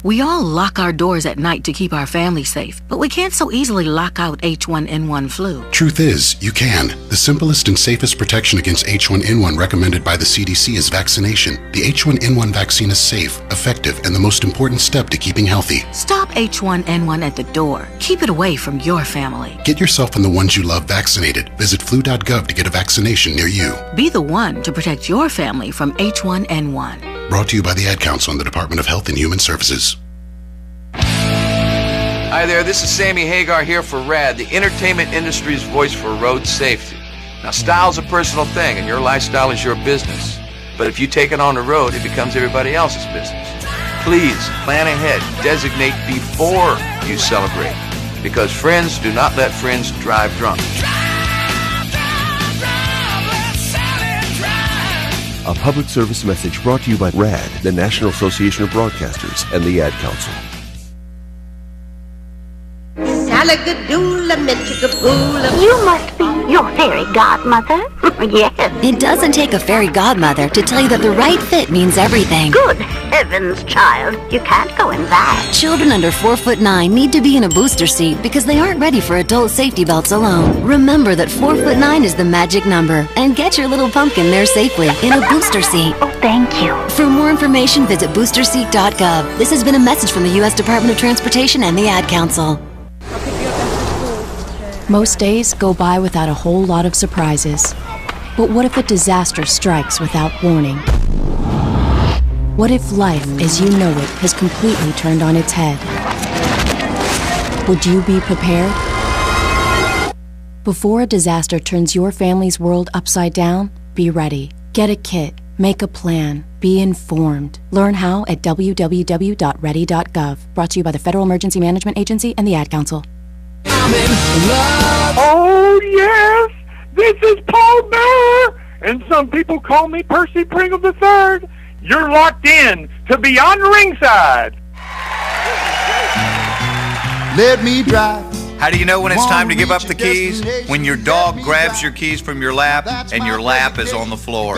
We all lock our doors at night to keep our family safe, but we can't so easily lock out H1N1 flu.
Truth is, you can. The simplest and safest protection against H1N1 recommended by the CDC is vaccination. The H1N1 vaccine is safe, effective, and the most important step to keeping healthy.
Stop H1N1 at the door. Keep it away from your family.
Get yourself and the ones you love vaccinated. Visit flu.gov to get a vaccination near you.
Be the one to protect your family from H1N1.
Brought to you by the Ad Council and the Department of Health and Human Services.
Hi there, this is Sammy Hagar here for RAD, the entertainment industry's voice for road safety. Now, style's a personal thing, and your lifestyle is your business. But if you take it on the road, it becomes everybody else's business. Please, plan ahead, designate before you celebrate, because friends do not let friends drive drunk.
A public service message brought to you by RAD, the National Association of Broadcasters, and the Ad Council.
You must be your fairy godmother. Yes.
It doesn't take a fairy godmother to tell you that the right fit means everything.
Good heavens, child. You can't go in that.
Children under 4'9" need to be in a booster seat because they aren't ready for adult safety belts alone. Remember that 4'9" is the magic number, and get your little pumpkin there safely in a booster seat.
Oh, thank you.
For more information, visit boosterseat.gov. This has been a message from the U.S. Department of Transportation and the Ad Council. Most days go by without a whole lot of surprises. But what if a disaster strikes without warning? What if life as you know it has completely turned on its head? Would you be prepared? Before a disaster turns your family's world upside down, be ready. Get a kit. Make a plan. Be informed. Learn how at www.ready.gov. Brought to you by the Federal Emergency Management Agency and the Ad Council.
Oh, yes, This is Paul Bearer, and some people call me Percy Pringle III. You're locked in to Beyond Ringside.
Let me drive.
How do you know when it's time to give up the keys? When your dog grabs your keys from your lap and your lap is on the floor.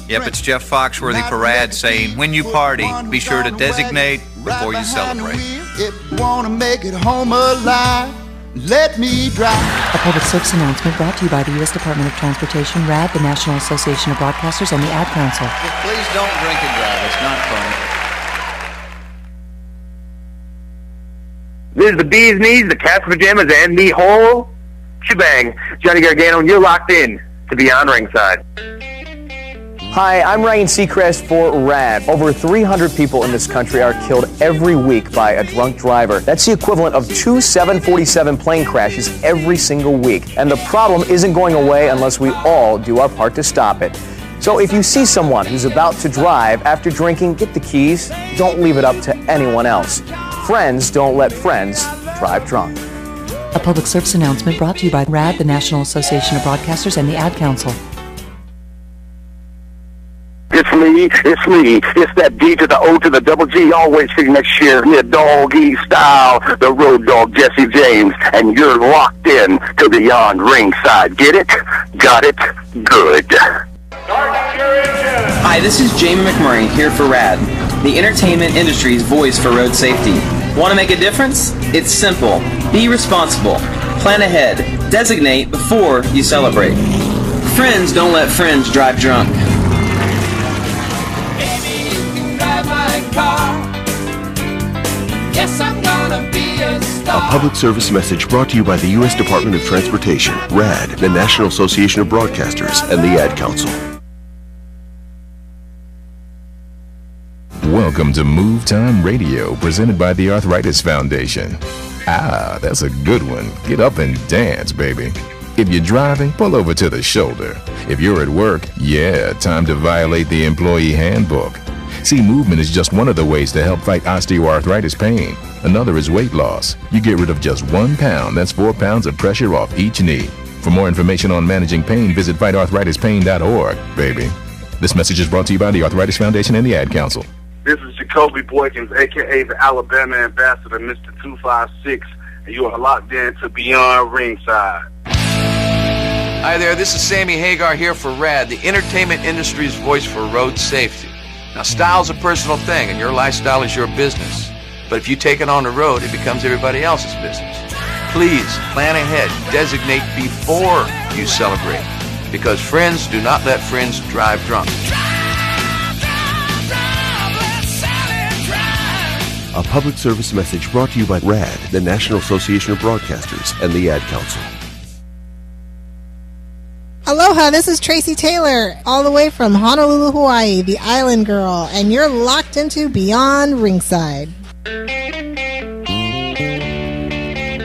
Yep, it's Jeff Foxworthy Parade saying, when you party, be sure to designate before you celebrate.
If you want to make it home alive, let me drive.
A public service announcement brought to you by the U.S. Department of Transportation, RAD, the National Association of Broadcasters, and the Ad Council.
Please don't drink and drive. It's not fun.
This is the Bee's Knees, the Cats Pajamas, and the whole shebang. Johnny Gargano, and you're locked in to Beyond Ringside.
Hi, I'm Ryan Seacrest for RAD. Over 300 people in this country are killed every week by a drunk driver. That's the equivalent of 2 747 plane crashes every single week. And the problem isn't going away unless we all do our part to stop it. So if you see someone who's about to drive after drinking, get the keys. Don't leave it up to anyone else. Friends don't let friends drive drunk.
A public service announcement brought to you by RAD, the National Association of Broadcasters, and the Ad Council.
It's me. It's that D to the O to the double G. Always sitting next year, near doggy style, the road dog Jesse James, and you're locked in to Beyond Ringside. Get it? Got it? Good.
Hi, this is Jamie McMurray here for RAD, the entertainment industry's voice for road safety. Want to make a difference? It's simple. Be responsible. Plan ahead. Designate before you celebrate. Friends don't let friends drive drunk.
Yes, I'm gonna be a star. A public service message brought to you by the U.S. Department of Transportation, RAD, the National Association of Broadcasters, and the Ad Council.
Welcome to Move Time Radio, presented by the Arthritis Foundation. Ah, that's a good one. Get up and dance, baby. If you're driving, pull over to the shoulder. If you're at work, yeah, time to violate the employee handbook. See, movement is just one of the ways to help fight osteoarthritis pain. Another is weight loss. You get rid of just 1 pound. That's 4 pounds of pressure off each knee. For more information on managing pain, visit fightarthritispain.org, baby. This message is brought to you by the Arthritis Foundation and the Ad Council.
This is Jacoby Boykins, a.k.a. the Alabama Ambassador, Mr. 256, and you are locked in to Beyond Ringside.
Hi there, this is Sammy Hagar here for RAD, the entertainment industry's voice for road safety. Now, style's a personal thing, and your lifestyle is your business. But if you take it on the road, it becomes everybody else's business. Please, plan ahead. Designate before you celebrate. Because friends do not let friends drive drunk.
A public service message brought to you by RAD, the National Association of Broadcasters, and the Ad Council.
Aloha, this is Tracy Taylor, all the way from Honolulu, Hawaii, the island girl, and you're locked into Beyond Ringside.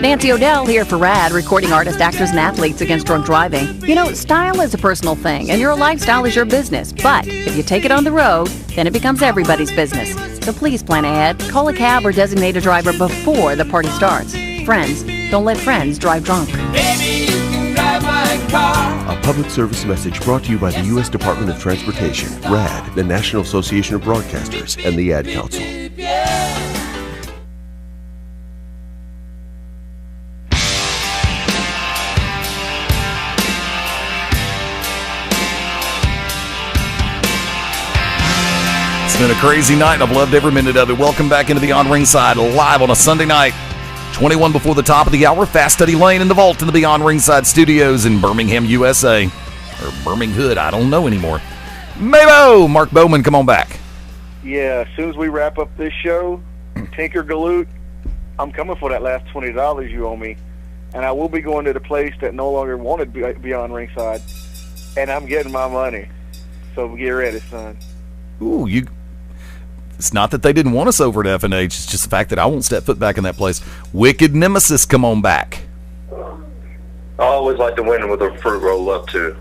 Nancy O'Dell here for RAD, recording artists, actors, and athletes against drunk driving. You know, style is a personal thing, and your lifestyle is your business. But if you take it on the road, then it becomes everybody's business. So please plan ahead, call a cab, or designate a driver before the party starts. Friends, don't let friends drive drunk.
Baby, you can drive my car. A public service message brought to you by the U.S. Department of Transportation, RAD, the National Association of Broadcasters, and the Ad Council.
It's been a crazy night, and I've loved every minute of it. Welcome back into Beyond Ringside, live on a Sunday night. 21 before the top of the hour, Fast Study Lane in the vault in the Beyond Ringside studios in Birmingham, USA. Or Birmingham, I don't know anymore. Mabo! Mark Bowman, come on back.
Yeah, as soon as we wrap up this show, Tinker Galoot, I'm coming for that last $20 you owe me. And I will be going to the place that no longer wanted Beyond Ringside. And I'm getting my money. So get ready, son.
Ooh, it's not that they didn't want us over at FNH. It's just the fact that I won't step foot back in that place. Wicked Nemesis, come on back.
I always like to win with a fruit roll up, too.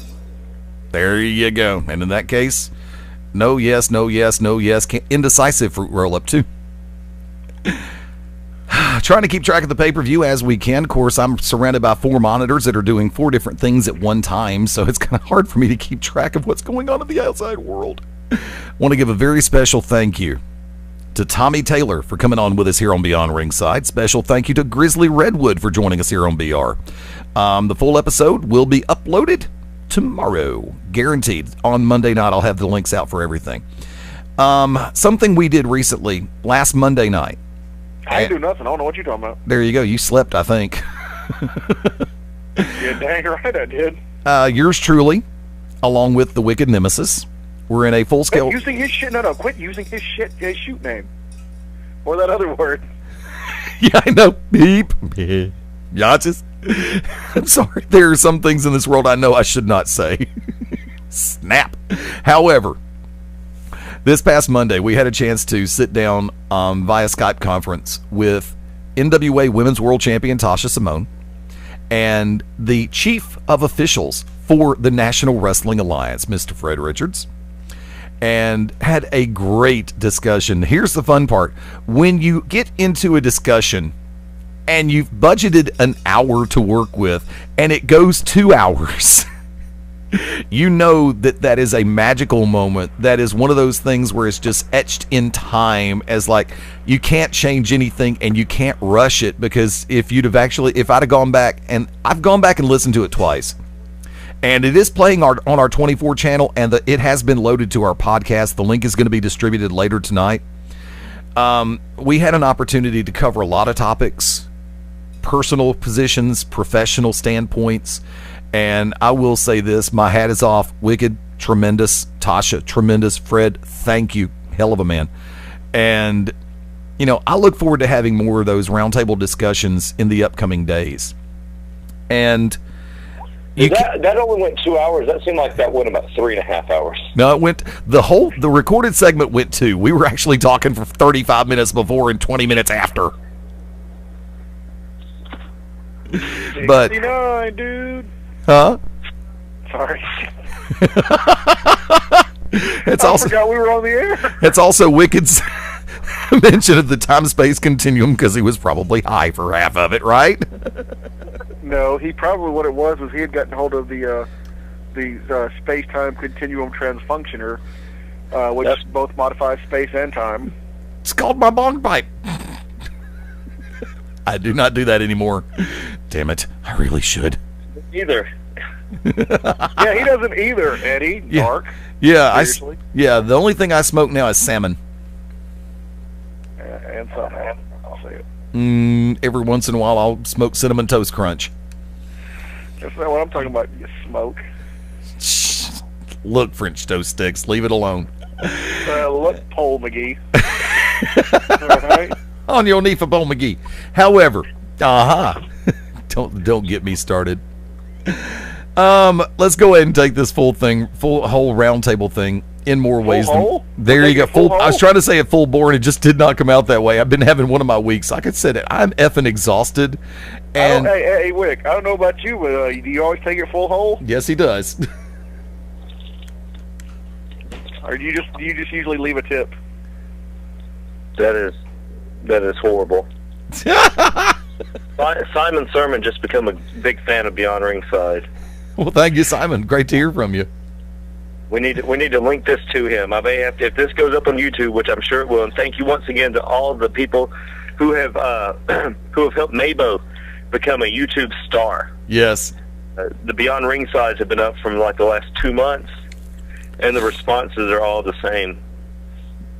There you go. And in that case, no, yes, no, yes, no, yes. Indecisive fruit roll up, too. trying to keep track of the pay-per-view as we can. Of course, I'm surrounded by 4 monitors that are doing 4 different things at one time, so it's kind of hard for me to keep track of what's going on in the outside world. Want to give a very special thank you to Tommy Taylor for coming on with us here on Beyond Ringside. Special thank you to Grizzly Redwood for joining us here on BR. The full episode will be uploaded tomorrow, guaranteed. On Monday night, I'll have the links out for everything. Something we did recently, last Monday night.
I didn't do nothing. I don't know what you're talking about.
There you go. You slept, I think.
Yeah, dang right I did.
Yours truly, along with the Wicked Nemesis, we're in a full-scale...
Quit using his shit. No, quit using his shoot name. Or that other word.
Yeah, I know. Beep. Yachus. I'm sorry. There are some things in this world I know I should not say. Snap. However, this past Monday, we had a chance to sit down via Skype conference with NWA Women's World Champion Tasha Simone and the Chief of Officials for the National Wrestling Alliance, Mr. Fred Richards, and had a great discussion. Here's the fun part. When you get into a discussion and you've budgeted an hour to work with and it goes 2 hours, you know that is a magical moment. That is one of those things where it's just etched in time as like you can't change anything and you can't rush it, because if I'd have gone back, and I've gone back and listened to it twice, and it is playing on our 24 channel, and it has been loaded to our podcast. The link is going to be distributed later tonight. We had an opportunity to cover a lot of topics, personal positions, professional standpoints, and I will say this, my hat is off. Wicked, tremendous. Tasha, tremendous. Fred, thank you. Hell of a man. And, I look forward to having more of those roundtable discussions in the upcoming days. And
that only went 2 hours. That seemed like that went about 3.5 hours.
No, the recorded segment went 2. We were actually talking for 35 minutes before and 20 minutes after. But
69, dude.
Huh?
Sorry.
I
forgot we were on the air.
It's also Wicked's mention of the time-space continuum, because he was probably high for half of it, right?
No, what it was he had gotten hold of the space-time continuum transfunctioner, which both modifies space and time.
It's called my bong pipe. I do not do that anymore. Damn it, I really should.
Either.
Yeah, he doesn't either, Eddie. Dark.
Yeah, the only thing I smoke now is salmon.
And something else. I'll say it.
Every once in a while, I'll smoke Cinnamon Toast Crunch.
That's not what I'm talking about, you smoke.
Look, French toast sticks, leave it alone.
Look, Paul McGee. All right.
On your knee for Paul McGee. However, don't get me started. Let's go ahead and take this whole roundtable thing in more ways than there you go. I was trying to say it full bore and it just did not come out that way. I've been having one of my weeks. Like I said, I'm effing exhausted. And
hey, Wick, I don't know about you, but do you always take it full hole?
Yes, he does.
Or do you just usually leave a tip?
That is horrible. Simon Sermon just become a big fan of Beyond Ringside.
Well, thank you, Simon. Great to hear from you.
We need to link this to him. I may have to, if this goes up on YouTube, which I'm sure it will. And thank you once again to all the people who have helped Mabo become a YouTube star.
Yes.
The Beyond Ringsides have been up from like the last 2 months, and the responses are all the same.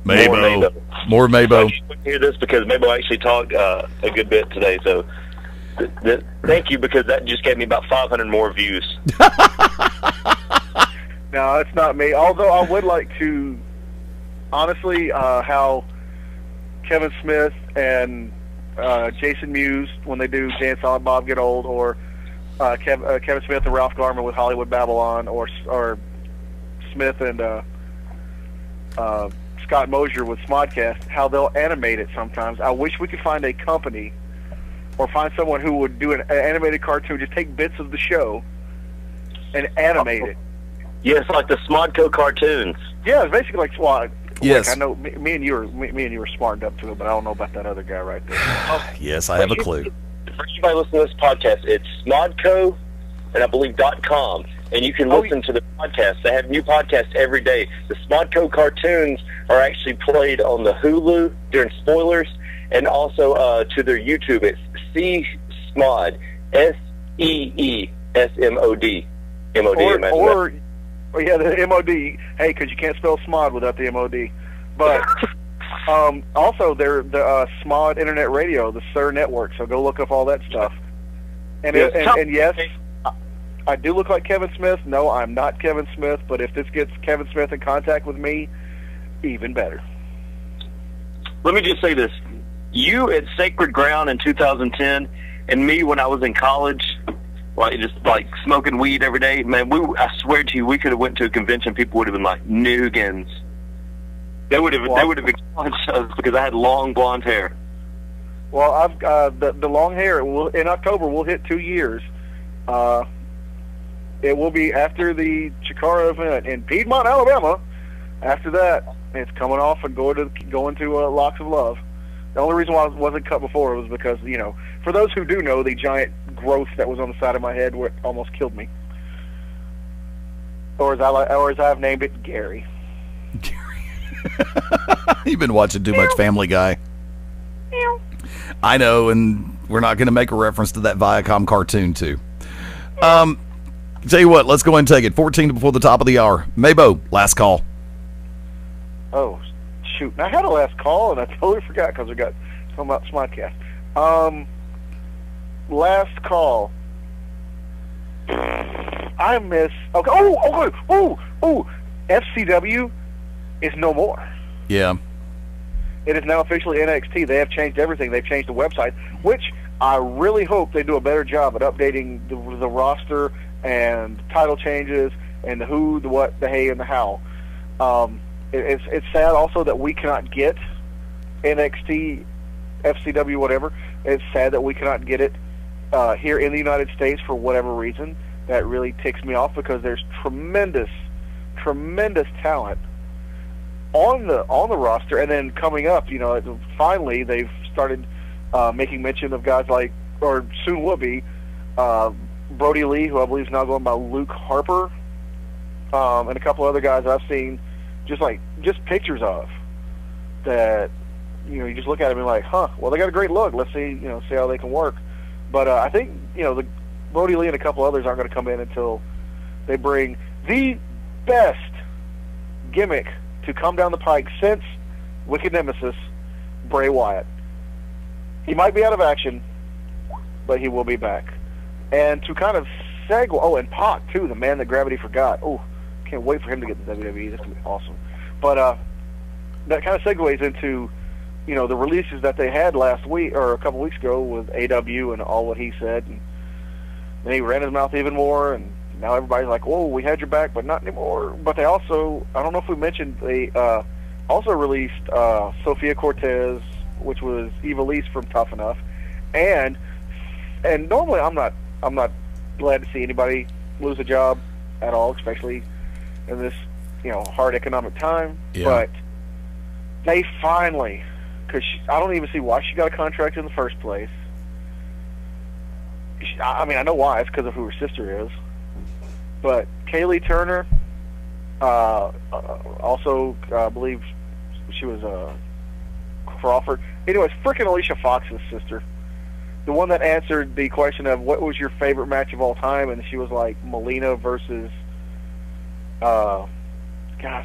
More Mabo.
I hear this because Mabo actually talked a good bit today. So thank you, because that just gave me about 500 more views.
No, it's not me. Although I would like to, honestly, how Kevin Smith and Jason Mewes, when they do Dance Silent Bob Get Old, or Kevin Smith and Ralph Garman with Hollywood Babylon, or Smith and Scott Mosier with Smodcast, how they'll animate it sometimes. I wish we could find a company or find someone who would do an animated cartoon, just take bits of the show and animate it.
Yes, like the Smodco cartoons.
Yeah, it's basically like
Yes.
Like, I know me and you were smartened up to it, but I don't know about that other guy right there.
Yes, I have a clue.
For anybody listening to this podcast, it's Smodco, and I believe .com, and you can listen to the podcast. They have new podcasts every day. The Smodco cartoons are actually played on the Hulu during spoilers, and also to their YouTube. It's SeeSmod, SeeSmod, MOD.
Or yeah, the MOD. Hey, because you can't spell SMOD without the MOD. But also, they're the SMOD Internet Radio, the SIR network. So go look up all that stuff. And yes, I do look like Kevin Smith. No, I'm not Kevin Smith. But if this gets Kevin Smith in contact with me, even better.
Let me just say this. You at Sacred Ground in 2010, and me when I was in college, like just like smoking weed every day, man, I swear to you, we could have went to a convention, people would have been like Noogans. They would have acknowledged us because I had long blonde hair.
Well, I've the long hair. In October we'll hit 2 years. It will be after the Chikara event in Piedmont, Alabama. After that, it's coming off and going to Locks of Love. The only reason why it wasn't cut before was because, you know, for those who do know, the giant growth that was on the side of my head almost killed me. Or as I've named it, Gary.
You've been watching too much Family Guy. I know, and we're not going to make a reference to that Viacom cartoon, too. Tell you what, let's go ahead and take it. 14 before the top of the hour. Maybo, last call.
Oh, shoot. I had a last call, and I totally forgot because we got talking about Smodcast. Last call. I miss... Okay. Oh, FCW is no more.
Yeah.
It is now officially NXT. They have changed everything. They've changed the website, which I really hope they do a better job at updating the roster and title changes and the who, the what, the hey, and the how. It's sad also that we cannot get NXT, FCW, whatever. It's sad that we cannot get it here in the United States for whatever reason. That really ticks me off because there's tremendous talent on the roster, and then coming up, you know, finally they've started making mention of guys like, or soon will be, Brody Lee, who I believe is now going by Luke Harper, and a couple other guys I've seen just pictures of that. You know, you just look at them and like, huh, well, they got a great look. Let's see how they can work. But I think, the Brody Lee and a couple others aren't going to come in until they bring the best gimmick to come down the pike since Wicked Nemesis, Bray Wyatt. He might be out of action, but he will be back. And to kind of segue, and Pac too, the man that gravity forgot. Oh, can't wait for him to get to WWE. That's going to be awesome. But that kind of segues into, the releases that they had last week, or a couple weeks ago, with AW and all what he said. And then he ran his mouth even more, and now everybody's like, whoa, we had your back, but not anymore. But they also, I don't know if we mentioned, they also released Sophia Cortez, which was Evilise from Tough Enough. And normally I'm not glad to see anybody lose a job at all, especially in this, hard economic time.
Yeah.
But they finally, because I don't even see why she got a contract in the first place. I know why. It's because of who her sister is. But Kaylee Turner, also, I believe she was Crawford. Anyways, frickin' Alicia Fox's sister. The one that answered the question of what was your favorite match of all time, and she was like Melina versus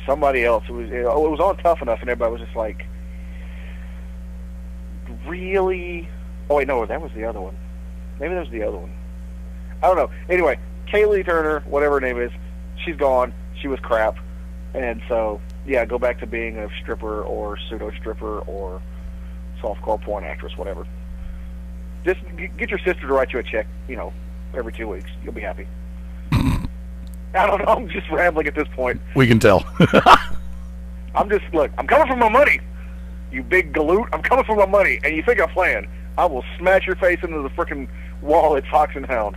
somebody else. It was on Tough Enough, and everybody was just like, really? Oh wait, no, that was the other one. Maybe that was the other one. I don't know. Anyway, Kaylee Turner, whatever her name is, she's gone. She was crap. And so, yeah, go back to being a stripper or pseudo-stripper or softcore porn actress, whatever. Just get your sister to write you a check, every 2 weeks. You'll be happy. I don't know. I'm just rambling at this point.
We can tell.
I'm coming for my money. You big galoot. I'm coming for my money. And you think I'm playing. I will smash your face into the frickin' wall at Fox and Hound.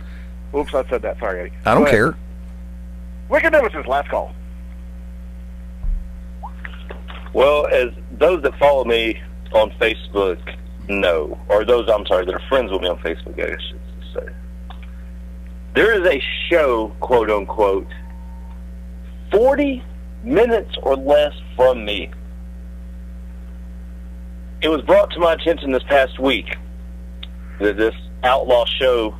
Oops, I said that. Sorry, Eddie.
I don't care.
Wicked Nemesis, last call.
Well, as those that follow me on Facebook know, or those, I'm sorry, that are friends with me on Facebook, I guess I should say, there is a show, quote unquote, 40 minutes or less from me. It was brought to my attention this past week that this outlaw show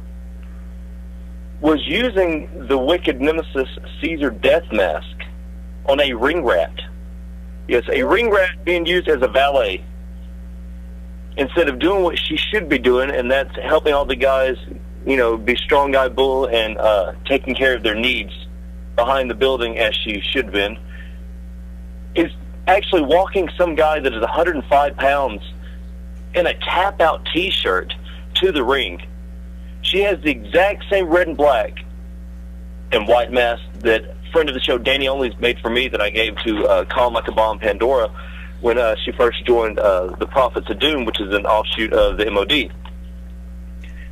was using the wicked Nemesis Caesar death mask on a ring rat. Yes, a ring rat being used as a valet instead of doing what she should be doing, and that's helping all the guys, you know, be strong guy bull and taking care of their needs behind the building as she should have been, is actually walking some guy that is 105 pounds in a tap-out T-shirt to the ring. She has the exact same red and black and white mask that friend of the show Danny Only's made for me that I gave to Calm Like a Bomb Pandora when she first joined the Prophets of Doom, which is an offshoot of the MOD.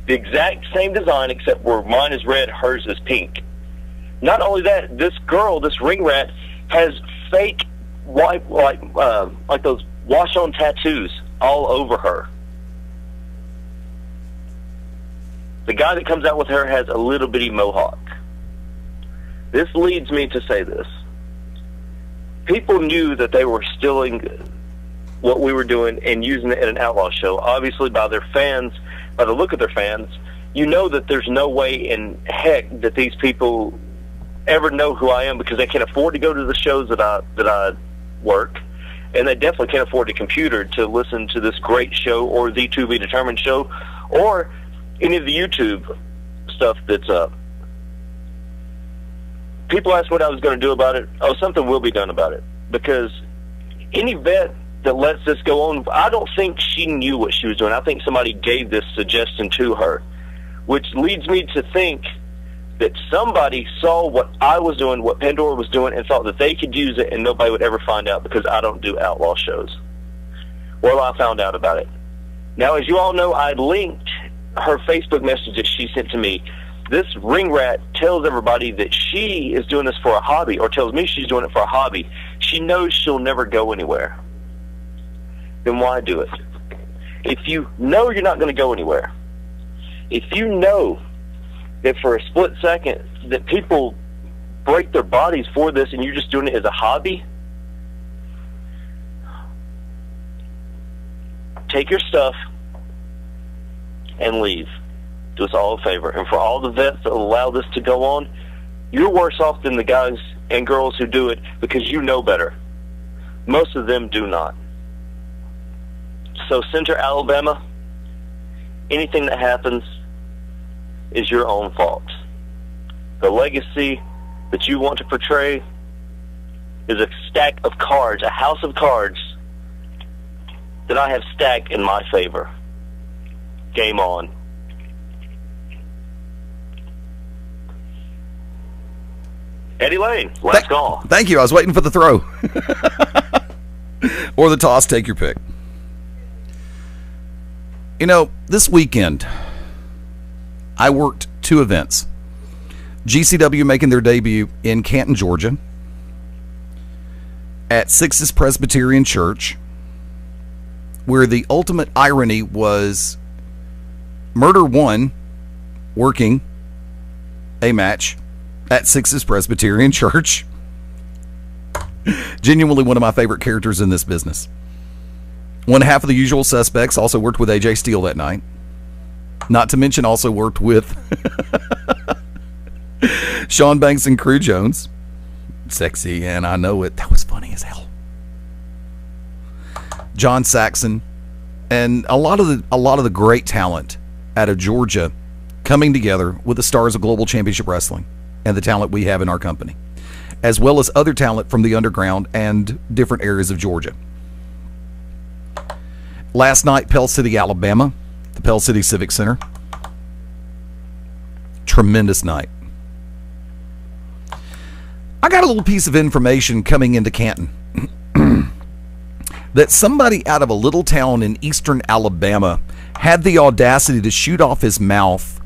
The exact same design, except where mine is red, hers is pink. Not only that, this girl, this ring rat, has fake white, like those wash-on tattoos all over her. The guy that comes out with her has a little bitty mohawk. This leads me to say this. People knew that they were stealing what we were doing and using it in an outlaw show. Obviously, by their fans, by the look of their fans, you know that there's no way in heck that these people ever know who I am, because they can't afford to go to the shows that I work, and they definitely can't afford a computer to listen to this great show or the To Be Determined show or any of the YouTube stuff that's up. People asked what I was going to do about it. Oh, something will be done about it, because any vet that lets this go on, I don't think she knew what she was doing. I think somebody gave this suggestion to her, which leads me to think that somebody saw what I was doing, what Pandora was doing, and thought that they could use it and nobody would ever find out, because I don't do outlaw shows. Well, I found out about it. Now, as you all know, I linked her Facebook message that she sent to me. This ring rat tells everybody that she is doing this for a hobby, or tells me she's doing it for a hobby. She knows she'll never go anywhere. Then why do it? If you know you're not going to go anywhere, if you know that for a split second that people break their bodies for this and you're just doing it as a hobby, take your stuff and leave. Do us all a favor. And for all the vets that allow this to go on, you're worse off than the guys and girls who do it, because you know better. Most of them do not. So Center Alabama, anything that happens is your own fault. The legacy that you want to portray is a stack of cards, a house of cards that I have stacked in my favor. Game on. Eddie Lane, last call.
Thank you. I was waiting for the throw. Or the toss, take your pick. You know, this weekend, I worked 2 events. GCW making their debut in Canton, Georgia, at Sixes Presbyterian Church, where the ultimate irony was Murder One working a match at Sixes Presbyterian Church. Genuinely one of my favorite characters in this business. One half of the Usual Suspects also worked with AJ Steele that night. Not to mention also worked with Sean Banks and Crew Jones. Sexy, and I know it. That was funny as hell. John Saxon, and a lot of the great talent out of Georgia coming together with the stars of Global Championship Wrestling and the talent we have in our company, as well as other talent from the underground and different areas of Georgia. Last night, Pell City, Alabama, the Pell City Civic Center. Tremendous night. I got a little piece of information coming into Canton that somebody out of a little town in eastern Alabama had the audacity to shoot off his mouth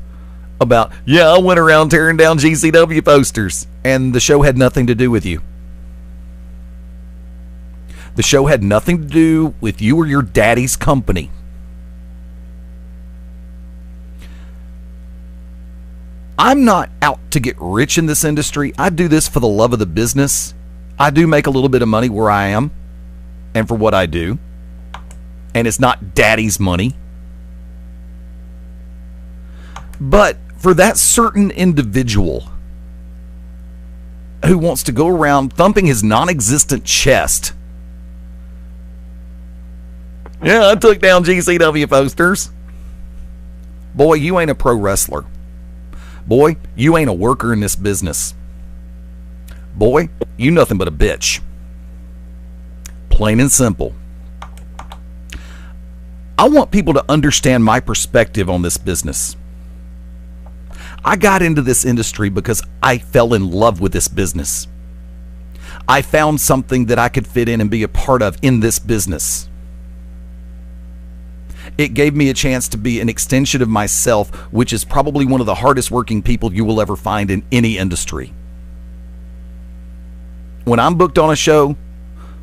about, yeah, I went around tearing down GCW posters, and the show had nothing to do with you. The show had nothing to do with you or your daddy's company. I'm not out to get rich in this industry. I do this for the love of the business. I do make a little bit of money where I am and for what I do. And it's not daddy's money. But for that certain individual who wants to go around thumping his non-existent chest, yeah, I took down GCW posters. Boy, you ain't a pro wrestler. Boy, you ain't a worker in this business. Boy, you nothing but a bitch. Plain and simple. I want people to understand my perspective on this business. I got into this industry because I fell in love with this business. I found something that I could fit in and be a part of in this business. It gave me a chance to be an extension of myself, which is probably one of the hardest working people you will ever find in any industry. When I'm booked on a show,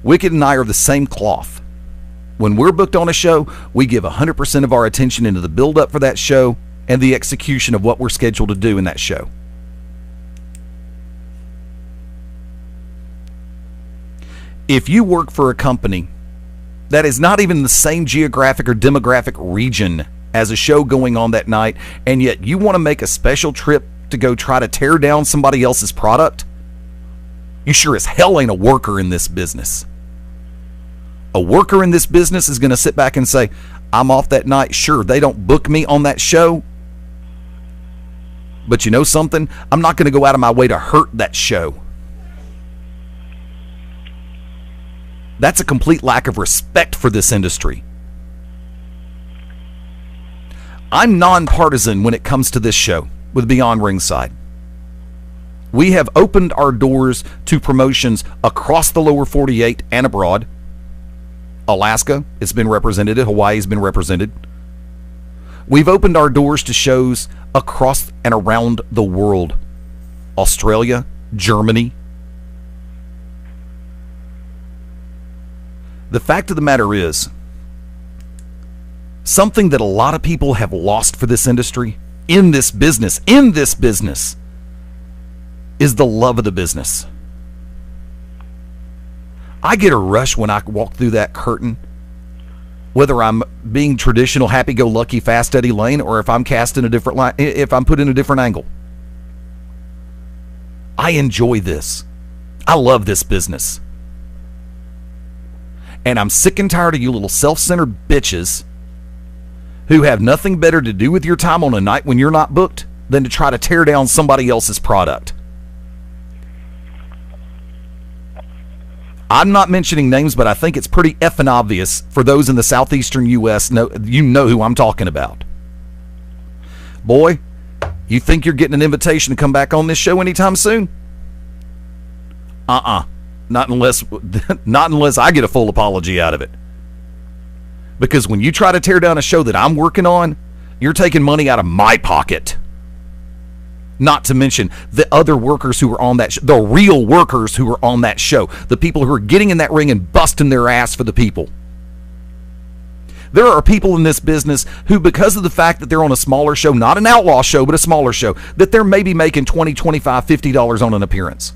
Wicked and I are the same cloth. When we're booked on a show, we give 100% of our attention into the build-up for that show and the execution of what we're scheduled to do in that show. If you work for a company that is not even the same geographic or demographic region as a show going on that night, and yet you want to make a special trip to go try to tear down somebody else's product, you sure as hell ain't a worker in this business. A worker in this business is going to sit back and say, I'm off that night. Sure, they don't book me on that show, but you know something? I'm not going to go out of my way to hurt that show. That's a complete lack of respect for this industry. I'm nonpartisan when it comes to this show with Beyond Ringside. We have opened our doors to promotions across the lower 48 and abroad. Alaska, it's been represented. Hawaii's been represented. We've opened our doors to shows across and around the world. Australia, Germany. The fact of the matter is, something that a lot of people have lost for this industry, in this business, is the love of the business. I get a rush when I walk through that curtain, whether I'm being traditional, happy-go-lucky, fast Eddie Lane, or if I'm cast in a different line, if I'm put in a different angle. I enjoy this. I love this business. And I'm sick and tired of you little self-centered bitches who have nothing better to do with your time on a night when you're not booked than to try to tear down somebody else's product. I'm not mentioning names, but I think it's pretty effing obvious for those in the southeastern U.S. You know who I'm talking about. Boy, you think you're getting an invitation to come back on this show anytime soon? Not unless I get a full apology out of it. Because when you try to tear down a show that I'm working on, you're taking money out of my pocket. Not to mention the other workers who are on that the real workers who are on that show. The people who are getting in that ring and busting their ass for the people. There are people in this business who, because of the fact that they're on a smaller show, not an outlaw show, but a smaller show, that they're maybe making $20, $25, $50 on an appearance.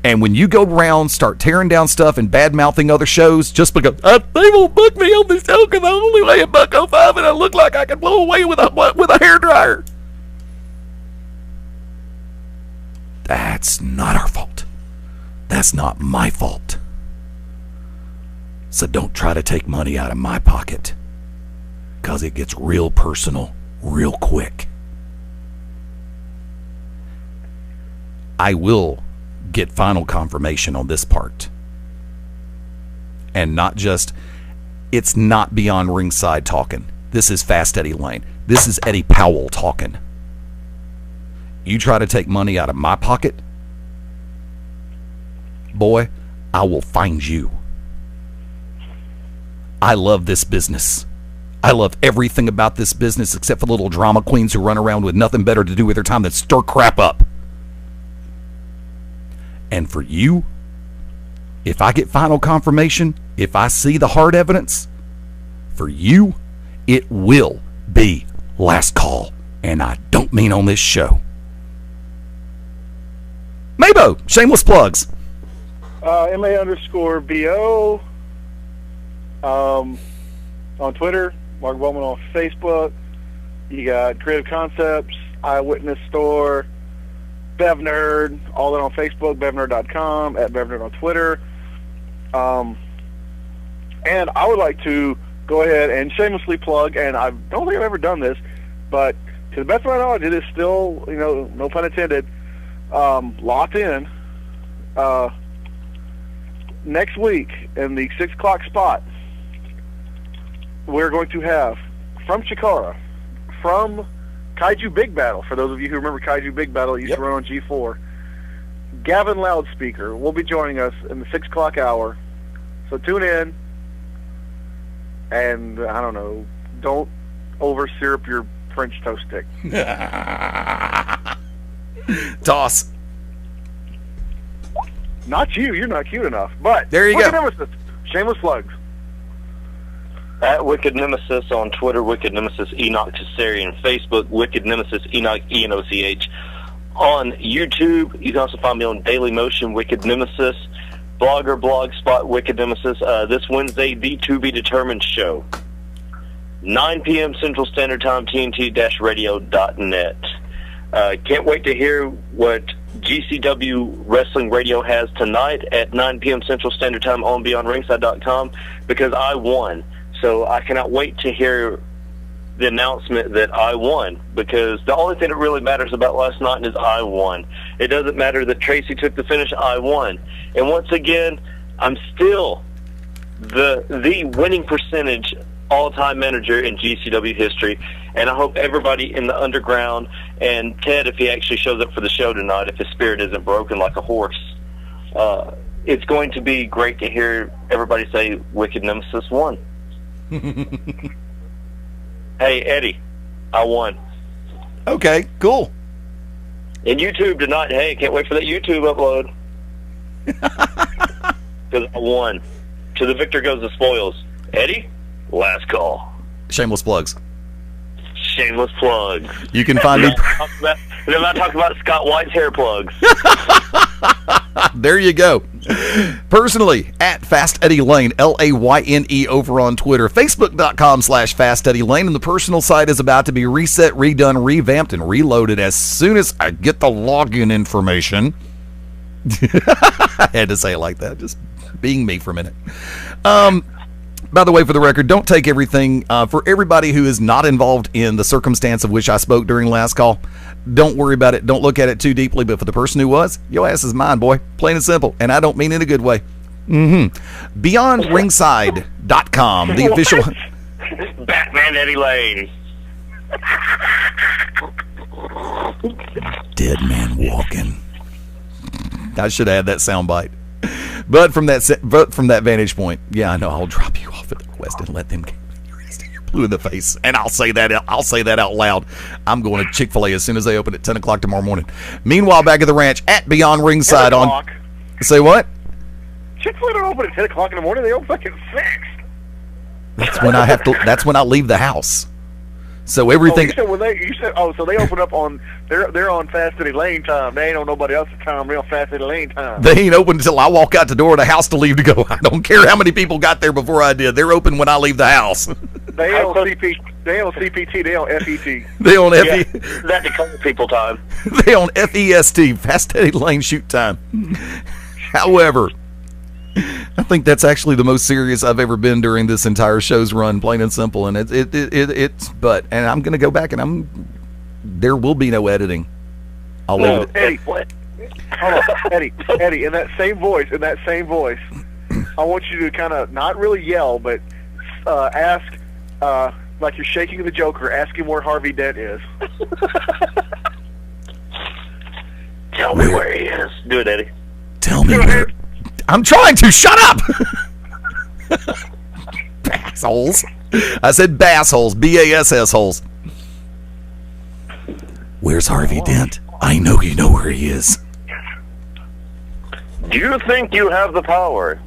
And when you go around, start tearing down stuff and bad-mouthing other shows just because they won't book me on this show because I only weigh $105 and I look like I can blow away with a hairdryer. That's not our fault. That's not my fault. So don't try to take money out of my pocket, because it gets real personal real quick. I will get final confirmation on this part. And not just, it's not Beyond Ringside talking. This is Fast Eddie Lane. This is Eddie Powell talking. You try to take money out of my pocket, boy, I will find you. I love this business. I love everything about this business except for little drama queens who run around with nothing better to do with their time than stir crap up. And for you, if I get final confirmation, if I see the hard evidence, for you, it will be last call. And I don't mean on this show. Mabo, shameless plugs.
MA_BO on Twitter, Mark Bowman on Facebook. You got Creative Concepts, Eyewitness Store, BevNerd, all that on Facebook, BevNerd.com, at BevNerd on Twitter. And I would like to go ahead and shamelessly plug, and I don't think I've ever done this, but to the best of my knowledge, it is still, no pun intended, locked in. Next week in the 6 o'clock spot, we're going to have from Chikara, from Kaiju Big Battle, for those of you who remember Kaiju Big Battle, it used to run on G4, Gavin Loudspeaker will be joining us in the 6 o'clock hour. So tune in, and I don't know, don't over syrup your French toast stick.
Toss.
Not you. You're not cute enough. But
there you go.
Nemesis. Shameless plugs.
At Wicked Nemesis on Twitter, Wicked Nemesis Enoch Caesarian, Facebook, Wicked Nemesis Enoch ENOCH. On YouTube, you can also find me on Daily Motion, Wicked Nemesis, Blogger, Blogspot, Wicked Nemesis. This Wednesday, the To Be Determined show. 9 p.m. Central Standard Time, TNT-radio.net. Can't wait to hear what GCW Wrestling Radio has tonight at 9 p.m. Central Standard Time on BeyondRingside.com, because I won. So I cannot wait to hear the announcement that I won, because the only thing that really matters about last night is I won. It doesn't matter that Tracy took the finish, I won. And once again, I'm still the winning percentage all-time manager in GCW history, and I hope everybody in the underground, and Ted, if he actually shows up for the show tonight, if his spirit isn't broken like a horse, it's going to be great to hear everybody say Wicked Nemesis won. Hey, Eddie, I won.
Okay, cool.
And YouTube tonight, hey, can't wait for that YouTube upload. Because I won. To the victor goes the spoils. Eddie, last call.
Shameless plugs.
Shameless plugs.
You can find me.
Then I talk about Scott White's hair plugs.
There you go. Personally, at Fast Eddie Lane, LAYNE over on Twitter, Facebook.com/Fast Eddie Lane, and the personal site is about to be reset, redone, revamped, and reloaded as soon as I get the login information. I had to say it like that, just being me for a minute. By the way, for the record, don't take everything, for everybody who is not involved in the circumstance of which I spoke during last call, don't worry about it. Don't look at it too deeply. But for the person who was, your ass is mine, boy. Plain and simple. And I don't mean in a good way. BeyondRingside.com, the official...
Batman Eddie Lane.
Dead man walking. I should have had that soundbite. But from that vantage point, yeah, I know I'll drop you off at the West and let them get your blue in the face. And I'll say that out loud. I'm going to Chick-fil-A as soon as they open at 10 o'clock tomorrow morning. Meanwhile, back at the ranch at Beyond Ringside on. Say what?
Chick-fil-A don't open at 10 o'clock in the morning. They open fucking 6.
That's when I have to. That's when I leave the house. So everything.
So they open up on. They're on Fast Eddie Lane time. They ain't on nobody else's time. They're on Fast Eddie Lane time.
They ain't open until I walk out the door of the house to leave to go. I don't care how many people got there before I did. They're open when I leave the house.
They on CPT. They on FET.
They on
FET. That's the people time.
They on FEST. Fast Eddie Lane shoot time. However, I think that's actually the most serious I've ever been during this entire show's run, plain and simple. And and I'm going to go back and there will be no editing. I'll leave it.
Eddie, what? Hold on, Eddie, in that same voice, I want you to kind of not really yell, but ask, like you're shaking the Joker, ask him where Harvey Dent is.
Tell me where he is. Do it, Eddie.
Tell me where. I'm trying to. Shut up! Bassholes. I said bassholes. BASS holes. Where's Harvey Dent? I know you know where he is.
Do you think you have the power?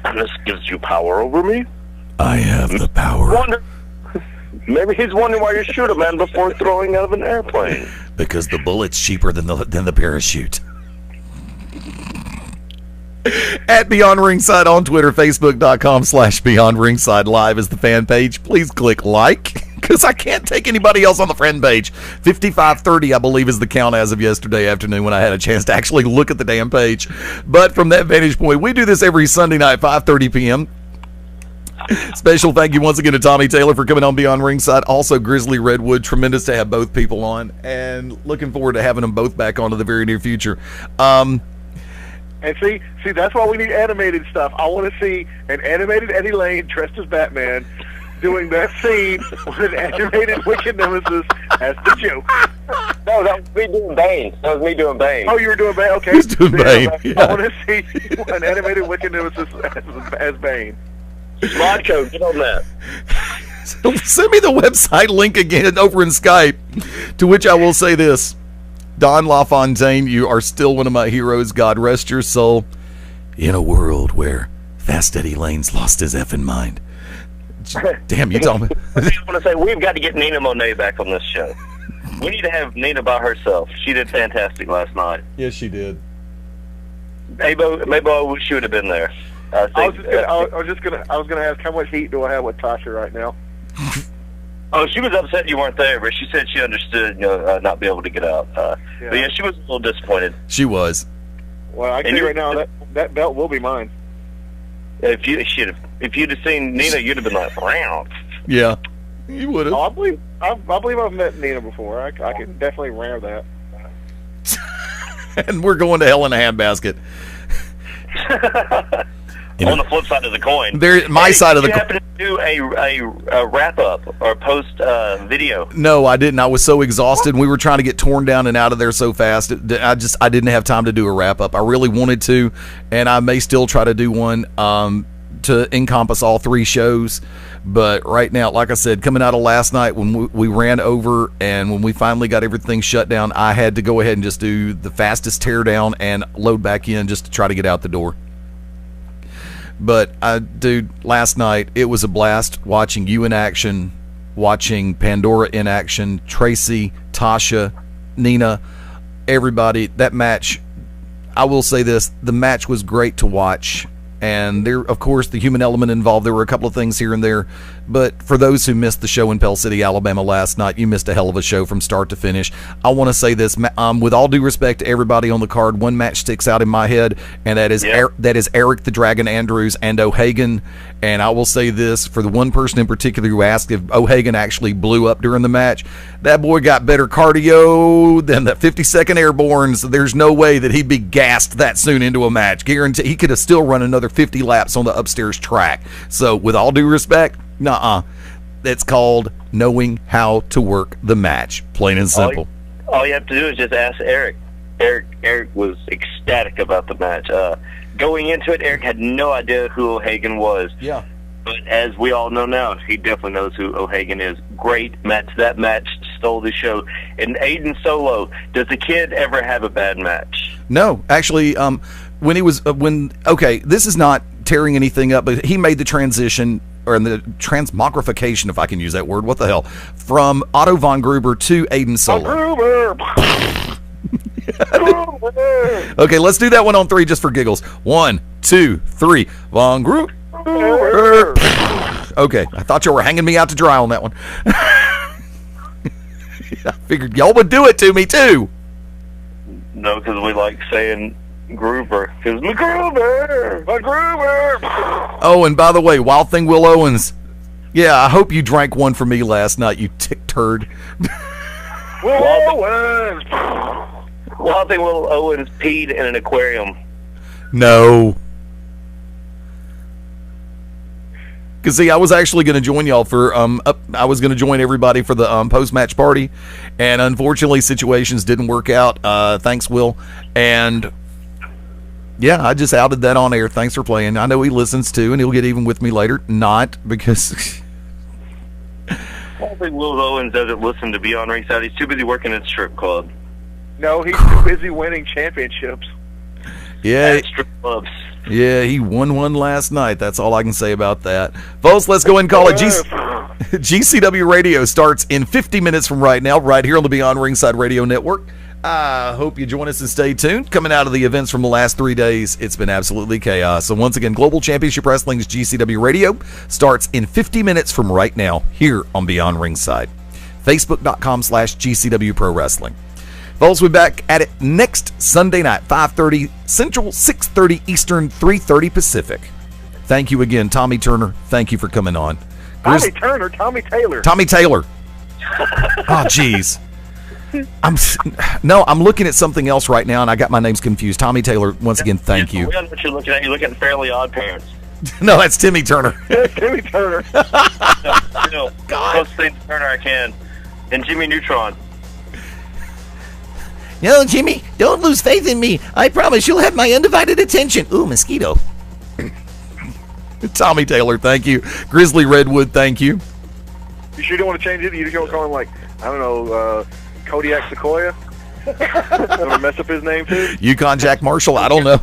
And this gives you power over me?
I have the power.
Maybe he's wondering why you shoot a man before throwing out of an airplane.
Because the bullet's cheaper than the parachute. At Beyond Ringside on Twitter, Facebook.com/Beyond Ringside Live is the fan page. Please click like, because I can't take anybody else on the friend page. 5530, I believe, is the count as of yesterday afternoon when I had a chance to actually look at the damn page. But from that vantage point, we do this every Sunday night, 5:30 p.m. Special thank you once again to Tommy Taylor for coming on Beyond Ringside. Also, Grizzly Redwood, tremendous to have both people on, and looking forward to having them both back on in the very near future.
And see, that's why we need animated stuff. I want to see an animated Eddie Lane dressed as Batman doing that scene with an animated Wicked Nemesis as the joke.
No, that was me doing Bane.
Oh, you were doing Bane? Okay.
He's doing Bane.
I want to see an animated Wicked Nemesis as Bane.
Macho, get on that.
So send me the website link again over in Skype, to which I will say this. Don LaFontaine, you are still one of my heroes. God rest your soul. In a world where Fast Eddie Lane's lost his effing mind. Damn, you told me.
I want to say, we've got to get Nina Monet back on this show. We need to have Nina by herself. She did fantastic last night.
Yes, she did.
Maybe I wish she would have been there. I was
gonna ask, how much heat do I have with Tasha right now?
Oh, she was upset you weren't there, but she said she understood, not be able to get out. But yeah, she was a little disappointed.
She was.
Well, I can tell you right now, that belt will be mine.
If you'd have seen Nina, you'd have been like, wow.
Yeah, you would have.
Oh, I believe I've met Nina before. I can definitely wear that.
And we're going to hell in a handbasket.
On the flip side of the coin,
side of the coin.
Did you happen to do a wrap up or post video?
No, I didn't. I was so exhausted. We were trying to get torn down and out of there so fast. I didn't have time to do a wrap up. I really wanted to, and I may still try to do one to encompass all three shows. But right now, like I said, coming out of last night when we ran over and when we finally got everything shut down, I had to go ahead and just do the fastest tear down and load back in just to try to get out the door. But, dude, last night, it was a blast watching you in action, watching Pandora in action, Tracy, Tasha, Nina, everybody. That match, I will say this, the match was great to watch. And there, of course, the human element involved. There were a couple of things here and there. But for those who missed the show in Pell City, Alabama last night, you missed a hell of a show from start to finish. I want to say this, with all due respect to everybody on the card, one match sticks out in my head, and that is Eric the Dragon Andrews and O'Hagan. And I will say this, for the one person in particular who asked if O'Hagan actually blew up during the match, that boy got better cardio than the 52nd Airborne, so there's no way that he'd be gassed that soon into a match. Guarantee he could have still run another 50 laps on the upstairs track. So with all due respect, that's called knowing how to work the match, plain and simple.
All you have to do is just ask Eric. Eric was ecstatic about the match. Going into it, Eric had no idea who O'Hagan was.
Yeah.
But as we all know now, he definitely knows who O'Hagan is. Great match. That match stole the show. And Aiden Solo, does the kid ever have a bad match?
No, actually, when he was this is not tearing anything up, but he made the transition, or the transmogrification, if I can use that word, what the hell, from Otto von Gruber to Aiden Solo. Okay, let's do that one on three just for giggles. 1, 2, 3. Von Gruber. Okay, I thought you were hanging me out to dry on that one. I figured y'all would do it to me too.
No, because we like saying Gruber. Because McGruber!
Oh, and by the way, Wild Thing Will Owens. Yeah, I hope you drank one for me last night, you tick turd.
Wild Thing Will Owens peed in an aquarium.
No. Because, see, I was actually going to join y'all for, I was going to join everybody for the post-match party, and unfortunately situations didn't work out. Thanks, Will. And, yeah, I just outed that on air. Thanks for playing. I know he listens too, and he'll get even with me later. Not, because...
I think Will Owens doesn't listen to Beyond Ringside. He's too busy working at a strip club.
No, he's too busy winning championships.
Yeah.
Strip clubs.
Yeah, he won one last night. That's all I can say about that. Folks, let's go and call it. GCW Radio starts in 50 minutes from right now, right here on the Beyond Ringside Radio Network. I hope you join us and stay tuned. Coming out of the events from the last 3 days, it's been absolutely chaos. So once again, Global Championship Wrestling's GCW Radio starts in 50 minutes from right now here on Beyond Ringside. Facebook.com/GCW Pro Wrestling. Folks, we'll be back at it next Sunday night, 5:30 Central, 6:30 Eastern, 3:30 Pacific. Thank you again, Tommy Turner. Thank you for coming on.
Tommy Turner, Tommy Taylor.
Tommy Taylor. Oh, jeez. I'm looking at something else right now, and I got my names confused. Tommy Taylor, once again, thank you.
We know what you're looking at. You're looking at Fairly Odd Parents.
No, that's Timmy Turner.
Timmy Turner.
No, closest thing to Turner I can. And Jimmy Neutron.
No, Jimmy, don't lose faith in me. I promise you'll have my undivided attention. Ooh, mosquito.
Tommy Taylor, thank you. Grizzly Redwood, thank you.
You sure you don't want to change it? You just want to call him, like, I don't know, Kodiak Sequoia? Want to mess up his name, too?
Yukon Jack Marshall, I don't know.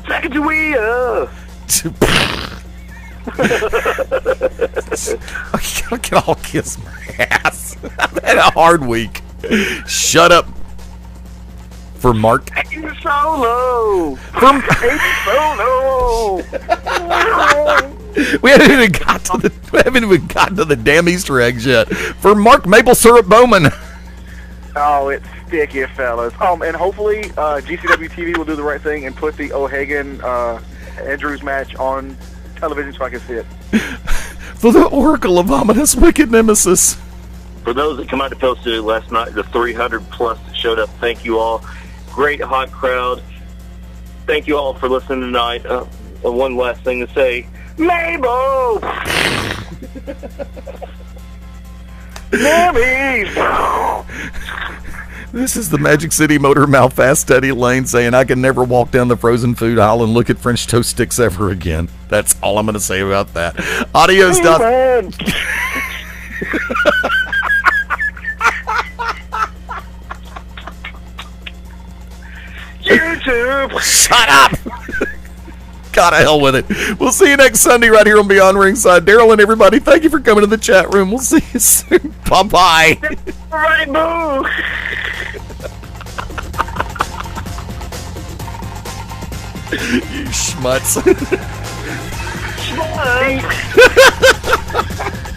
Sacagawea!
I can all kiss my ass. I've had a hard week. Shut up. For Mark.
Aiden Solo!
We haven't even gotten to the damn Easter eggs yet. For Mark Maple Syrup Bowman.
Oh, it's sticky, fellas. And hopefully GCW TV will do the right thing and put the O'Hagan Andrews match on television so I can see it.
For the Oracle of Ominous Wicked Nemesis.
For those that come out to Pell City last night, the 300 plus that showed up, thank you all. Great hot crowd. Thank you all for listening tonight. One last thing to say. Mabel! Mammy!
This is the Magic City Motor Mouth Fast Steady Lane saying I can never walk down the frozen food aisle and look at French toast sticks ever again. That's all I'm going to say about that. Adios.
YouTube!
Shut up! God, to hell with it. We'll see you next Sunday right here on Beyond Ringside. Daryl and everybody, thank you for coming to the chat room. We'll see you soon. Bye-bye.
All right, boo!
You schmutz.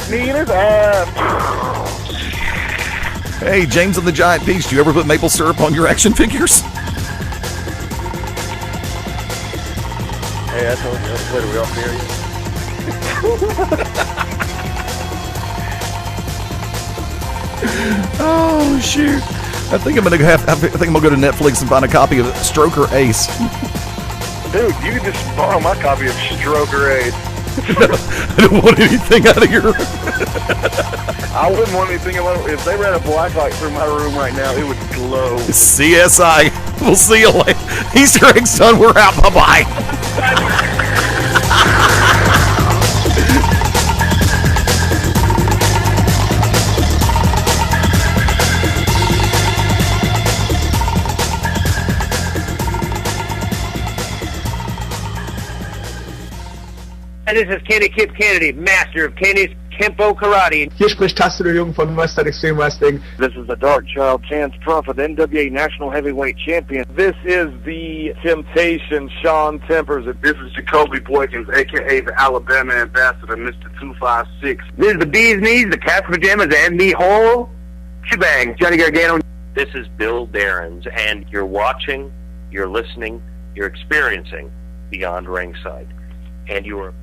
Nina's ass.
Hey, James and the Giant Beast, do you ever put maple syrup on your action figures?
Hey, that's what we all hear
Oh shoot! I think I'm gonna go to Netflix and find a copy of Stroker Ace.
Dude, you can just borrow my copy of Stroker Ace.
I don't want anything out of here.
I wouldn't want anything about it. If they ran a black light through my room right now, it would glow.
CSI. We'll see you later. Easter eggs done. We're out. Bye-bye.
This is Kenny Kip Kennedy, master of Kenny's Kempo Karate.
Hier spricht Tassilo Jung von Western Extreme Wrestling.
This is the Dark Child, Chance Crawford, NWA National Heavyweight Champion. This is the Temptation, Sean Tempers. This is Jacoby Boykins, a.k.a. the Alabama Ambassador, Mr. 256.
This is the Bee's Knees, the Cats Pajamas, and the whole shebang. Johnny Gargano.
This is Bill Darrens, and you're watching, you're listening, you're experiencing Beyond Ringside. And you are